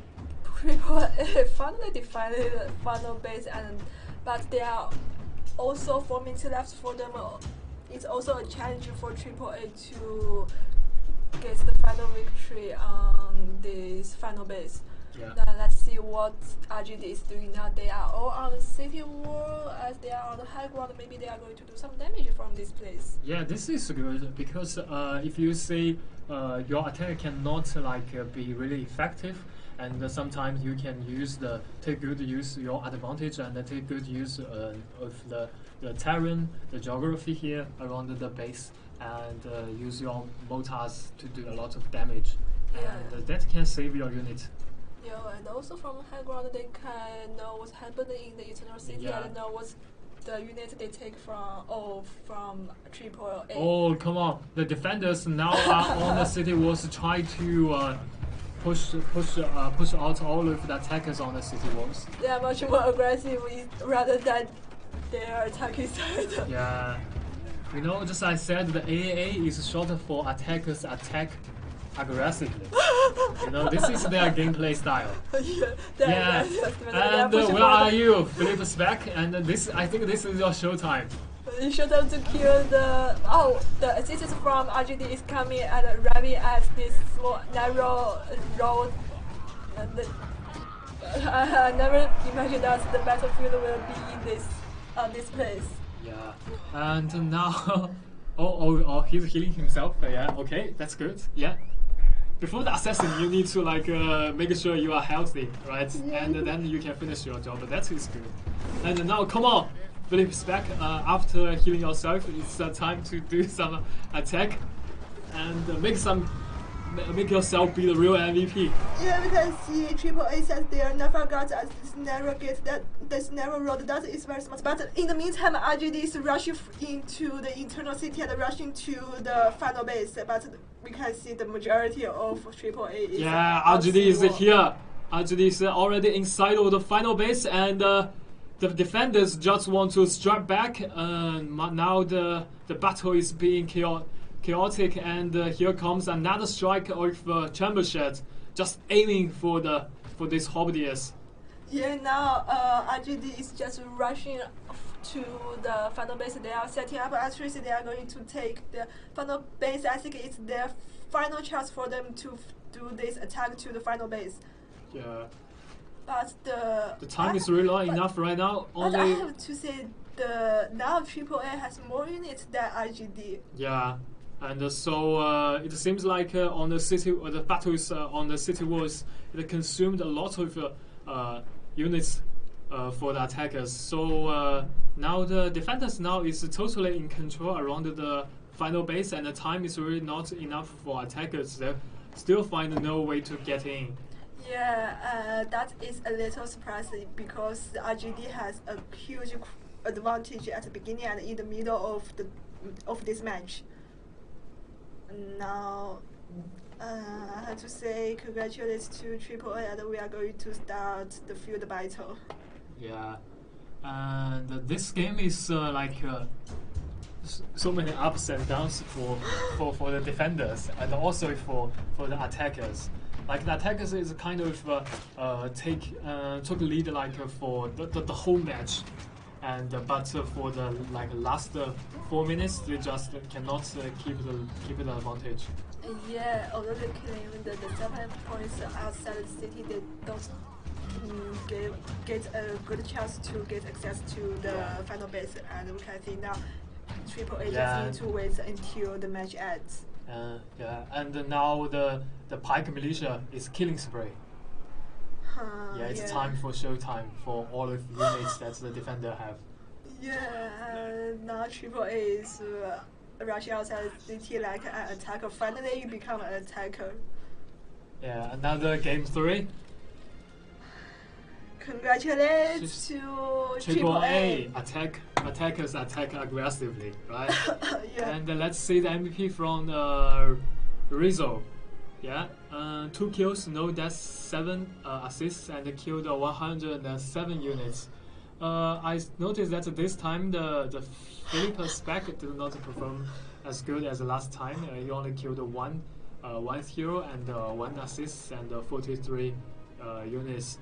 [SPEAKER 4] AAA finally defended the final base, but there are also 4 minutes left for them. It's also a challenge for AAA to get the final victory on this final base.
[SPEAKER 3] Yeah.
[SPEAKER 4] Now let's see what RGD is doing now. They are all on the city wall. As they are on the high ground, maybe they are going to do some damage from this place.
[SPEAKER 3] Yeah, this is good because if you see your attack cannot be really effective, and sometimes you can take good use your advantage and take good use of the terrain, the geography here around the base, and use your mortars to do a lot of damage, and that can save your unit.
[SPEAKER 4] Yeah, and also from high ground they can know what's happening in the Eternal City and know what's the unit they take from AAA.
[SPEAKER 3] Oh, come on! The defenders now are on the city walls to try to push out all of the attackers on the city walls.
[SPEAKER 4] They are much more aggressive rather than their attacking side.
[SPEAKER 3] Yeah, you know, just like I said, the AAA is short for attackers attack aggressively. You know, this is their gameplay style. Yeah. And where are you, Philip Speck? And I think this is your showtime.
[SPEAKER 4] You show them to kill the assistance from RGD is coming and arriving at this small narrow road. And I never imagined that the battlefield will be in this place.
[SPEAKER 3] Yeah. And now, he's healing himself. Yeah. Okay, that's good. Yeah. Before the assassin, you need to make sure you are healthy, right? And then you can finish your job. That is good. And now, come on, Philip Speck. After healing yourself, it's time to do some attack and make some make yourself be the real MVP.
[SPEAKER 4] Yeah, we can see Triple A says they never got a scenario get that the scenario road that is very smart. But in the meantime, RGD is rushing into the internal city and rushing to the final base. But we can see the majority of Triple A is
[SPEAKER 3] RGD is here. RGD is already inside of the final base, and the defenders just want to strike back. Now the battle is being chaotic, and here comes another strike of Chamber Shed, just aiming for this Hobbitius.
[SPEAKER 4] Yeah, now RGD is just rushing to the final base. They are setting up archery. They are going to take the final base. I think it's their final chance for them to do this attack to the final base.
[SPEAKER 3] Yeah.
[SPEAKER 4] But
[SPEAKER 3] the time is really not enough right now.
[SPEAKER 4] But I have to say, now AAA has more units than RGD.
[SPEAKER 3] Yeah. And so it seems like on the city, the battles on the city walls, it consumed a lot of units for the attackers. So now the defenders now is totally in control around the final base, and the time is really not enough for attackers. They still find no way to get in.
[SPEAKER 4] Yeah, that is a little surprising because RGD has a huge advantage at the beginning and in the middle of this match. Now, I have to say congratulations to AAA, and we are going to start the field battle.
[SPEAKER 3] Yeah, and this game is like so many ups and downs for the defenders and also for the attackers. Like the attackers is kind of took lead like for the whole match. And but for the last 4 minutes, they just cannot keep the advantage.
[SPEAKER 4] Yeah, although they claim the 7 points outside the city, they don't get a good chance to get access to the final base. And we can see now, AAA just need to wait until the match ends.
[SPEAKER 3] And now the Pike Militia is killing spree. It's time for showtime for all of the units that the defender have.
[SPEAKER 4] Yeah, now AAA is rushing outside the city like an attacker. Finally, you become an attacker.
[SPEAKER 3] Yeah, another game 3.
[SPEAKER 4] Congratulations to AAA.
[SPEAKER 3] Attackers attack aggressively, right?
[SPEAKER 4] Yeah.
[SPEAKER 3] And let's see the MVP from Rizzo. Yeah, 2 kills, no deaths, 7 assists, and killed 107 units. I noticed that this time the Philip spec did not perform as good as the last time. He only killed one hero and 1 assist and 43 units.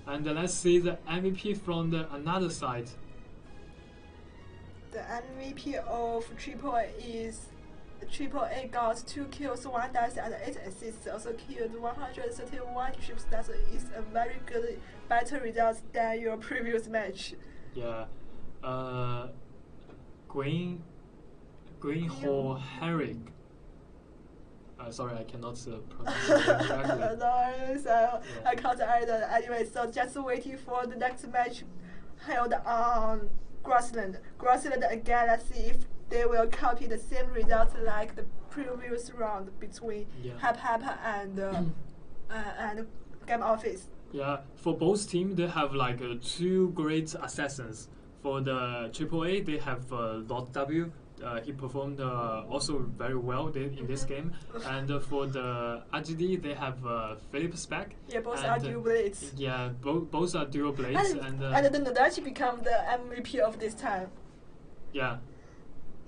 [SPEAKER 3] And let's see the MVP from another side.
[SPEAKER 4] The MVP of AAA is AAA got 2 kills, 1 death, and 8 assists. Also killed 131 ships. That is a very good, better result than your previous match.
[SPEAKER 3] Yeah, Green Hall Herrick. Sorry, I cannot pronounce it correctly.
[SPEAKER 4] No, so I can't either. Anyway, so just waiting for the next match held on Grassland. Grassland again. Let's see if they will copy the same results like the previous round between Hap and Game Office.
[SPEAKER 3] Yeah, for both teams, they have 2 great assassins. For the AAA, they have Lord W. He performed also very well in this game. And for the RGD, they have Philip Spec.
[SPEAKER 4] Yeah, both are dual blades.
[SPEAKER 3] Yeah, both are dual blades. And
[SPEAKER 4] the Nadachi become the MVP of this time.
[SPEAKER 3] Yeah.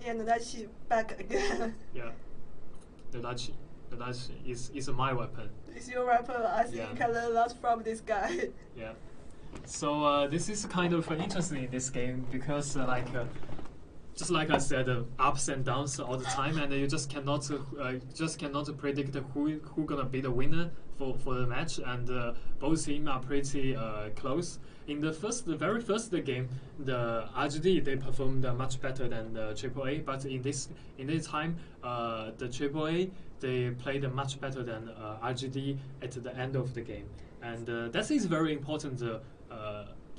[SPEAKER 4] Yeah, Nadachi back again.
[SPEAKER 3] Yeah, Nadachi is my weapon.
[SPEAKER 4] It's your weapon. I think I learned a lot from this guy.
[SPEAKER 3] Yeah. So this is kind of interesting in this game because just like I said, ups and downs all the time, and you just cannot predict who gonna be the winner for the match, and both teams are pretty close. In the very first game, the RGD they performed much better than the AAA, but in this time, the AAA they played much better than RGD at the end of the game, and that is very important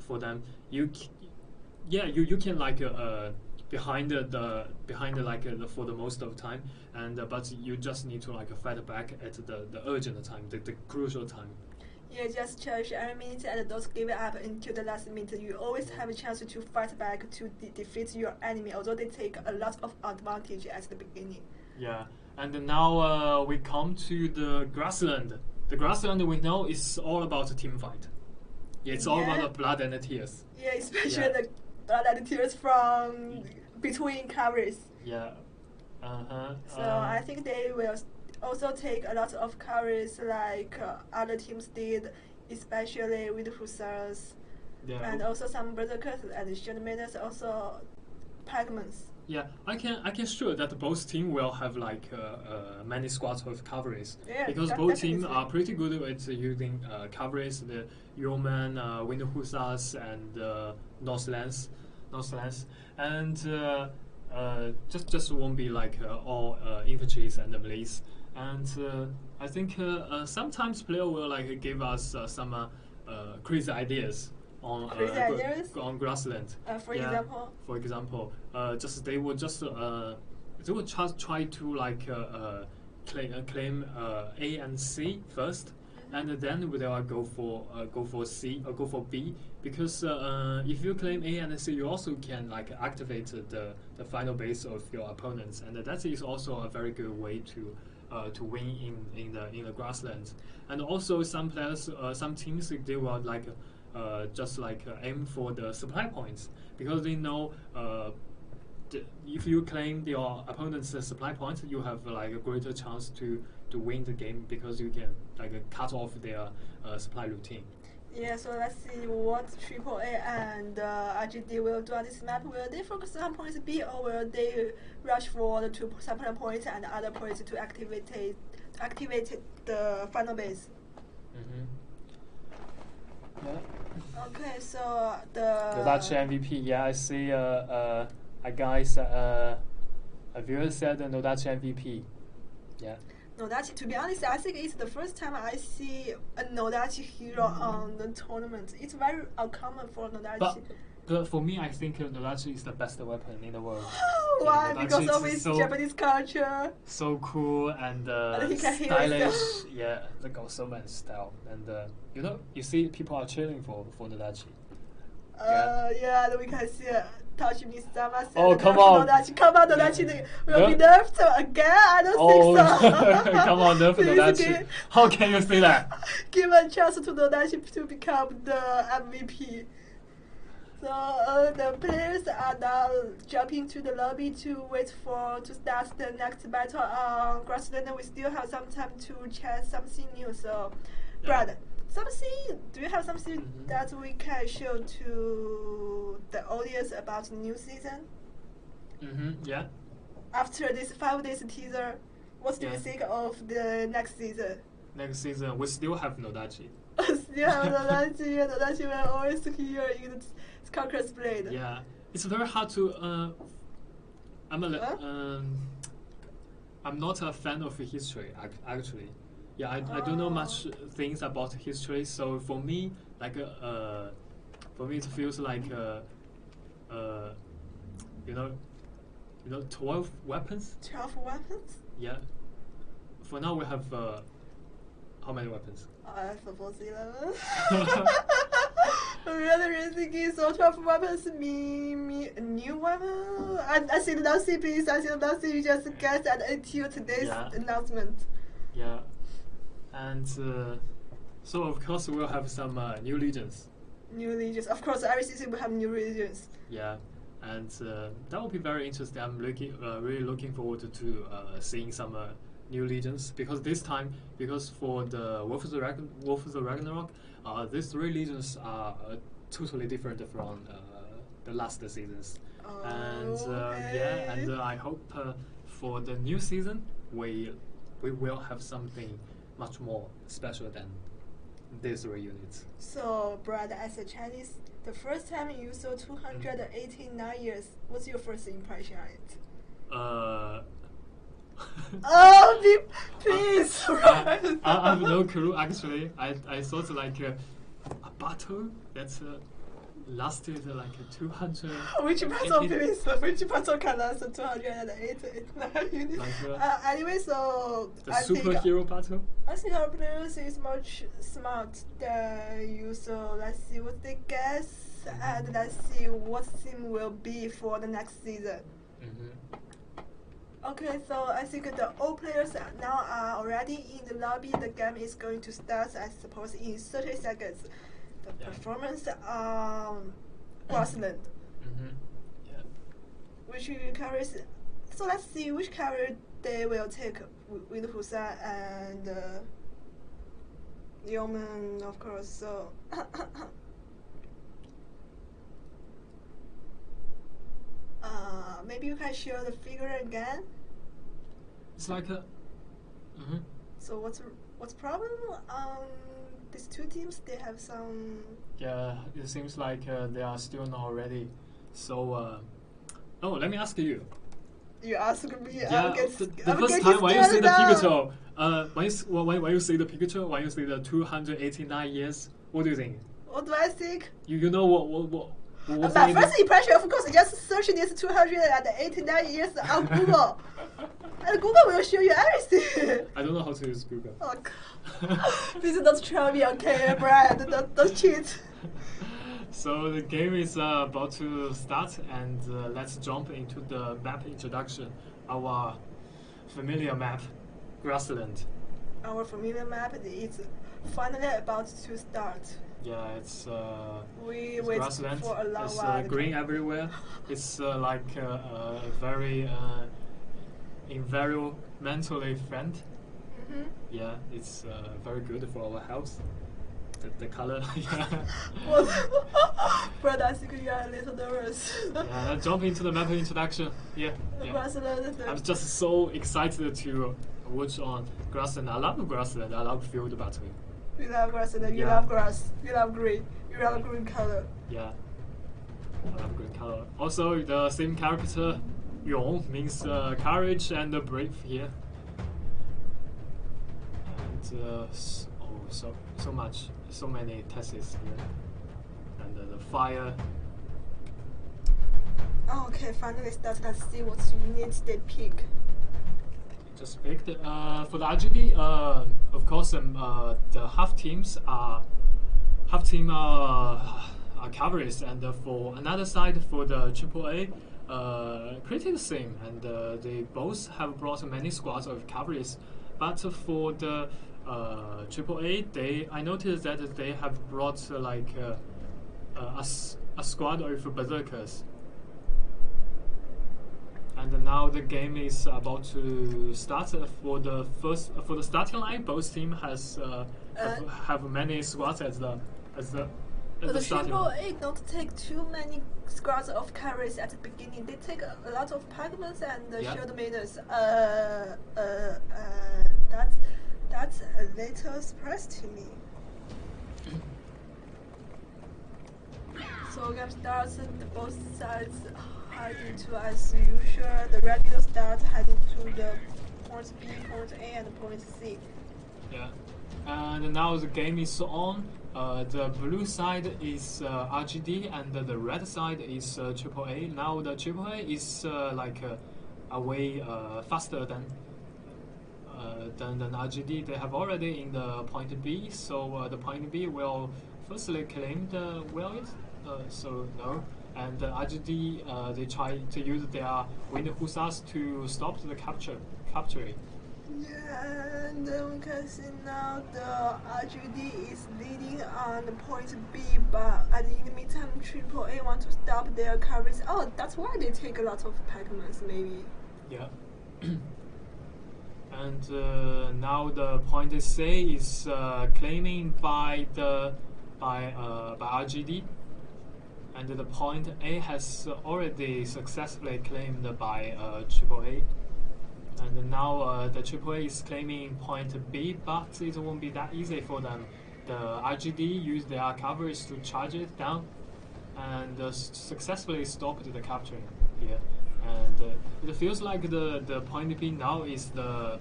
[SPEAKER 3] for them. You can behind for the most of the time, and but you just need to like fight back at the urgent time, the crucial time.
[SPEAKER 4] Yeah, just cherish every minute and don't give up until the last minute. You always have a chance to fight back to defeat your enemy, although they take a lot of advantage at the beginning.
[SPEAKER 3] Yeah, and now we come to the grassland. The grassland we know is all about a team fight. Yeah, it's all about the blood and the tears.
[SPEAKER 4] Yeah, especially the blood and the tears from between cavalries.
[SPEAKER 3] Yeah.
[SPEAKER 4] So I think they will also take a lot of carries like other teams did, especially with Hussars, and also some berserkers and shieldmaidens, also pagmans.
[SPEAKER 3] Yeah, I can sure that both teams will have like many squads of cavalries, because both teams are pretty good at using cavalries, the yeomen, winter hussars, and northlands, and just won't be like all infantries and melees. And I think sometimes player will like give us some crazy ideas on grassland. For example, they will try to like claim A and C first, and then they will go for C or go for B, because if you claim A and C, you also can like activate the final base of your opponents, and that is also a very good way to win in the grasslands. And also some players, some teams, they will like just like aim for the supply points, because they know if you claim your opponent's supply points, you have like a greater chance to win the game, because you can like cut off their supply routine.
[SPEAKER 4] Yeah, so let's see what AAA and RGD will do on this map. Will they focus on points B, or will they rush for the 2 supply points and other points to activate the final base?
[SPEAKER 3] Yeah.
[SPEAKER 4] Okay, so the
[SPEAKER 3] Dutch MVP. Yeah, I see. A guys, a viewer said Dutch MVP. Yeah.
[SPEAKER 4] Nodachi, to be honest, I think it's the first time I see a Nodachi hero on the tournament. It's very uncommon for Nodachi.
[SPEAKER 3] But for me, I think Nodachi is the best weapon in the world.
[SPEAKER 4] Why? Because of his Japanese culture.
[SPEAKER 3] So cool and
[SPEAKER 4] he can
[SPEAKER 3] stylish. Yeah, the Gosoman style. And you see people are cheering for Nodachi.
[SPEAKER 4] Yeah, we can see Touch Me Sama said,
[SPEAKER 3] oh, come on.
[SPEAKER 4] Nodachi will be nerfed again? I don't think so.
[SPEAKER 3] Come on, nerf Nodachi. How can you say that?
[SPEAKER 4] Give a chance to Nodachi to become the MVP. So the players are now jumping to the lobby to wait to start the next battle on grassland. We still have some time to chat something new. So, Brad, do you have something that we can show to the audience about the new season?
[SPEAKER 3] Yeah.
[SPEAKER 4] After this 5 days teaser, what do you think of the next season?
[SPEAKER 3] Next season, we still have Nodachi.
[SPEAKER 4] Still have Nodachi. Nodachi will always here in the Conqueror's Blade.
[SPEAKER 3] Yeah, it's very hard to. I'm not a fan of history actually. Yeah, I don't know much things about history, so for me, like it feels like 12 weapons.
[SPEAKER 4] 12 weapons?
[SPEAKER 3] Yeah. For now we have how many weapons?
[SPEAKER 4] I suppose 11. Really thinking so 12 weapons me a new weapon? I see the CPs. I see the CP just guessed until today's announcement.
[SPEAKER 3] Yeah. And so of course we'll have some new legions.
[SPEAKER 4] New legions. Of course, every season we have new legions.
[SPEAKER 3] Yeah. And that will be very interesting. I'm really looking forward to seeing some new legions, because this time, for the Wolf of the Ragnarok, these 3 legions are totally different from the last seasons. And I hope for the new season we will have something much more special than these 3 units.
[SPEAKER 4] So, Brad, as a Chinese, the first time you saw 289 years, what's your first impression on it? Please!
[SPEAKER 3] I have no clue actually. I thought like a battle. That's lasted like 200.
[SPEAKER 4] Which battle can last 289 units? Anyway, so
[SPEAKER 3] the superhero battle.
[SPEAKER 4] I think our players is much smart than you. So let's see what they guess, and let's see what theme will be for the next season. Okay, so I think the all players now are already in the lobby. The game is going to start, I suppose, in 30 seconds. The performance on Grassland. Which carries. So let's see which carrier they will take. Wind Husa and Yeoman, of course. So. Maybe you can show the figure again.
[SPEAKER 3] It's like a.
[SPEAKER 4] So what's problem? These two teams, they have some.
[SPEAKER 3] Yeah, it seems like they are still not ready. So, let me ask you.
[SPEAKER 4] You ask me.
[SPEAKER 3] Yeah, the first time when you see the Pikachu, when you see the Pikachu, when you see the 289 years, what do you think?
[SPEAKER 4] What do I think?
[SPEAKER 3] You know what?
[SPEAKER 4] My first impression, of course, just search this 289 years on Google. And Google will show you everything.
[SPEAKER 3] I don't know how to use Google.
[SPEAKER 4] Oh, please don't try me, okay, Brad? Don't cheat.
[SPEAKER 3] So the game is about to start, and let's jump into the map introduction. Our familiar map, Grassland.
[SPEAKER 4] Our familiar map is finally about to start.
[SPEAKER 3] Yeah, it's
[SPEAKER 4] we wait
[SPEAKER 3] grassland.
[SPEAKER 4] For a long
[SPEAKER 3] it's
[SPEAKER 4] while.
[SPEAKER 3] Green everywhere. It's like very environmentally friendly. Yeah, it's very good for our health. The color.
[SPEAKER 4] But I think you are a little nervous.
[SPEAKER 3] Yeah, let's jump into the map introduction. Yeah. I'm just so excited to watch on Grassland. I love Grassland. I love field battling.
[SPEAKER 4] You love Grassland. You love grass. You love green. You love green color.
[SPEAKER 3] Yeah. I love green color. Also, the same character, Yong, means courage and brave here. And so many tests here. And the fire.
[SPEAKER 4] Oh, okay, finally start. Let's see what units they pick.
[SPEAKER 3] Just picked for the RGB. Of course, the half team are cavalries, and for another side, for the AAA, pretty the same. And they both have brought many squads of cavalries. But for the AAA, I noticed that they have brought like a squad of berserkers. And now the game is about to start. For the starting line, both teams have many squads as the starting line.
[SPEAKER 4] But the don't take too many squads of carries at the beginning. They take a lot of Pacmans and shield maidens. That's a little surprise to me. So game starts. Both sides heading to, as usual, the regular start heading to the point B, point A, and point C.
[SPEAKER 3] Yeah, and now the game is on. The blue side is RGD, and the red side is AAA. Now the AAA is a way faster than RGD. They have already in the point B, so the point B will firstly claim the so no. And RGD, they try to use their wind hussars to stop the capturing.
[SPEAKER 4] Yeah, and we can see now the RGD is leading on the point B, but in the meantime, AAA want to stop their carries. Oh, that's why they take a lot of Pacmans, maybe.
[SPEAKER 3] Yeah. And now the point C is claiming by RGD. And the point A has already successfully claimed by AAA. And now the AAA is claiming point B, but it won't be that easy for them. The RGD use their coverage to charge it down and successfully stopped the capturing here. And it feels like the point B now is the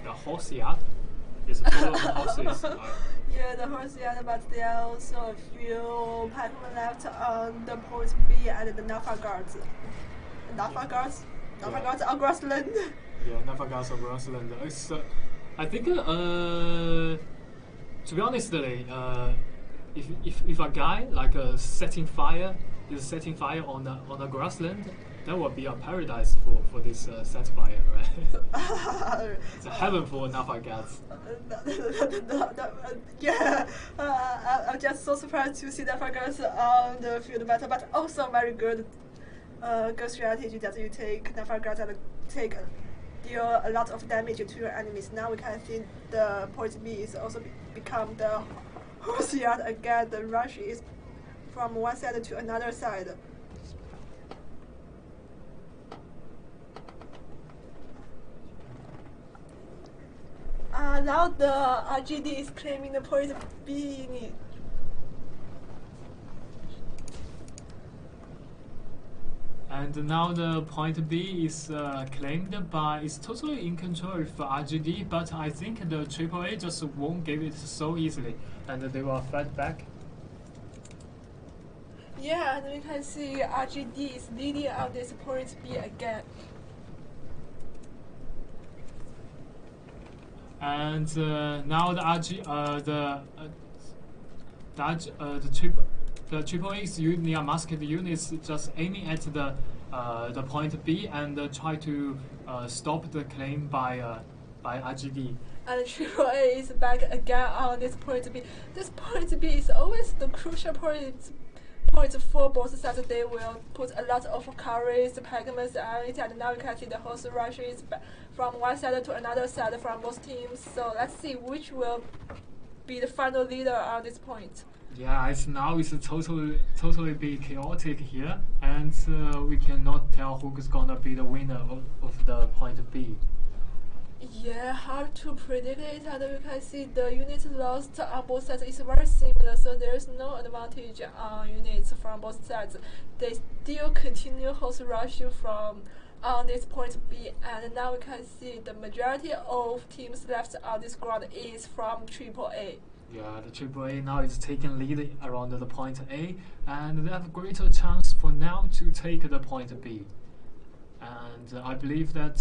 [SPEAKER 3] horse yard. It's full of horses.
[SPEAKER 4] Yeah, the horse yard, but there are also a few pikemen left on the point B and the Nafa guards. Nafa guards? Nafa guards are grassland.
[SPEAKER 3] Yeah, Nafa guards are grassland. It's, I think, to be honest, if a guy like setting fire on a grassland, that would be a paradise for this set fire, right? It's a heaven for Nafa guards.
[SPEAKER 4] Yeah, I'm just so surprised to see Nafa guards on the field battle, but also very good strategy that you take Nafa guards and deal a lot of damage to your enemies. Now we can see the point B is also become the horse yard again. The rush is from one side to another side. Now the RGD is claiming the point B in it.
[SPEAKER 3] And now the point B is claimed by, is totally in control of RGD, but I think the AAA just won't give it so easily, and they will fight back.
[SPEAKER 4] Yeah, and we can see RGD is leading on this point B again.
[SPEAKER 3] And now the AAA's masked units just aiming at the point B and try to stop the claim by RGD.
[SPEAKER 4] And AAA is back again on this point B. This point B is always the crucial point for both sides. They will put a lot of carries, pegments on it, and now you can see the horse rushes from one side to another side from both teams. So let's see which will be the final leader on this point.
[SPEAKER 3] Yeah, it's totally be chaotic here, and we cannot tell who's gonna be the winner of the point B.
[SPEAKER 4] Yeah, hard to predict it, and you can see the units lost on both sides is very similar, so there is no advantage on units from both sides. They still continue horse rush from on this point B, and now we can see the majority of teams left on this ground is from AAA.
[SPEAKER 3] Yeah, the AAA now is taking lead around the point A, and they have a greater chance for now to take the point B. And I believe that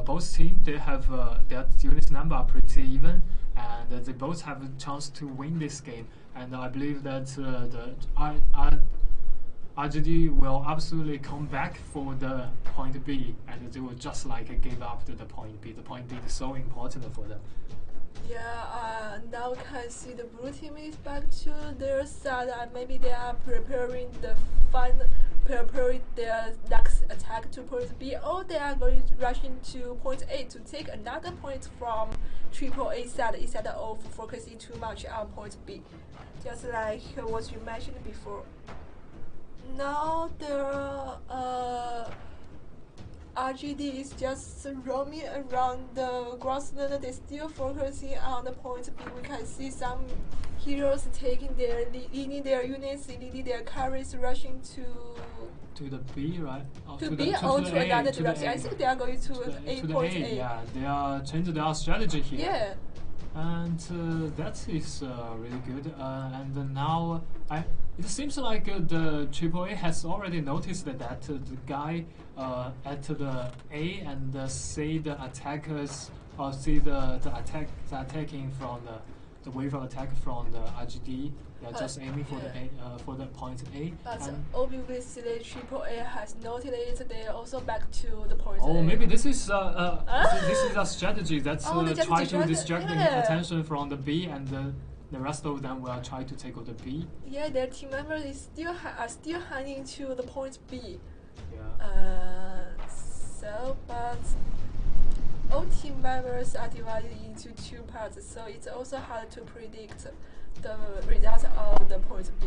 [SPEAKER 3] both teams, they have their units number are pretty even, and they both have a chance to win this game. And I believe that the RGD will absolutely come back for the point B, and they will just like give up to the point B. The point B is so important for them.
[SPEAKER 4] Yeah, now we can see the blue team is back to their side, and maybe they are preparing their next attack to point B, or they are going to rush into point A to take another point from AAA side instead of focusing too much on point B, just like what you mentioned before. Now the RGD is just roaming around the grassland. They're still focusing on the point B. We can see some heroes leading their units, leading their carries, rushing to
[SPEAKER 3] the B, right?
[SPEAKER 4] To B or to another direction. I think they are going to point A.
[SPEAKER 3] Yeah, they are changing their strategy here.
[SPEAKER 4] Yeah.
[SPEAKER 3] And that is really good. And now it seems like the AAA has already noticed that the guy at the A and see the attackers or see the attacking from the wave of attack from the RGD. They're just aiming for the point A.
[SPEAKER 4] But obviously AAA has noted it. They're also back to the point A.
[SPEAKER 3] Oh, maybe this is a strategy that's try to distract the attention from the B, and the rest of them will try to take out the B.
[SPEAKER 4] Yeah, their team members are still hanging to the point B.
[SPEAKER 3] Yeah.
[SPEAKER 4] But all team members are divided into two parts, so it's also hard to predict the result of the point B.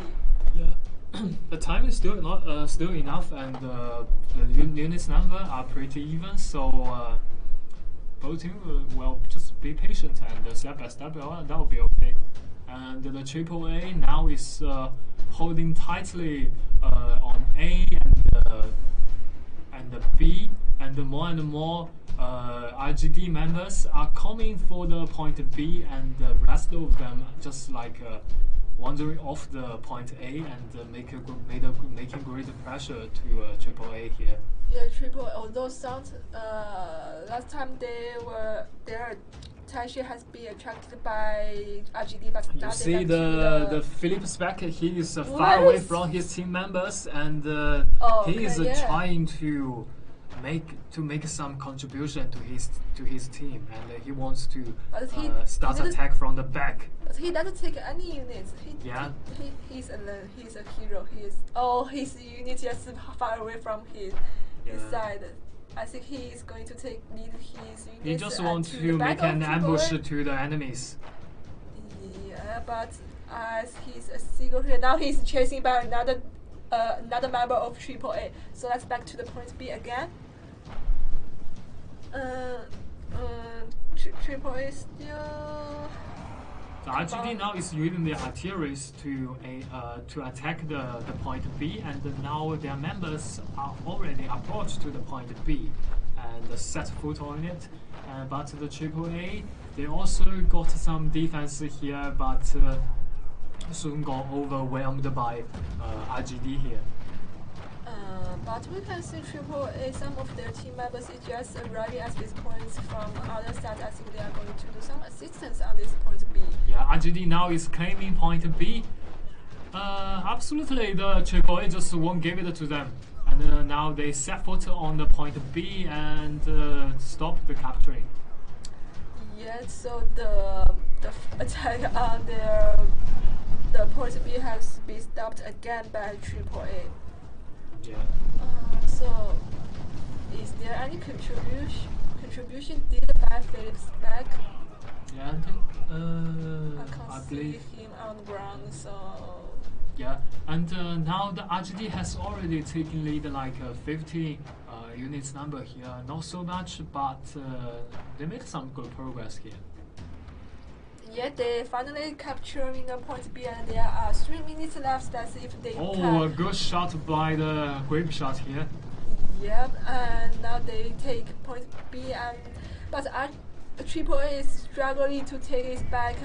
[SPEAKER 3] Yeah, the time is still not still enough, and the units number are pretty even. So both teams will just be patient and step by step. That will be okay. And the AAA now is holding tightly on A and the B, and more RGD members are coming for the point B, and the rest of them just like wandering off the point A and making great pressure to Triple A here.
[SPEAKER 4] Yeah, Triple. Although sounds last time their attention has been attracted by RGD, but now
[SPEAKER 3] you see the Philip Speck. He is far away from his team members, and he is trying to make some contribution to his team, and he wants to start attack from the back.
[SPEAKER 4] But he doesn't take any units. He's a hero. His unit just far away from his side. I think he is going to lead his units.
[SPEAKER 3] He just wants to make an ambush to the enemies.
[SPEAKER 4] Yeah, but as he's a single here, now he's chasing by another member of Triple A. So let's back to the point B again. Triple A still.
[SPEAKER 3] The RGD now is using the artillery to attack the point B, and now their members are already approached to the point B and set foot on it. But the AAA, they also got some defense here, but soon got overwhelmed by RGD here.
[SPEAKER 4] But we can see AAA, some of their team members is just arriving at this point from other side. I think they are going to do some assistance on this point B.
[SPEAKER 3] Yeah, RGD now is claiming point B. Absolutely, the AAA just won't give it to them. And now they set foot on the point B and stop the capturing.
[SPEAKER 4] Yeah, so the attack on the point B has been stopped again by AAA.
[SPEAKER 3] Yeah.
[SPEAKER 4] So, is there any contribution did by Philip Speck?
[SPEAKER 3] Yeah,
[SPEAKER 4] I can't see him on the ground, so.
[SPEAKER 3] Yeah, and now the RGD has already taken lead like 50 units number here. Not so much, but they made some good progress here.
[SPEAKER 4] Yeah, they finally capturing the point B, and there are 3 minutes left. Let's see if they can.
[SPEAKER 3] A good shot by the grape shot here.
[SPEAKER 4] Yep, and now they take point B, but AAA is struggling to take it back.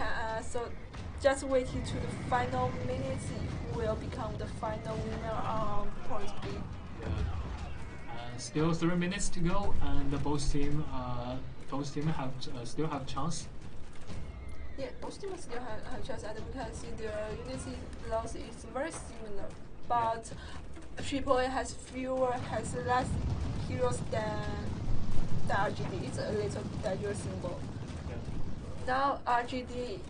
[SPEAKER 4] So just waiting to the final minutes, who will become the final winner on point B.
[SPEAKER 3] Yeah. Still 3 minutes to go, and both teams have still have chance.
[SPEAKER 4] Yeah, both teams still have chance, and we can see their unity loss is very similar. But AAA has less heroes than RGD. It's a little dangerous symbol.
[SPEAKER 3] Yeah.
[SPEAKER 4] Now RGD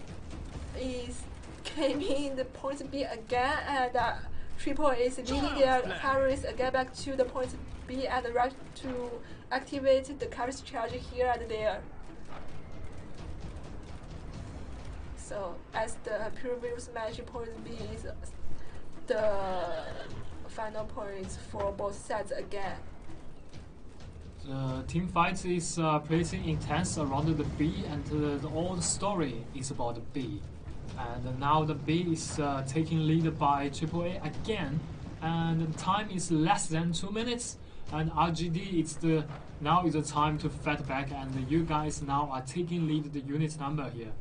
[SPEAKER 4] is claiming the point B again, and AAA is leading their carries again back to the point B and right to activate the carries charge here and there. So as the previous match, point B is the final points for both sides again.
[SPEAKER 3] The team fight is pretty intense around the B, and all the story is about the B. And now the B is taking lead by AAA again, and the time is less than 2 minutes. And RGD, now is the time to fight back, and you guys now are taking lead the unit number here.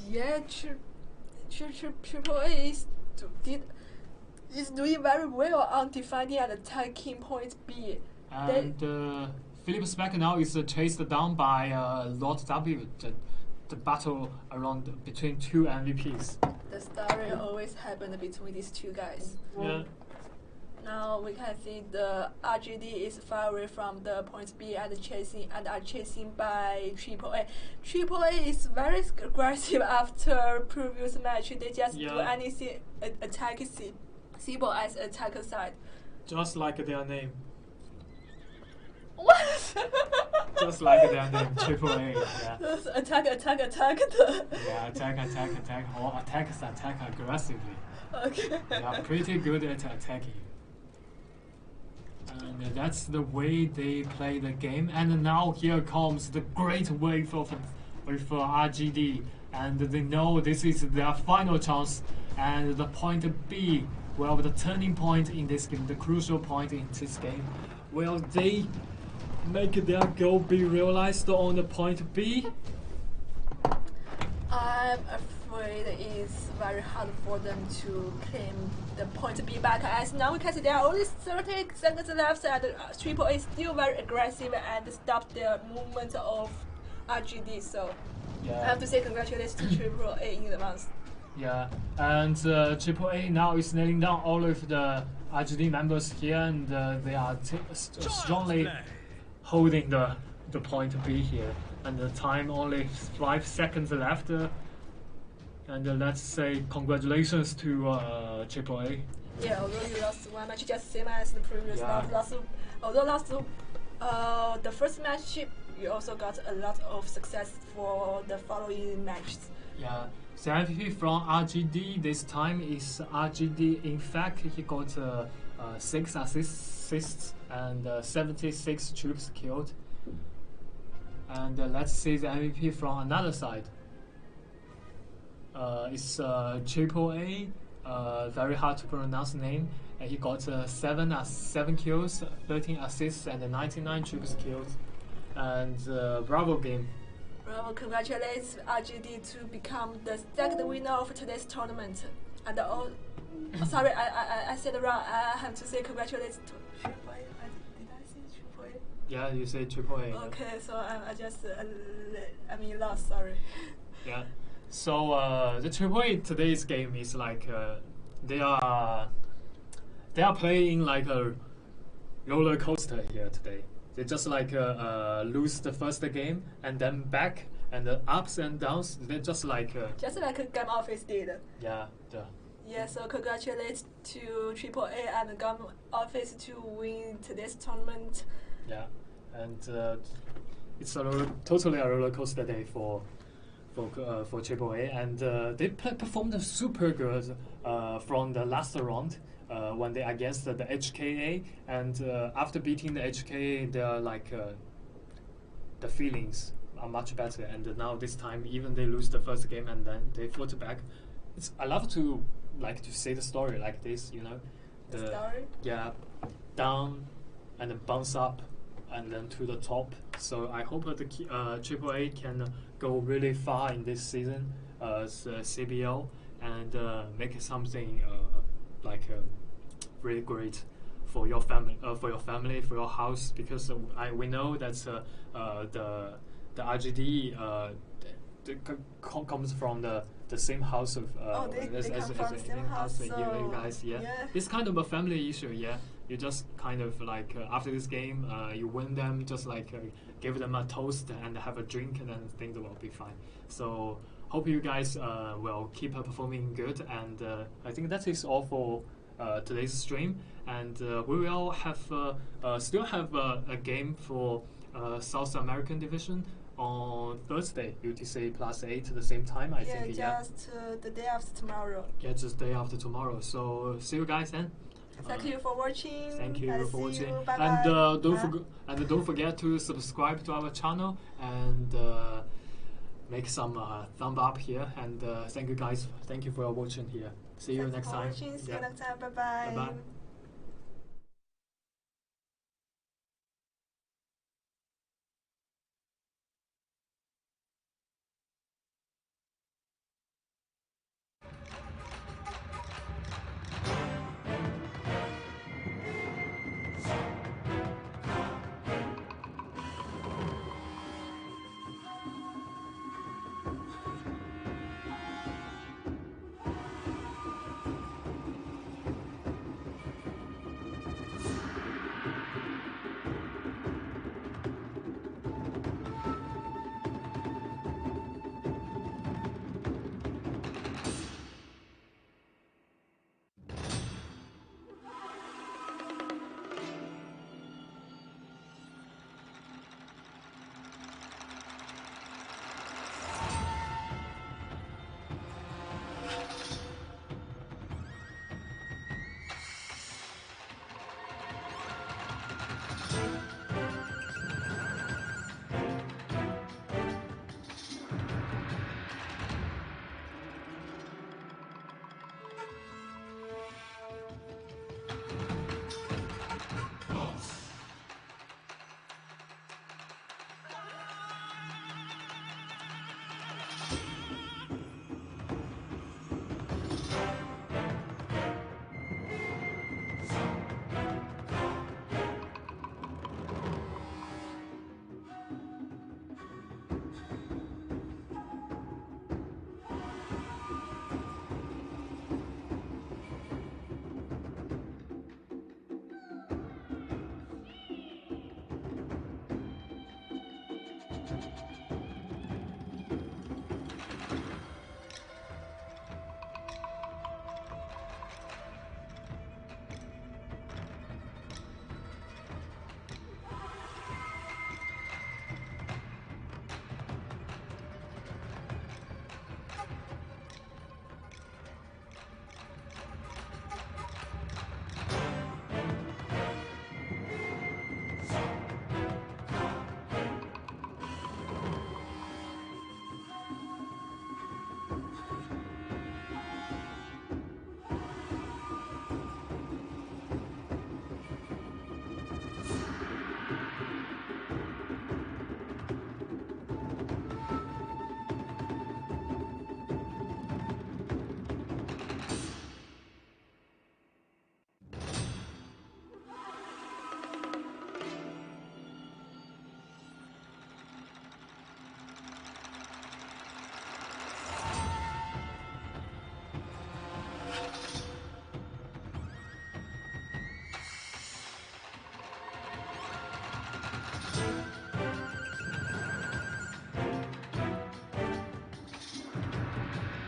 [SPEAKER 4] Yeah, AAA is doing very well on defending and attacking point B.
[SPEAKER 3] And Philip Speck now is chased down by Lord W. The battle between 2 MVPs.
[SPEAKER 4] The story always happened between these 2 guys.
[SPEAKER 3] Yeah.
[SPEAKER 4] Now we can see the RGD is far away from the point B and are chasing by AAA. AAA is very aggressive after previous match. They just do anything attack CBL as attacker side.
[SPEAKER 3] Just like their name.
[SPEAKER 4] What?
[SPEAKER 3] Just like their name, AAA. Yeah.
[SPEAKER 4] Attack.
[SPEAKER 3] Yeah, attack, or attack aggressively.
[SPEAKER 4] Okay.
[SPEAKER 3] They are pretty good at attacking. And that's the way they play the game. And now here comes the great wave with RGD, and they know this is their final chance. And the point B, well, the turning point in this game, the crucial point in this game, will they make their goal be realized on the point B?
[SPEAKER 4] I'm afraid it's very hard for them to claim the point B back, as now we can see there are only 30 seconds left and Triple A is still very aggressive and stopped the movement of RGD, so
[SPEAKER 3] Yeah.
[SPEAKER 4] I have to say congratulations to Triple A in advance.
[SPEAKER 3] Yeah, and Triple A now is nailing down all of the RGD members here, and they are strongly holding the point B here. And the time only 5 seconds left. And let's say congratulations to Triple A.
[SPEAKER 4] Yeah, although you lost one match, just same as the previous although lost the first match, you also got a lot of success for the following matches.
[SPEAKER 3] Yeah, the MVP from RGD this time is RGD. In fact, he got 6 assists and 76 troops killed. And let's see the MVP from another side. It's Triple A, very hard to pronounce name. And he got 7 kills, 13 assists, and 99 troops killed. And bravo game.
[SPEAKER 4] Bravo, congratulations RGD to become the second winner of today's tournament. And sorry, I said it wrong. I have to say congratulations to Triple A. Did I say Triple A?
[SPEAKER 3] Yeah, you say Triple A.
[SPEAKER 4] Okay, so I just lost. Sorry.
[SPEAKER 3] Yeah. So the Triple A today's game is like they are playing like a roller coaster here today. They just like lose the first game and then back, and the ups and downs. They just like
[SPEAKER 4] Gum Office did.
[SPEAKER 3] Yeah.
[SPEAKER 4] Yeah, so congratulations to Triple A and Gum Office to win today's tournament.
[SPEAKER 3] Yeah, and it's totally a roller coaster day for Triple A, and they performed super good from the last round. When they against the HKA, and after beating the HKA, they are like the feelings are much better. And now this time, even they lose the first game and then they fought back. I love to say the story like this, you know,
[SPEAKER 4] the story.
[SPEAKER 3] Yeah, down and then bounce up and then to the top. So I hope that the AAA can go really far in this season as CBL and make something really great for your family, for your house, because we know that the RGD comes from the same house of
[SPEAKER 4] they come from the same house, so
[SPEAKER 3] you guys, yeah. It's kind of a family issue, yeah. You just kind of after this game, you win them, just give them a toast and have a drink, and then things will be fine. So hope you guys will keep performing good, and I think that is all for today's stream. And we will have still have a game for South American division on Thursday, UTC +8 at the same time. I think
[SPEAKER 4] just the day after tomorrow.
[SPEAKER 3] Yeah, just day after tomorrow. So see you guys then.
[SPEAKER 4] Thank you for watching.
[SPEAKER 3] Thank you for watching.
[SPEAKER 4] Bye-bye.
[SPEAKER 3] And don't forget to subscribe to our channel and make some thumb up here. And thank you guys. Thank you for watching here. See you next time.
[SPEAKER 4] See you next time. Bye bye.
[SPEAKER 3] Bye bye.